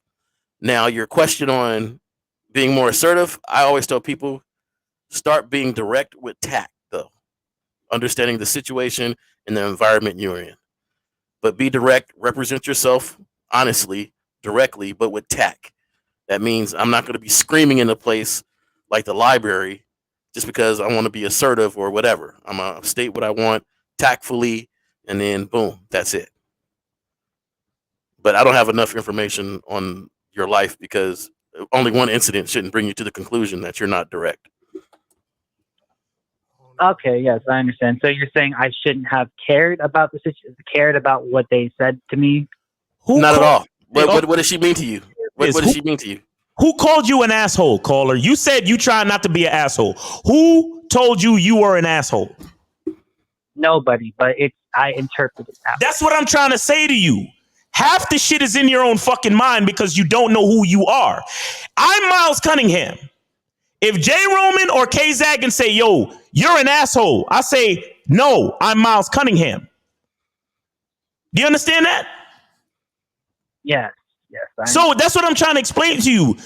Now, your question on being more assertive, I always tell people, start being direct with tact, though, understanding the situation and the environment you're in. But be direct, represent yourself honestly, directly, but with tact. That means I'm not going to be screaming in a place like the library just because I want to be assertive or whatever. I'm going to state what I want tactfully, and then boom, that's it. But I don't have enough information on your life, because only one incident shouldn't bring you to the conclusion that you're not direct. Okay, yes, I understand. So you're saying I shouldn't have cared about the situation, cared about what they said to me? Not at all. What does she mean to you? What does she mean to you? Who called you an asshole, caller? You said you try not to be an asshole. Who told you you were an asshole? Nobody, but I interpreted it. That's what I'm trying to say to you. Half the shit is in your own fucking mind because you don't know who you are. I'm Miles Cunningham. If Jay Roman or K Zagan say, yo, you're an asshole, I say, no, I'm Miles Cunningham. Do you understand that? Yes. So that's what I'm trying to explain to you.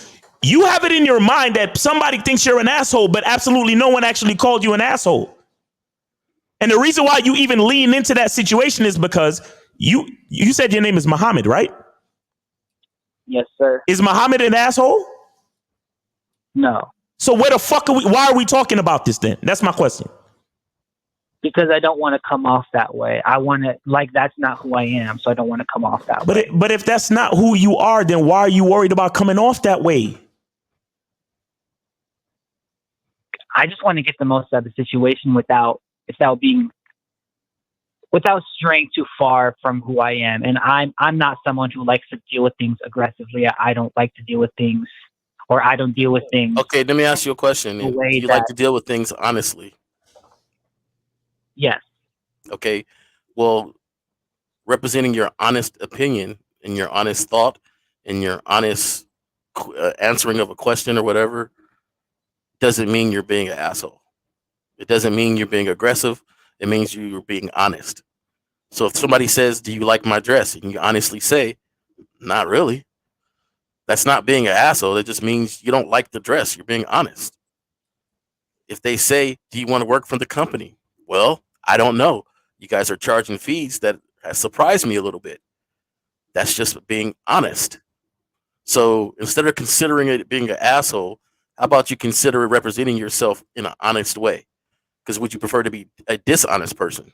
You have it in your mind that somebody thinks you're an asshole, but absolutely no one actually called you an asshole. And the reason why you even lean into that situation is because you said your name is Muhammad, right? Yes, sir. Is Muhammad an asshole? No. So where the fuck why are we talking about this then? That's my question. Because I don't want to come off that way. I want to, like, that's not who I am, so I don't want to come off that way. But if that's not who you are, then why are you worried about coming off that way? I just want to get the most out of the situation without straying too far from who I am. And I'm not someone who likes to deal with things aggressively. I don't like to deal with things, or I don't deal with things. Okay, let me ask you a question. Do you like to deal with things honestly? Yes. Okay. Well, representing your honest opinion and your honest thought and your honest answering of a question or whatever doesn't mean you're being an asshole. It doesn't mean you're being aggressive. It means you're being honest. So if somebody says, do you like my dress? And you honestly say, not really. That's not being an asshole. It just means you don't like the dress. You're being honest. If they say, do you want to work for the company? Well, I don't know. You guys are charging fees that has surprised me a little bit. That's just being honest. So instead of considering it being an asshole, how about you consider it representing yourself in an honest way? Because would you prefer to be a dishonest person?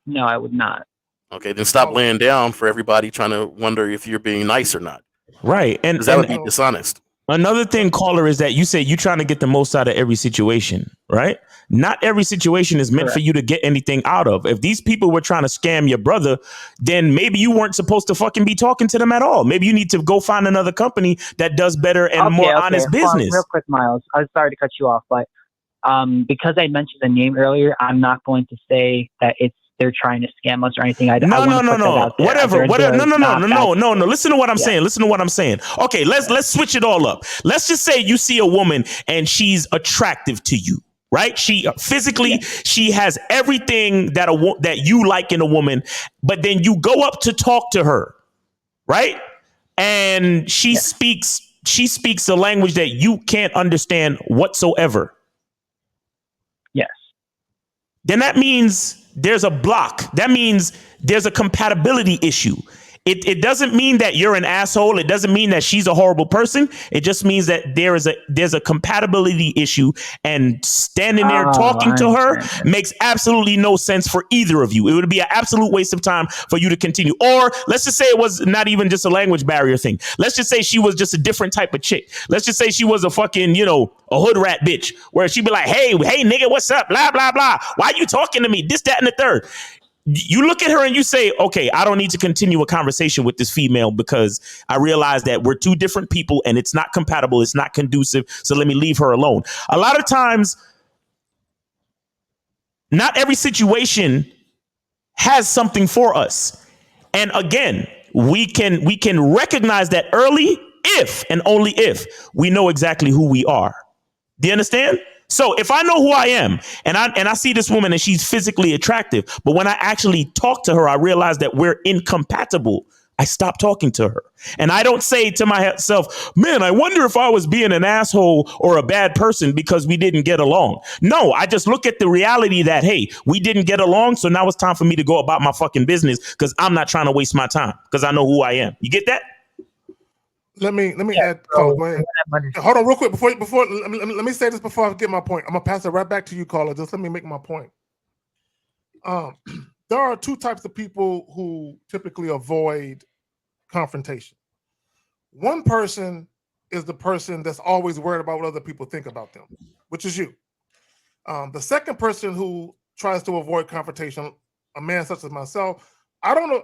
No, I would not. Okay, then stop laying down for everybody trying to wonder if you're being nice or not. Right. And that would be dishonest. Another thing, caller, is that you say you're trying to get the most out of every situation, right? Not every situation is meant for you to get anything out of. If these people were trying to scam your brother, then maybe you weren't supposed to fucking be talking to them at all. Maybe you need to go find another company that does better and more honest business. Real quick, Miles, I'm sorry to cut you off, but because I mentioned the name earlier, I'm not going to say that they're trying to scam us or anything. No. Whatever. No. Listen to what I'm saying. Listen to what I'm saying. Okay, let's switch it all up. Let's just say you see a woman and she's attractive to you, right? She physically, she has everything that you like in a woman, but then you go up to talk to her, right? And she speaks a language that you can't understand whatsoever. Yes. Then that means there's a block. That means there's a compatibility issue. It doesn't mean that you're an asshole. It doesn't mean that she's a horrible person. It just means that there's a compatibility issue, and standing there talking to her makes absolutely no sense for either of you. It would be an absolute waste of time for you to continue. Or let's just say it was not even just a language barrier thing. Let's just say she was just a different type of chick. Let's just say she was a fucking, a hood rat bitch, where she'd be like, hey nigga, what's up? Blah, blah, blah. Why you talking to me? This, that, and the third. You look at her and you say, okay, I don't need to continue a conversation with this female because I realize that we're two different people and it's not compatible. It's not conducive. So let me leave her alone. A lot of times, not every situation has something for us. And again, we can recognize that early if and only if we know exactly who we are. Do you understand? So if I know who I am and I see this woman and she's physically attractive, but when I actually talk to her, I realize that we're incompatible, I stop talking to her. And I don't say to myself, man, I wonder if I was being an asshole or a bad person because we didn't get along. No, I just look at the reality that, hey, we didn't get along. So now it's time for me to go about my fucking business because I'm not trying to waste my time because I know who I am. You get that? Let me add. Go ahead. Hold on, real quick before. Let me say this before I get my point. I'm gonna pass it right back to you, caller. Just let me make my point. There are two types of people who typically avoid confrontation. One person is the person that's always worried about what other people think about them, which is you. The second person who tries to avoid confrontation, a man such as myself, I don't know.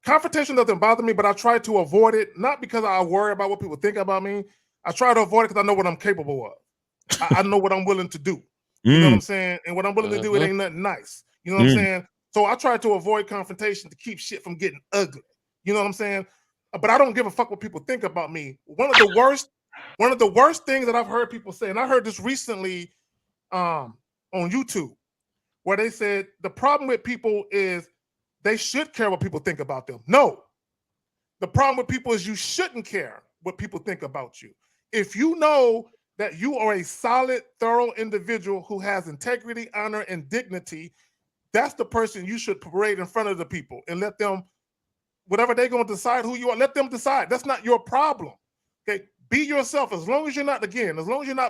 Confrontation doesn't bother me, but I try to avoid it, not because I worry about what people think about me. I try to avoid it because I know what I'm capable of. I know what I'm willing to do. You know what I'm saying? And what I'm willing to do, it ain't nothing nice. You know what I'm saying? So I try to avoid confrontation to keep shit from getting ugly. You know what I'm saying? But I don't give a fuck what people think about me. One of the worst things that I've heard people say, and I heard this recently on YouTube, where they said the problem with people is they should care what people think about them. No. The problem with people is you shouldn't care what people think about you. If you know that you are a solid, thorough individual who has integrity, honor, and dignity, that's the person you should parade in front of the people and let them, whatever they're going to decide who you are, let them decide. That's not your problem. Okay, be yourself. As long as you're not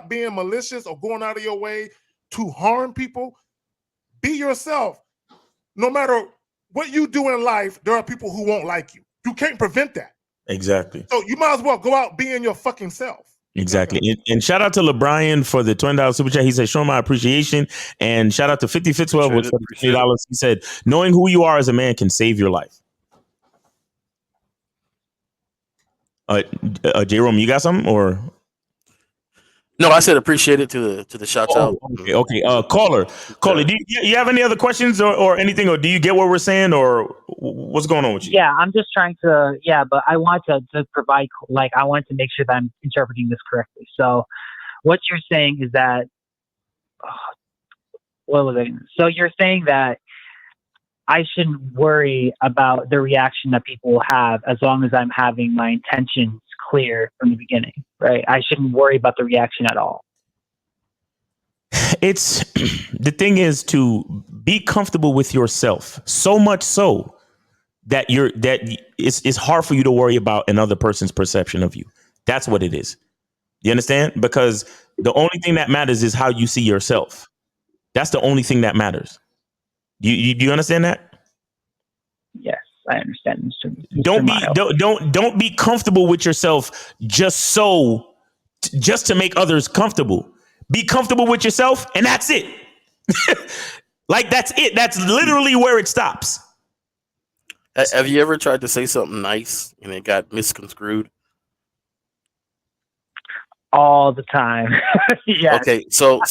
being malicious or going out of your way to harm people, be yourself. No matter what you do in life, there are people who won't like you. You can't prevent that. Exactly. So you might as well go out being your fucking self. Exactly. And shout out to LeBrian for the $20 super chat. He said, show my appreciation. And shout out to 50 Fitzwell with $20. He said, knowing who you are as a man can save your life. Jerome, you got something or? No, I said appreciate it to the shouts out. Okay. Caller, do you have any other questions or anything, or do you get what we're saying, or what's going on with you? Yeah, I'm just trying to. Yeah, but I want to provide. Like, I want to make sure that I'm interpreting this correctly. So, what you're saying is that. What was it? So you're saying that I shouldn't worry about the reaction that people will have as long as I'm having my intentions clear from the beginning, right? I shouldn't worry about the reaction at all. It's the thing is to be comfortable with yourself, so much so that it's hard for you to worry about another person's perception of you. That's what it is. You understand? Because the only thing that matters is how you see yourself. That's the only thing that matters. Do you understand that? Yes, I understand. Don't be comfortable with yourself just to make others comfortable. Be comfortable with yourself, and that's it. Like, that's it. That's literally where it stops. Have you ever tried to say something nice and it got misconstrued? All the time. Yeah. Okay, so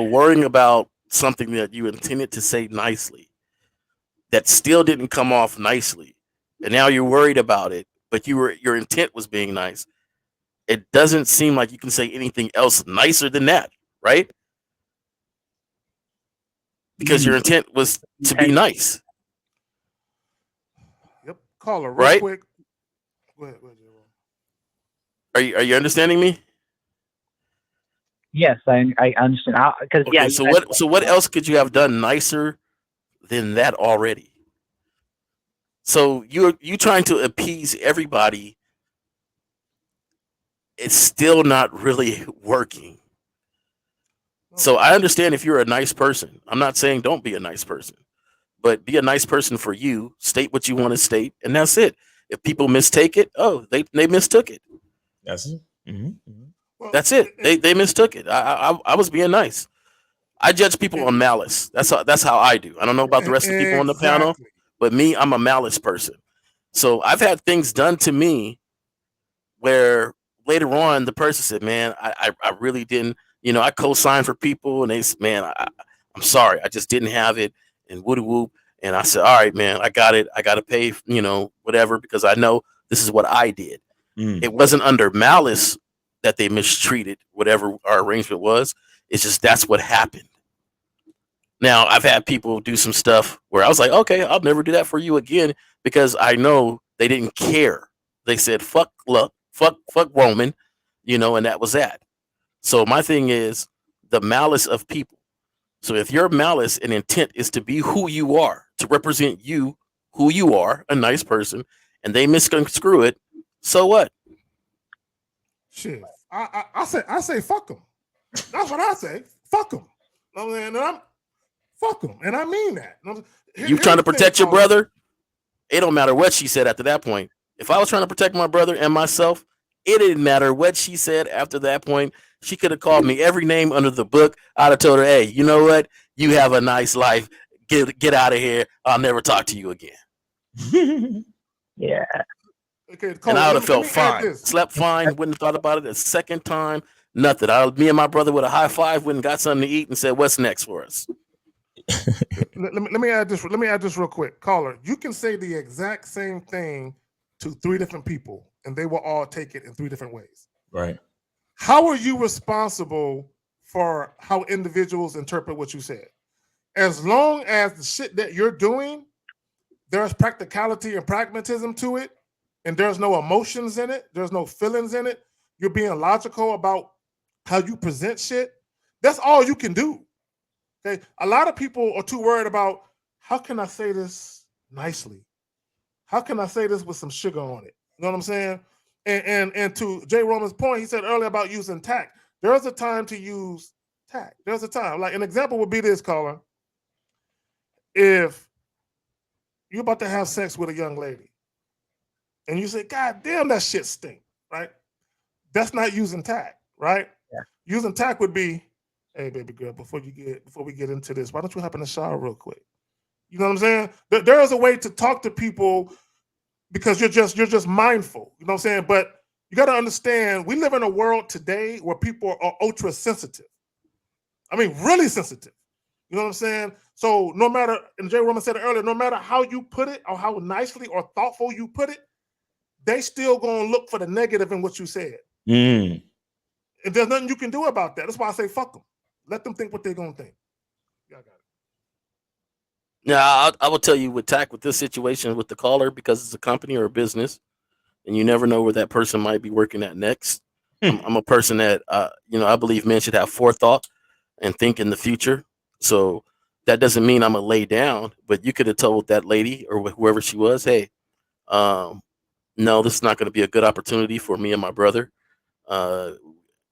worrying about something that you intended to say nicely that still didn't come off nicely, and now you're worried about it, but your intent was being nice. It doesn't seem like you can say anything else nicer than that, right? Because your intent was to be nice. Yep. Caller, real right? quick. Go ahead, Are you understanding me? Yes, I understand. Okay, so what else could you have done nicer than that already? So you trying to appease everybody. It's still not really working. So I understand if you're a nice person. I'm not saying don't be a nice person, but be a nice person for you. State what you want to state, and that's it. If people mistake it, they mistook it. That's it. Mm-hmm. That's it. They mistook it. I was being nice. I judge people on malice. That's how I do. I don't know about the rest of the people on the panel, but me, I'm a malice person. So I've had things done to me where later on the person said, "Man, I really didn't. I co-signed for people, and they said, man, I'm sorry, I just didn't have it." And woody whoop. And I said, "All right, man, I got it. I got to pay, whatever, because I know this is what I did." It wasn't under malice that they mistreated whatever our arrangement was. It's just that's what happened. Now, I've had people do some stuff where I was like, okay, I'll never do that for you again, because I know they didn't care. They said, fuck luck, fuck Roman, and that was that. So my thing is the malice of people. So if your malice and intent is to be who you are, to represent you, who you are, a nice person, and they misconstrue it, so what? Shit, I say fuck them. That's what I say. Fuck them. Fuck them, and I mean that. You trying to protect your brother? It don't matter what she said after that point. If I was trying to protect my brother and myself, it didn't matter what she said after that point. She could have called me every name under the book. I'd have told her, "Hey, you know what? You have a nice life. Get out of here. I'll never talk to you again." Yeah. Okay, and I would have felt fine. Slept fine. Wouldn't have thought about it a second time. Nothing. Me and my brother with a high five went and got something to eat and said, "What's next for us?" let me add this. Let me add this real quick, caller. You can say the exact same thing to 3 different people, and they will all take it in 3 different ways. Right. How are you responsible for how individuals interpret what you said? As long as the shit that you're doing, there's practicality and pragmatism to it, and there's no emotions in it, there's no feelings in it, you're being logical about how you present shit, that's all you can do. Okay. A lot of people are too worried about, how can I say this nicely? How can I say this with some sugar on it? You know what I'm saying? And to Jay Roman's point, he said earlier about using tact. There's a time to use tact. There's a time. Like an example would be this, caller. If you're about to have sex with a young lady and you say, God damn, that shit stink, right? That's not using tact, right? Yeah. Using tact would be, hey, baby girl, before we get into this, why don't you hop in the shower real quick? You know what I'm saying? There is a way to talk to people because you're just mindful. You know what I'm saying? But you got to understand, we live in a world today where people are ultra sensitive. I mean, really sensitive. You know what I'm saying? So no matter, and Jay Roman said it earlier, no matter how you put it or how nicely or thoughtful you put it, they still gonna look for the negative in what you said. And there's nothing you can do about that. That's why I say fuck them. Let them think what they're gonna think. Yeah, I got it. Now, I will tell you with tact with this situation with the caller, because it's a company or a business, and you never know where that person might be working at next. I'm a person that I believe men should have forethought and think in the future. So that doesn't mean I'm gonna lay down, but you could have told that lady or whoever she was, hey, no, this is not going to be a good opportunity for me and my brother.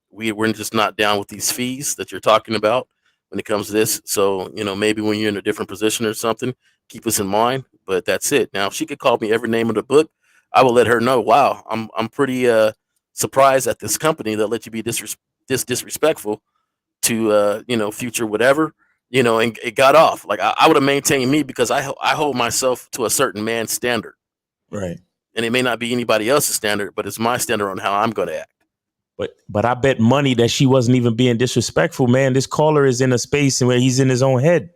We're just not down with these fees that you're talking about when it comes to this. So, maybe when you're in a different position or something, keep us in mind. But that's it. Now, if she could call me every name of the book, I will let her know, wow, I'm pretty surprised at this company that let you be this disrespectful to future whatever, and it got off. Like I would have maintained me because I hold myself to a certain man's standard. Right. And it may not be anybody else's standard, but it's my standard on how I'm going to act. But I bet money that she wasn't even being disrespectful, man. This caller is in a space where he's in his own head.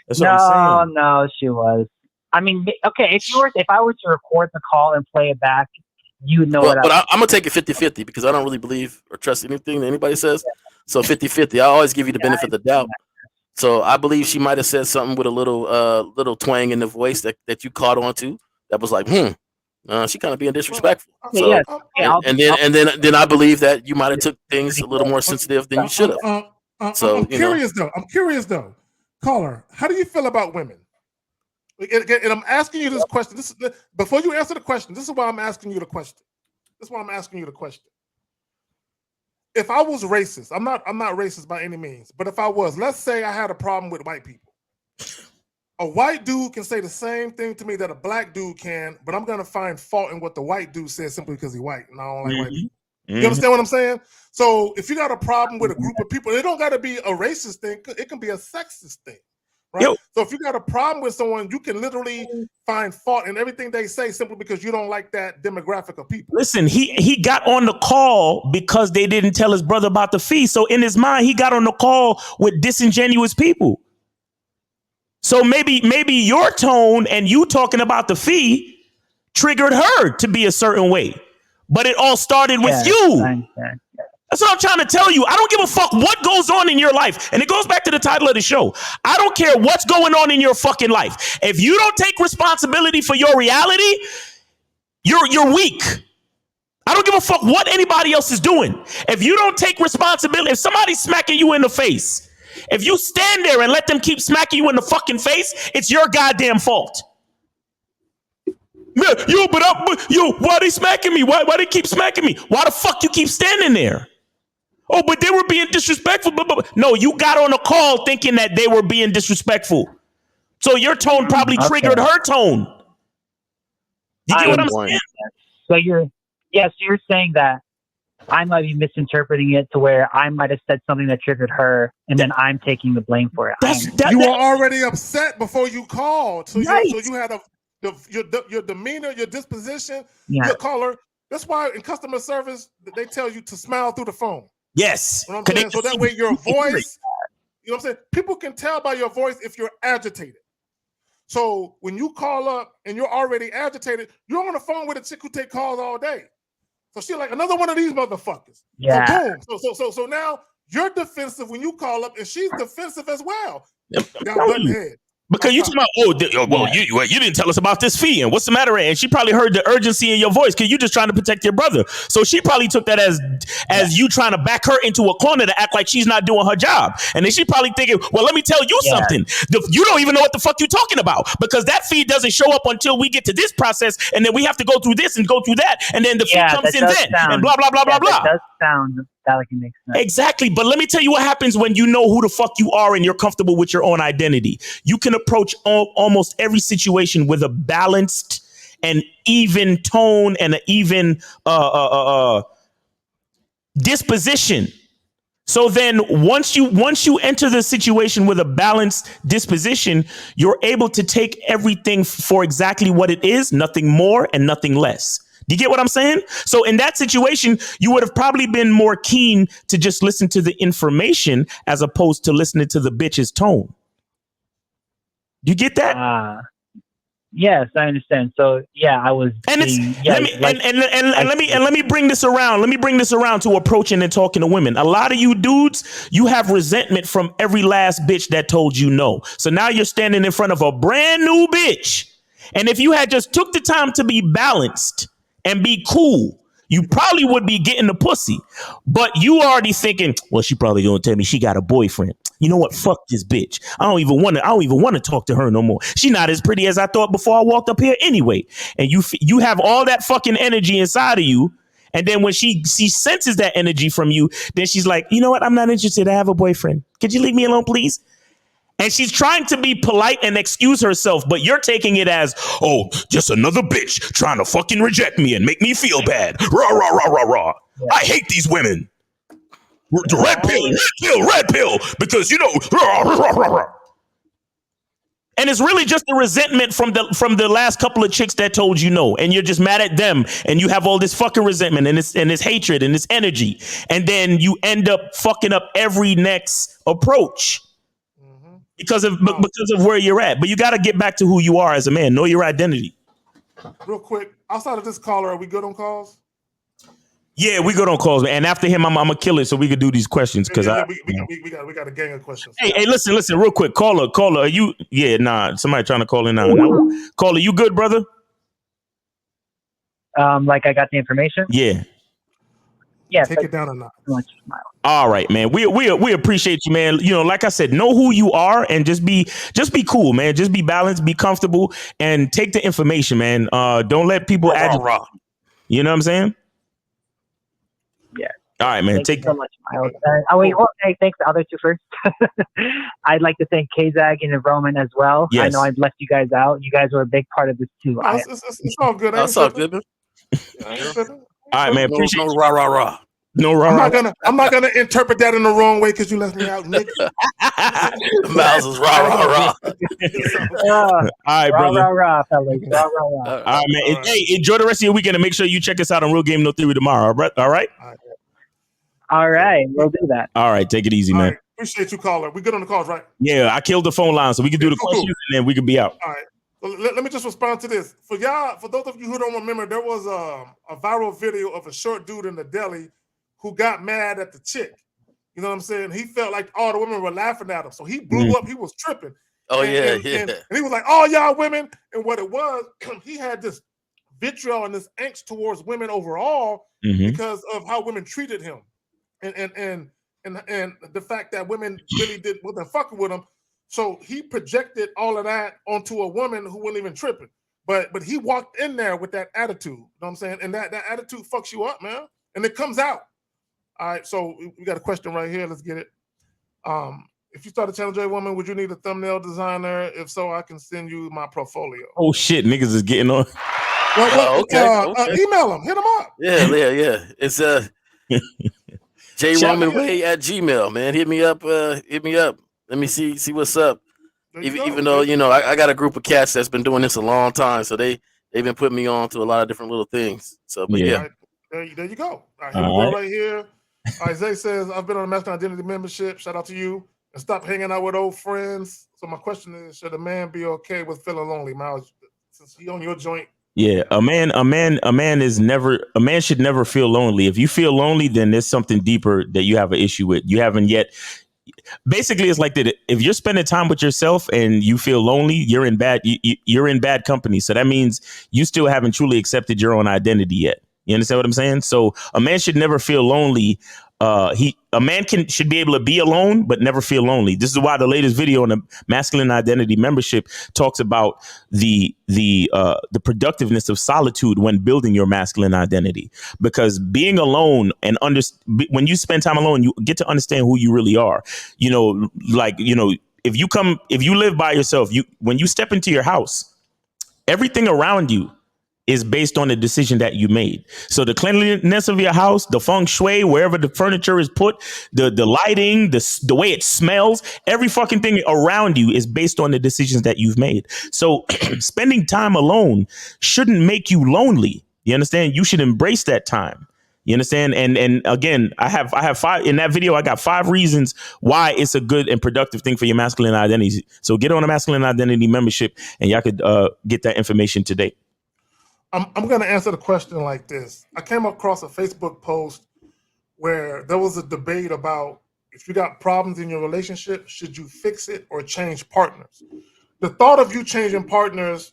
That's what I'm saying. No, she was. I mean, okay, if I were to record the call and play it back, you know what. But I'm going to take it 50-50 because I don't really believe or trust anything that anybody says. So 50-50. I always give you the benefit of the doubt. So I believe she might have said something with a little twang in the voice that you caught on to. That was like, she kind of being disrespectful. So, and then I believe that you might have took things a little more sensitive than you should have. I'm curious though. Caller, how do you feel about women? And I'm asking you this question. Before you answer the question, this is why I'm asking you the question. If I was racist, I'm not racist by any means, but if I was, let's say I had a problem with white people. A white dude can say the same thing to me that a black dude can, but I'm gonna find fault in what the white dude says simply because he's white and I don't like white people. You understand what I'm saying? So if you got a problem with a group of people, it don't got to be a racist thing. It can be a sexist thing, right? So if you got a problem with someone, you can literally find fault in everything they say simply because you don't like that demographic of people. Listen, he got on the call because they didn't tell his brother about the fee. So in his mind, he got on the call with disingenuous people. So maybe your tone and you talking about the fee triggered her to be a certain way. But it all started with you. That's what I'm trying to tell you. I don't give a fuck what goes on in your life. And it goes back to the title of the show. I don't care what's going on in your fucking life. If you don't take responsibility for your reality, you're weak. I don't give a fuck what anybody else is doing. If you don't take responsibility, if somebody's smacking you in the face, if you stand there and let them keep smacking you in the fucking face, it's your goddamn fault. Why they smacking me? Why they keep smacking me? Why the fuck you keep standing there? Oh, but they were being disrespectful. No, you got on a call thinking that they were being disrespectful. So your tone probably triggered her tone. You get what I'm saying? So you're saying that I might be misinterpreting it to where I might have said something that triggered her, and then I'm taking the blame for it. You were already upset before you called, so you had your demeanor, your disposition, your caller. That's why in customer service they tell you to smile through the phone. Yes, you know what I'm saying? So that way your voice You know what I'm saying? People can tell by your voice if you're agitated. So when you call up and you're already agitated, you're on the phone with a chick who take calls all day. So she's like, another one of these motherfuckers. Yeah. So boom. So now you're defensive when you call up, and she's defensive as well. Y'all button head. Because you talking about, you didn't tell us about this fee, and what's the matter? And she probably heard the urgency in your voice because you just trying to protect your brother. So she probably took that as you trying to back her into a corner to act like she's not doing her job. And then she probably thinking, well, let me tell you something. You don't even know what the fuck you talking about, because that fee doesn't show up until we get to this process, and then we have to go through this and go through that, and then the fee comes in then, and blah blah blah blah blah. That does sound that like it makes sense. Exactly. But let me tell you what happens when you know who the fuck you are and you're comfortable with your own identity. You can approach almost every situation with a balanced and even tone and an even disposition. So then once you enter the situation with a balanced disposition, you're able to take everything for exactly what it is, nothing more and nothing less. Do you get what I'm saying? So in that situation, you would have probably been more keen to just listen to the information as opposed to listening to the bitch's tone. Do you get that? Yes, I understand. So yeah, I was. And let me bring this around. Let me bring this around to approaching and talking to women. A lot of you dudes, you have resentment from every last bitch that told you no. So now you're standing in front of a brand new bitch. And if you had just took the time to be balanced and be cool, you probably would be getting the pussy. But you already thinking, well, she probably gonna tell me she got a boyfriend. You know what? Fuck this bitch. I don't even want to talk to her no more. She not as pretty as I thought before I walked up here anyway. And you have all that fucking energy inside of you. And then when she senses that energy from you, then she's like, you know what? I'm not interested. I have a boyfriend. Could you leave me alone, please? And she's trying to be polite and excuse herself, but you're taking it as, oh, just another bitch trying to fucking reject me and make me feel bad. Rah, rah, rah, rah, rah. Yeah. I hate these women. Red pill, because, you know, rah, rah, rah, rah. And it's really just the resentment from the last couple of chicks that told you no. And you're just mad at them. And you have all this fucking resentment and this hatred and this energy. And then you end up fucking up every next approach. Because of where you're at. But you got to get back to who you are as a man. Know your identity. Real quick, outside of this caller, are we good on calls? Yeah, we good on calls, man. And after him, I'm gonna kill it so we could do these questions. Because we got a gang of questions. Hey, listen, real quick. Caller, are you? Yeah, nah. Somebody trying to call in now. No. Caller, you good, brother? Like I got the information? Yeah. Yeah. Take it down a notch. All right, man. We appreciate you, man. You know, like I said, know who you are and just be cool, man. Just be balanced, be comfortable, and take the information, man. Don't let people agitate. You know what I'm saying? Yeah. All right, man. Thank you so much, Miles. Thanks the other two first. I'd like to thank K-Zag and Roman as well. Yes. I know I've left you guys out. You guys were a big part of this too. It's all good. That's all good, man. All right, man. No rah rah rah. No rah. I'm not gonna interpret that in the wrong way because you left me out, nigga. Miles is rah rah rah. All right, brother. Rah rah, fellas. Rah rah rah. All right, man. All right. Hey, enjoy the rest of your weekend and make sure you check us out on Real Game No Theory tomorrow. All right. All right, we'll do that. All right, take it easy, man. Right. Appreciate you, caller. We good on the calls, right? Yeah, I killed the phone line so we can do the questions and then we can be out. All right. Well, let me just respond to this. For those of you who don't remember, there was a viral video of a short dude in the deli who got mad at the chick. You know what I'm saying? He felt like all the women were laughing at him. So he blew up. He was tripping. And he was like, all y'all women. And what it was, he had this vitriol and this angst towards women overall because of how women treated him. And the fact that women really wasn't fucking with him. So he projected all of that onto a woman who wasn't even tripping. But he walked in there with that attitude. You know what I'm saying? And that attitude fucks you up, man. And it comes out. All right, so we got a question right here. Let's get it. If you start a Channel J woman, would you need a thumbnail designer? If so, I can send you my portfolio. Oh shit, niggas is getting on. Okay. Email them. Hit them up. Yeah. It's jromanway@gmail, man. Hit me up. Let me see what's up. Even though, you know, I got a group of cats that's been doing this a long time, so they've been putting me on to a lot of different little things. So, but yeah. Right, there you go. All right, here we go right here. Isaiah says, I've been on a Masculine Identity membership. Shout out to you. and stop hanging out with old friends. So my question is, should a man be okay with feeling lonely, Miles? Since he on your joint. Yeah, a man should never feel lonely. If you feel lonely, then there's something deeper that you have an issue with. You haven't yet. Basically, it's like that. If you're spending time with yourself and you feel lonely, you're in bad company. So that means you still haven't truly accepted your own identity yet. You understand what I'm saying? So a man should never feel lonely. A man should be able to be alone, but never feel lonely. This is why the latest video on the masculine identity membership talks about the productiveness of solitude when building your masculine identity. Because being alone and when you spend time alone, you get to understand who you really are. You know, like, you know, if you live by yourself, when you step into your house, everything around you is based on the decision that you made. So the cleanliness of your house, the feng shui, wherever the furniture is put, the lighting, the way it smells, every fucking thing around you is based on the decisions that you've made. So spending time alone shouldn't make you lonely. You understand? You should embrace that time. You understand? And again, I have 5 in that video. I got 5 reasons why it's a good and productive thing for your masculine identity. So get on a masculine identity membership and y'all could get that information today. I'm going to answer the question like this. I came across a Facebook post where there was a debate about if you got problems in your relationship, should you fix it or change partners? The thought of you changing partners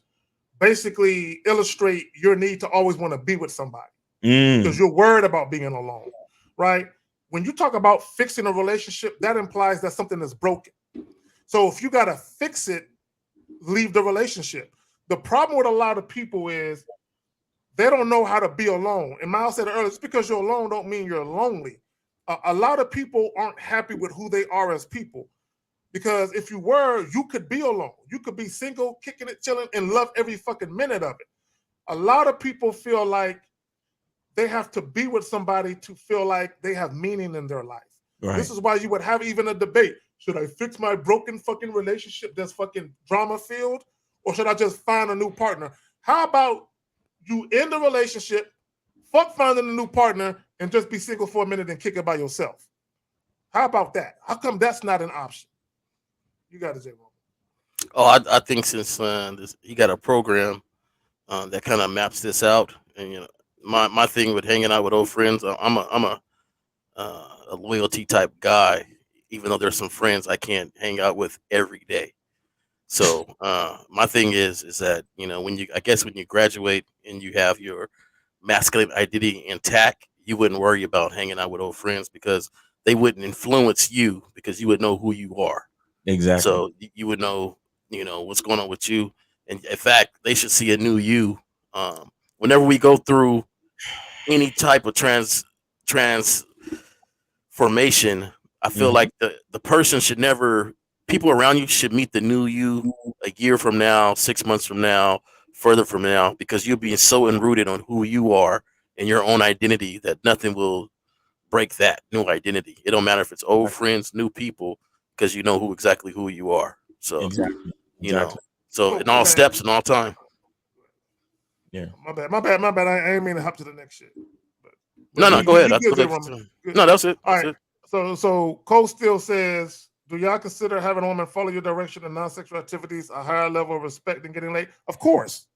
basically illustrate your need to always want to be with somebody because you're worried about being alone, right? When you talk about fixing a relationship, that implies that something is broken. So if you got to fix it, leave the relationship. The problem with a lot of people is they don't know how to be alone. And Miles said earlier, just because you're alone don't mean you're lonely. A lot of people aren't happy with who they are as people. Because if you were, you could be alone. You could be single, kicking it, chilling, and love every fucking minute of it. A lot of people feel like they have to be with somebody to feel like they have meaning in their life. Right. This is why you would have even a debate. Should I fix my broken fucking relationship that's fucking drama filled? Or should I just find a new partner? How about you end the relationship, fuck finding a new partner, and just be single for a minute and kick it by yourself? How about that? How come that's not an option? You got it, J. Oh, I think since he got a program that kind of maps this out, and you know, my thing with hanging out with old friends, I'm a loyalty type guy. Even though there's some friends I can't hang out with every day. So my thing is that, you know, when you graduate and you have your masculine identity intact, you wouldn't worry about hanging out with old friends because they wouldn't influence you because you would know who you are. Exactly. So you would know, you know, what's going on with you. And in fact, they should see a new you. Whenever we go through any type of transformation, I feel like the person should never, people around you should meet the new you a year from now, 6 months from now, further from now, because you'll be so enrooted on who you are and your own identity that nothing will break that new identity. It don't matter if it's old friends, new people, because you know exactly who you are. So, you know, so in all steps and all time. Yeah. My bad. I ain't mean to hop to the next shit. No, go ahead. No, that's it. All right. So Cole still says, do y'all consider having a woman follow your direction in non-sexual activities a higher level of respect than getting laid? Of course.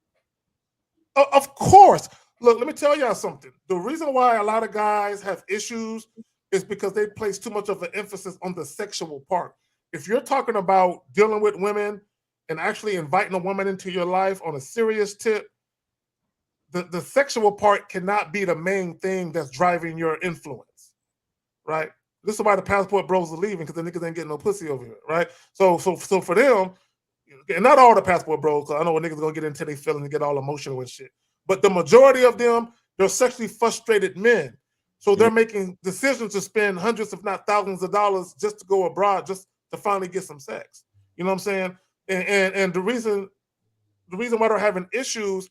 Of course. Look, let me tell y'all something. The reason why a lot of guys have issues is because they place too much of an emphasis on the sexual part. If you're talking about dealing with women and actually inviting a woman into your life on a serious tip, the sexual part cannot be the main thing that's driving your influence, right? This is why the passport bros are leaving, because the niggas ain't getting no pussy over here, right? So for them, and not all the passport bros, because I know what niggas gonna get into their feelings and get all emotional and shit, but the majority of them, they're sexually frustrated men. So they're making decisions to spend hundreds, if not thousands of dollars just to go abroad, just to finally get some sex. You know what I'm saying? And the reason why they're having issues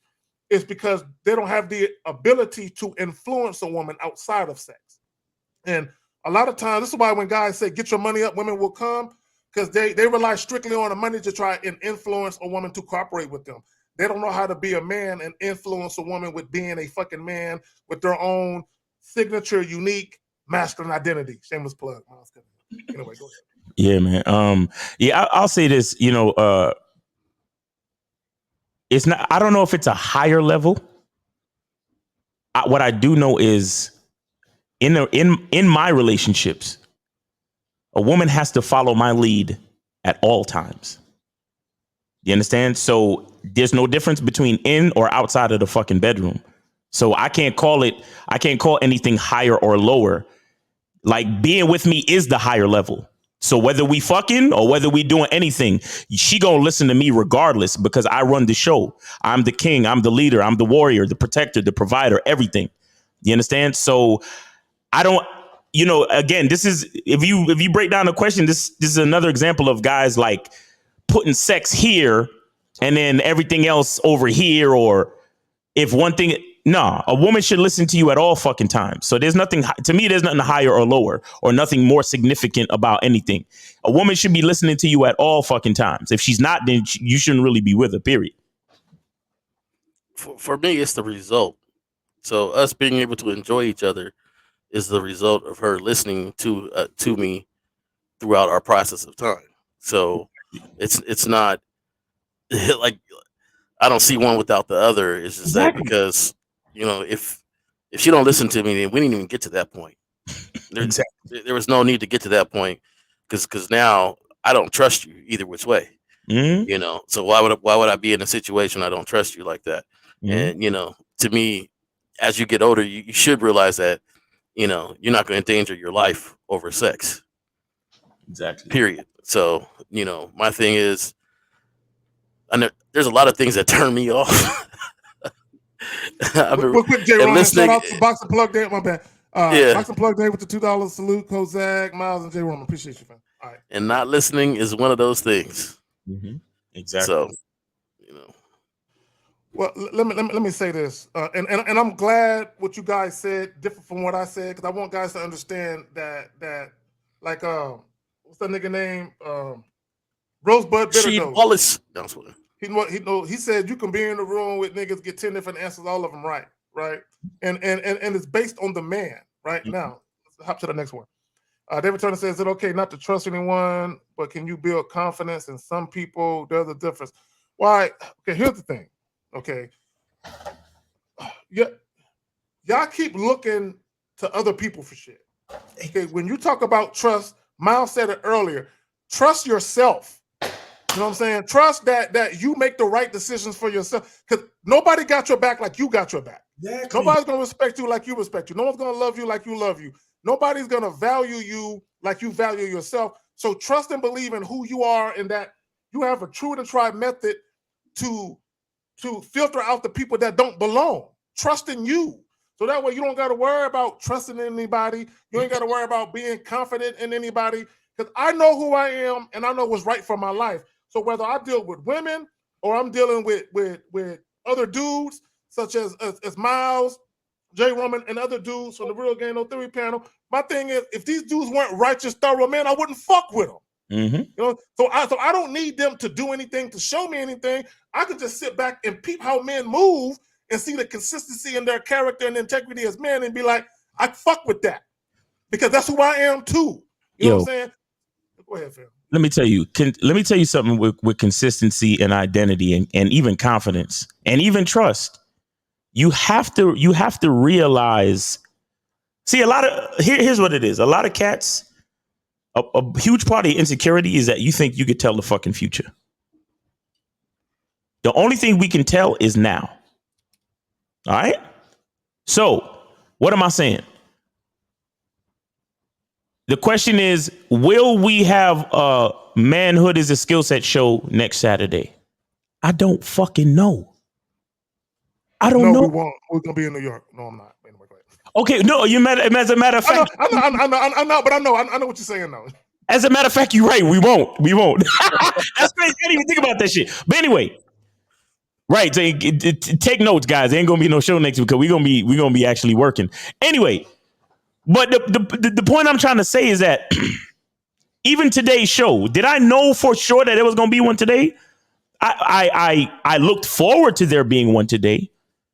is because they don't have the ability to influence a woman outside of sex. And a lot of times, this is why when guys say, get your money up, women will come, because they rely strictly on the money to try and influence a woman to cooperate with them. They don't know how to be a man and influence a woman with being a fucking man with their own signature, unique masculine identity. Shameless plug. Anyway, go ahead. Yeah, man. I'll say this. It's not. I don't know if it's a higher level. What I do know is in my relationships, a woman has to follow my lead at all times. You understand? So there's no difference between in or outside of the fucking bedroom. So I can't call anything higher or lower. Like, being with me is the higher level. So whether we fucking or whether we doing anything, she gonna listen to me regardless, because I run the show. I'm the king. I'm the leader. I'm the warrior, the protector, the provider, everything. You understand? So I don't, again, this is, if you break down the question, this is another example of guys like putting sex here and then everything else over here. Or if one thing, a woman should listen to you at all fucking times. So there's nothing, to me, there's nothing higher or lower or nothing more significant about anything. A woman should be listening to you at all fucking times. If she's not, then you shouldn't really be with her, period. For me, it's the result. So us being able to enjoy each other is the result of her listening to me throughout our process of time. So it's not like I don't see one without the other. It's just that because if she don't listen to me, then we didn't even get to that point. There was no need to get to that point because now I don't trust you either which way. Mm-hmm. So why would I be in a situation I don't trust you like that? Mm-hmm. And to me, as you get older, you should realize that you're not going to endanger your life over sex. Exactly. Period. So my thing is, there's a lot of things that turn me off. Real quick, J. Ron, shout out to Box and Plug Day. My bad. Box and Plug Day with the $2 salute. Kozak, Miles, and J. Ron. Appreciate you, man. All right. And not listening is one of those things. Mm-hmm. Exactly. So, Well, let me say this, and I'm glad what you guys said different from what I said, because I want guys to understand that like what's that nigga name? Rosebud Bitter Wallace. He said you can be in the room with niggas, get 10 different answers, all of them right, and it's based on the man. Right now, let's hop to the next one. David Turner says, is it okay not to trust anyone, but can you build confidence in some people? There's a difference. Why? Okay, here's the thing. Okay. Yeah, y'all keep looking to other people for shit. Okay, when you talk about trust, Miles said it earlier. Trust yourself. You know what I'm saying? Trust that you make the right decisions for yourself. Because nobody got your back like you got your back. Exactly. Nobody's gonna respect you like you respect you. No one's gonna love you like you love you. Nobody's gonna value you like you value yourself. So trust and believe in who you are, and that you have a true and tried method to filter out the people that don't belong. Trust in you. So that way you don't got to worry about trusting anybody. You ain't got to worry about being confident in anybody, because I know who I am and I know what's right for my life. So whether I deal with women or I'm dealing with other dudes, such as Miles, J. Roman, and other dudes from the Real Game No Theory panel, my thing is, if these dudes weren't righteous, thorough men, I wouldn't fuck with them. Mm-hmm. So I don't need them to do anything to show me anything. I could just sit back and peep how men move and see the consistency in their character and integrity as men, and be like, I fuck with that, because that's who I am too. You know what I'm saying? Go ahead, Phil. Let me tell you something with consistency and identity and even confidence and even trust. You have to realize. See, here's what it is. A lot of cats. A huge part of insecurity is that you think you could tell the fucking future. The only thing we can tell is now. All right? So, what am I saying? The question is, will we have a Manhood is a Skill Set show next Saturday? I don't fucking know. I don't know. We won't. We're going to be in New York. No, I'm not. Anyway, go ahead. Okay, no, as a matter of fact. I know, but I know what you're saying now. As a matter of fact, you're right. We won't. That's crazy. I didn't even think about that shit. But anyway, right. Take notes, guys. There ain't gonna be no show next week because we're gonna be actually working. Anyway, but the point I'm trying to say is that even today's show, did I know for sure that there was gonna be one today? I looked forward to there being one today,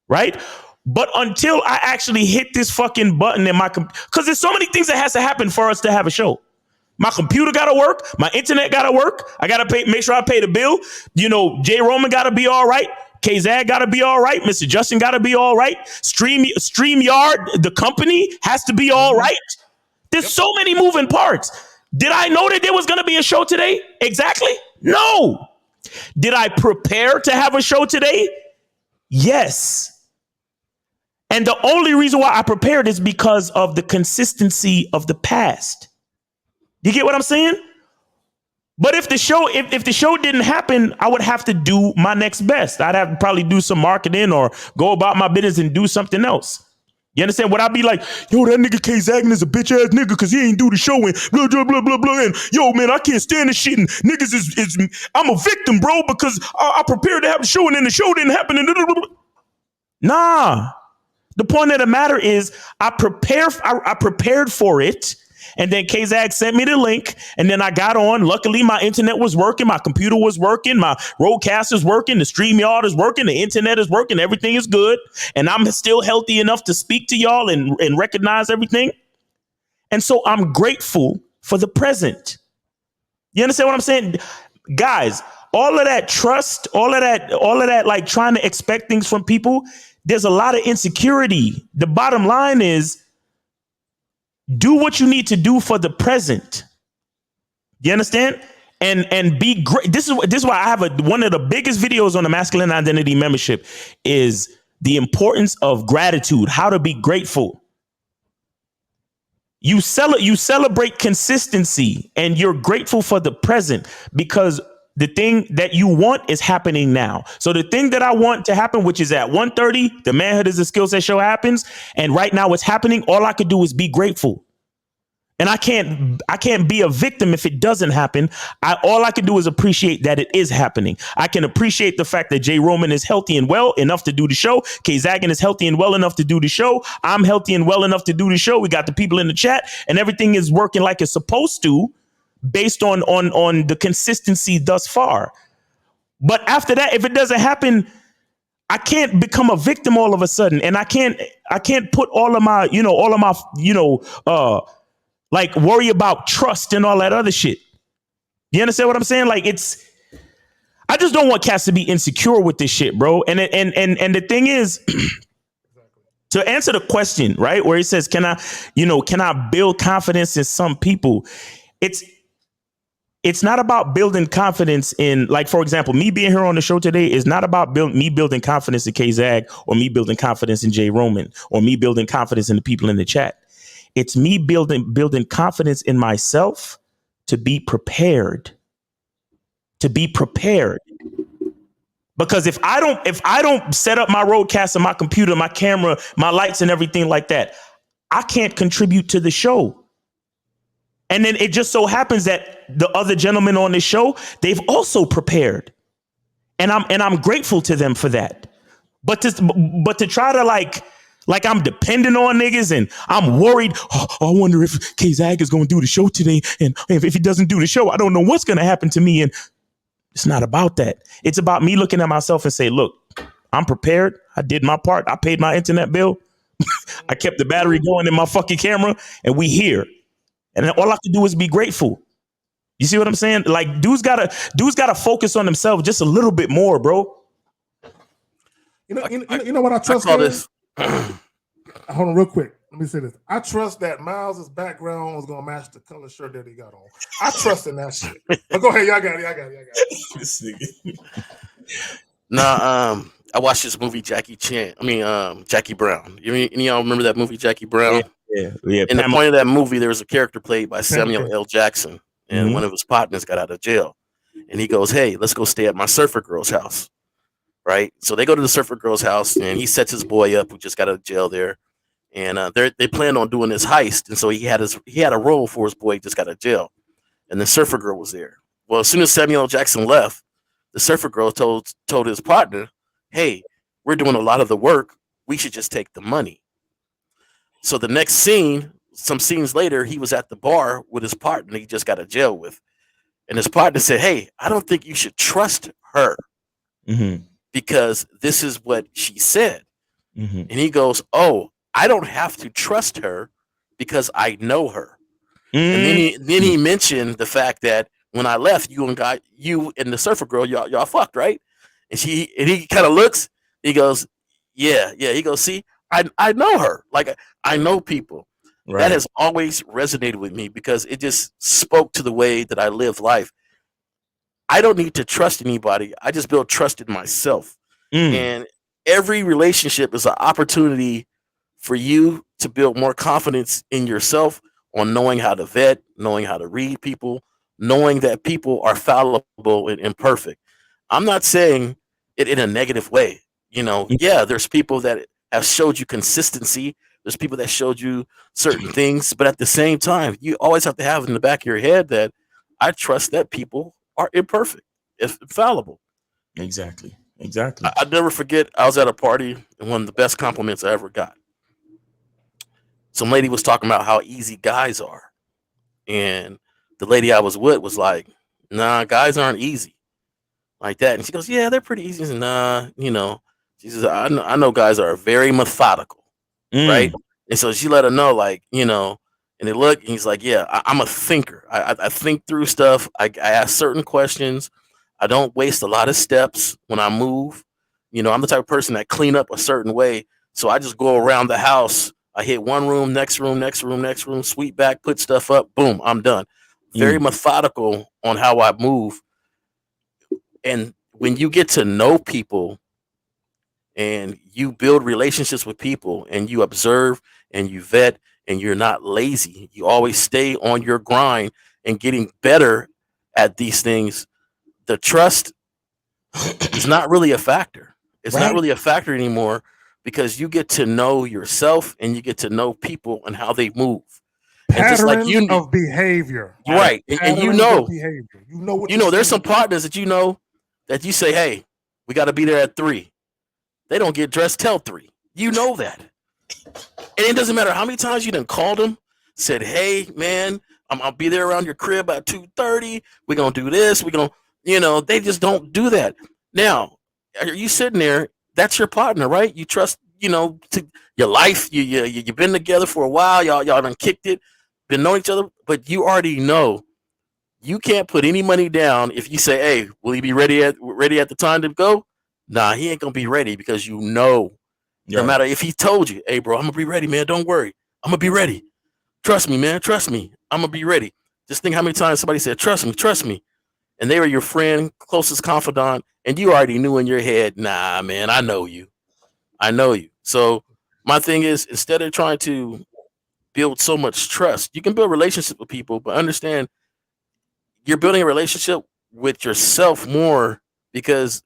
right? But until I actually hit this fucking button in my because there's so many things that has to happen for us to have a show. My computer gotta work. My internet gotta work. I gotta make sure I pay the bill. J. Roman gotta be all right. K-Zag gotta be all right. Mr. Justin gotta be all right. StreamYard, the company, has to be all right. There's so many moving parts. Did I know that there was gonna be a show today? Exactly. No. Did I prepare to have a show today? Yes. And the only reason why I prepared is because of the consistency of the past. You get what I'm saying? But if the show didn't happen, I would have to do my next best. I'd have to probably do some marketing or go about my business and do something else. You understand? Would I be like, yo, that nigga K-Zaggin is a bitch ass nigga because he ain't do the show and blah, blah, blah, blah, blah. And yo, man, I can't stand this shit. And niggas I'm a victim, bro, because I prepared to have the show and then the show didn't happen. And nah. The point of the matter is I prepared for it. And then K-Zag sent me the link, and then I got on. Luckily, my internet was working, my computer was working, my roadcast is working, the StreamYard is working, the internet is working, everything is good, and I'm still healthy enough to speak to y'all and recognize everything. And so I'm grateful for the present. You understand what I'm saying? Guys, all of that trust, all of that like trying to expect things from people, there's a lot of insecurity. The bottom line is, do what you need to do for the present. You understand? And be great. This is why I have one of the biggest videos on the Masculine Identity membership is the importance of gratitude, how to be grateful. You celebrate consistency and you're grateful for the present because the thing that you want is happening now. So the thing that I want to happen, which is at 1:30, the Manhood is a Skill Set show happens. And right now it's happening. All I could do is be grateful. And I can't be a victim if it doesn't happen. All I can do is appreciate that it is happening. I can appreciate the fact that J. Roman is healthy and well enough to do the show. K-Zaggin is healthy and well enough to do the show. I'm healthy and well enough to do the show. We got the people in the chat and everything is working like it's supposed to based on the consistency thus far. But after that, if it doesn't happen, I can't become a victim all of a sudden. And I can't put all of my like worry about trust and all that other shit. You understand what I'm saying? Like I just don't want cats to be insecure with this shit, bro. And the thing is, to answer the question, right, where he says, can I build confidence in some people? It's not about building confidence in, like, for example, me being here on the show today is not about me building confidence in K-Zag or me building confidence in J. Roman or me building confidence in the people in the chat. It's me building confidence in myself to be prepared. Because if I don't set up my roadcast and my computer, my camera, my lights and everything like that, I can't contribute to the show. And then it just so happens that the other gentlemen on this show, they've also prepared. And I'm grateful to them for that. But to try to like I'm dependent on niggas and I'm worried. Oh, I wonder if K-Zag is going to do the show today. And if he doesn't do the show, I don't know what's going to happen to me. And it's not about that. It's about me looking at myself and say, look, I'm prepared. I did my part. I paid my internet bill. I kept the battery going in my fucking camera and we here. And all I have to do is be grateful. You see what I'm saying? Like dudes gotta focus on themselves just a little bit more, bro. You know what I trust? I call this. Hold on, real quick. Let me say this. I trust that Miles's background was gonna match the color shirt that he got on. I trust in that shit. But go ahead, y'all got it. This nigga. Nah, I watched this movie Jackie Brown. Any of y'all remember that movie Jackie Brown? Yeah. In the point of that movie, there was a character played by Samuel L. Jackson, and one of his partners got out of jail, and he goes, "Hey, let's go stay at my surfer girl's house." Right? So they go to the surfer girl's house, and he sets his boy up who just got out of jail there, and they plan on doing this heist, and so he had a role for his boy who just got out of jail, and the surfer girl was there. Well, as soon as Samuel L. Jackson left, the surfer girl told his partner, "Hey, we're doing a lot of the work. We should just take the money." So the next scene, some scenes later, he was at the bar with his partner he just got out of jail with. And his partner said, "Hey, I don't think you should trust her because this is what she said." And he goes, "Oh, I don't have to trust her because I know her." And then he mentioned the fact that when I left, you and the surfer girl, y'all fucked, right? And he kind of looks, he goes, yeah. He goes, see, I know her. Like, I know people. Right. That has always resonated with me because it just spoke to the way that I live life. I don't need to trust anybody. I just build trust in myself. And every relationship is an opportunity for you to build more confidence in yourself on knowing how to vet, knowing how to read people, knowing that people are fallible and imperfect. I'm not saying it in a negative way. Yeah, there's people that have showed you consistency. There's people that showed you certain things, but at the same time, you always have to have in the back of your head that I trust that people are imperfect, if fallible. Exactly. I never forget, I was at a party and one of the best compliments I ever got. Some lady was talking about how easy guys are. And the lady I was with was like, nah, guys aren't easy like that. And she goes, yeah, they're pretty easy. And she says, I know guys are very methodical. Right. And so she let her know, like, and they look, and he's like, yeah, I'm a thinker. I think through stuff. I ask certain questions. I don't waste a lot of steps when I move. I'm the type of person that clean up a certain way. So I just go around the house. I hit one room, next room, sweep back, put stuff up, boom, I'm done. Very methodical on how I move. And when you get to know people and you build relationships with people and you observe and you vet and you're not lazy, you always stay on your grind and getting better at these things, the trust is not really a factor. It's not really a factor anymore because you get to know yourself and you get to know people and how they move. Patterns of behavior. Right. And there's some partners that that you say, hey, we got to be there at 3. They don't get dressed till 3. You know that. And it doesn't matter how many times you done called them, said, hey, man, I'll be there around your crib at 2:30. We're going to do this. We're going to, they just don't do that. Now, are you sitting there? That's your partner, right? You trust, to your life. You've been together for a while. Y'all done kicked it, been knowing each other, but you already know you can't put any money down if you say, hey, will he be ready at the time to go? Nah, he ain't going to be ready because no matter if he told you, hey, bro, I'm going to be ready, man. Don't worry. I'm going to be ready. Trust me, man. Trust me. I'm going to be ready. Just think how many times somebody said, trust me. And they were your friend, closest confidant, and you already knew in your head, nah, man, I know you. So my thing is, instead of trying to build so much trust, you can build relationships with people, but understand you're building a relationship with yourself more because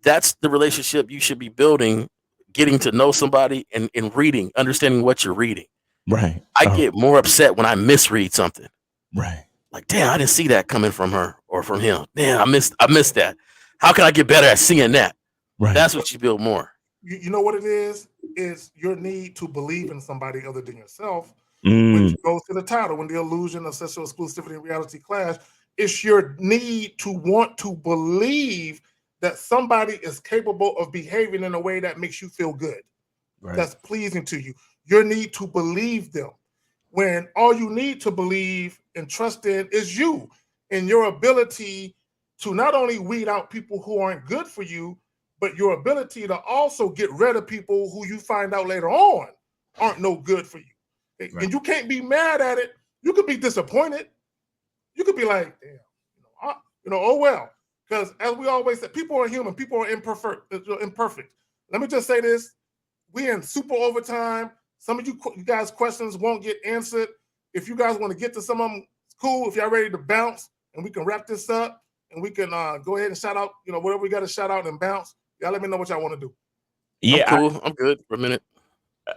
that's the relationship you should be building, getting to know somebody and reading, understanding what you're reading. Right. I get more upset when I misread something. Right. Like, damn, I didn't see that coming from her or from him. Damn, I missed that. How can I get better at seeing that? Right. That's what you build more. You know what it is? It's your need to believe in somebody other than yourself, which goes to the title, When the Illusion of Sexual Exclusivity and Reality Clash. It's your need to want to believe that somebody is capable of behaving in a way that makes you feel good, that's pleasing to you. Your need to believe them, when all you need to believe and trust in is you and your ability to not only weed out people who aren't good for you, but your ability to also get rid of people who you find out later on aren't no good for you. And you can't be mad at it. You could be disappointed. You could be like, damn, oh well. Because as we always say, people are human. People are imperfect. Let me just say this. We in super overtime. Some of you guys' questions won't get answered. If you guys want to get to some of them, it's cool. If y'all ready to bounce and we can wrap this up and we can go ahead and shout out, whatever we got to shout out and bounce. Y'all let me know what y'all want to do. Yeah, I'm cool. I'm good for a minute.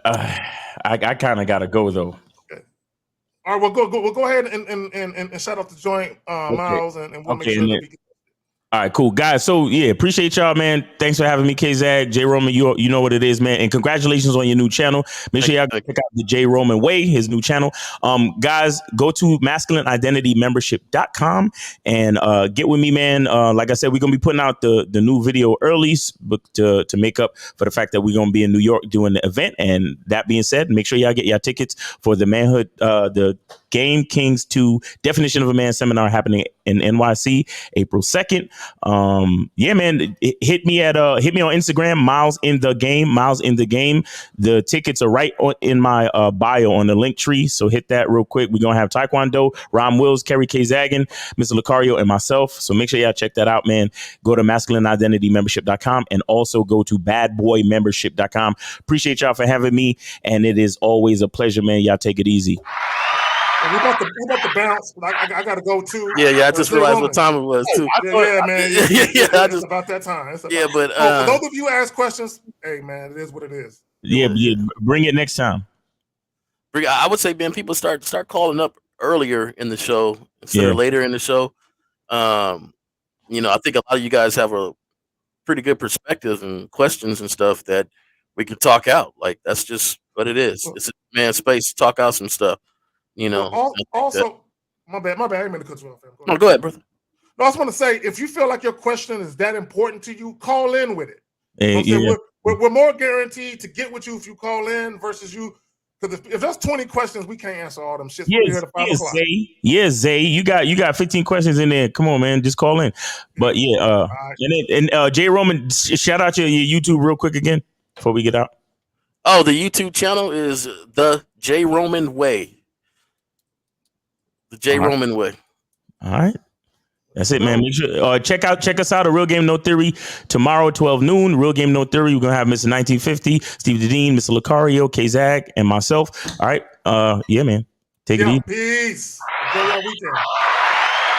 I kind of got to go though. Okay. All right, we'll go ahead and shout out the joint, Miles, and we'll make sure that we get. All right, cool, guys. So yeah, appreciate y'all, man. Thanks for having me, K-Zag, J Roman. You know what it is, man. And congratulations on your new channel. Make sure y'all check out the J Roman Way, his new channel. Guys, go to masculineidentitymembership.com and get with me, man. Like I said, we're gonna be putting out the new video early to make up for the fact that we're gonna be in New York doing the event. And that being said, make sure y'all get your tickets for the Manhood, the Game Kings 2 Definition of a Man seminar happening in NYC April 2nd. Yeah, man, hit me on Instagram, Miles in the Game. The tickets are right in my bio on the link tree, so hit that real quick. We're gonna have Taekwondo, Ron Wills, Kerry K. Zagan, Mr. Lucario, and myself. So make sure y'all check that out, man. Go to masculineidentitymembership.com and also go to badboymembership.com. Appreciate y'all for having me, and it is always a pleasure, man. Y'all take it easy. We're about to bounce, but I got to go too. Yeah. I just realized what time it was too. Yeah, man. It's about that time. but for those of you who ask questions, hey, man, it is what it is. Yeah. Bring it next time. I would say, Ben, people start calling up earlier in the show instead of later in the show. I think a lot of you guys have a pretty good perspective and questions and stuff that we can talk out. Like, that's just what it is. It's a man's space to talk out some stuff. Also, my bad. I didn't mean to cut you off. No, go ahead, brother. No, I just want to say, if you feel like your question is that important to you, call in with it. We're more guaranteed to get with you if you call in versus you. Because if there's 20 questions, we can't answer all them shit. Zay, you got 15 questions in there. Come on, man, just call in. But Jay Roman, shout out your YouTube real quick again before we get out. Oh, the YouTube channel is the J Roman Way. The J Roman Way. All right. That's it, man. Make sure check us out at Real Game No Theory tomorrow, 12 noon. Real Game No Theory. We're gonna have Mr. 1950, Steve Dedeen, Mr. Lucario, K-Zag, and myself. All right. Yeah, man. Take it easy. Peace. Enjoy your weekend.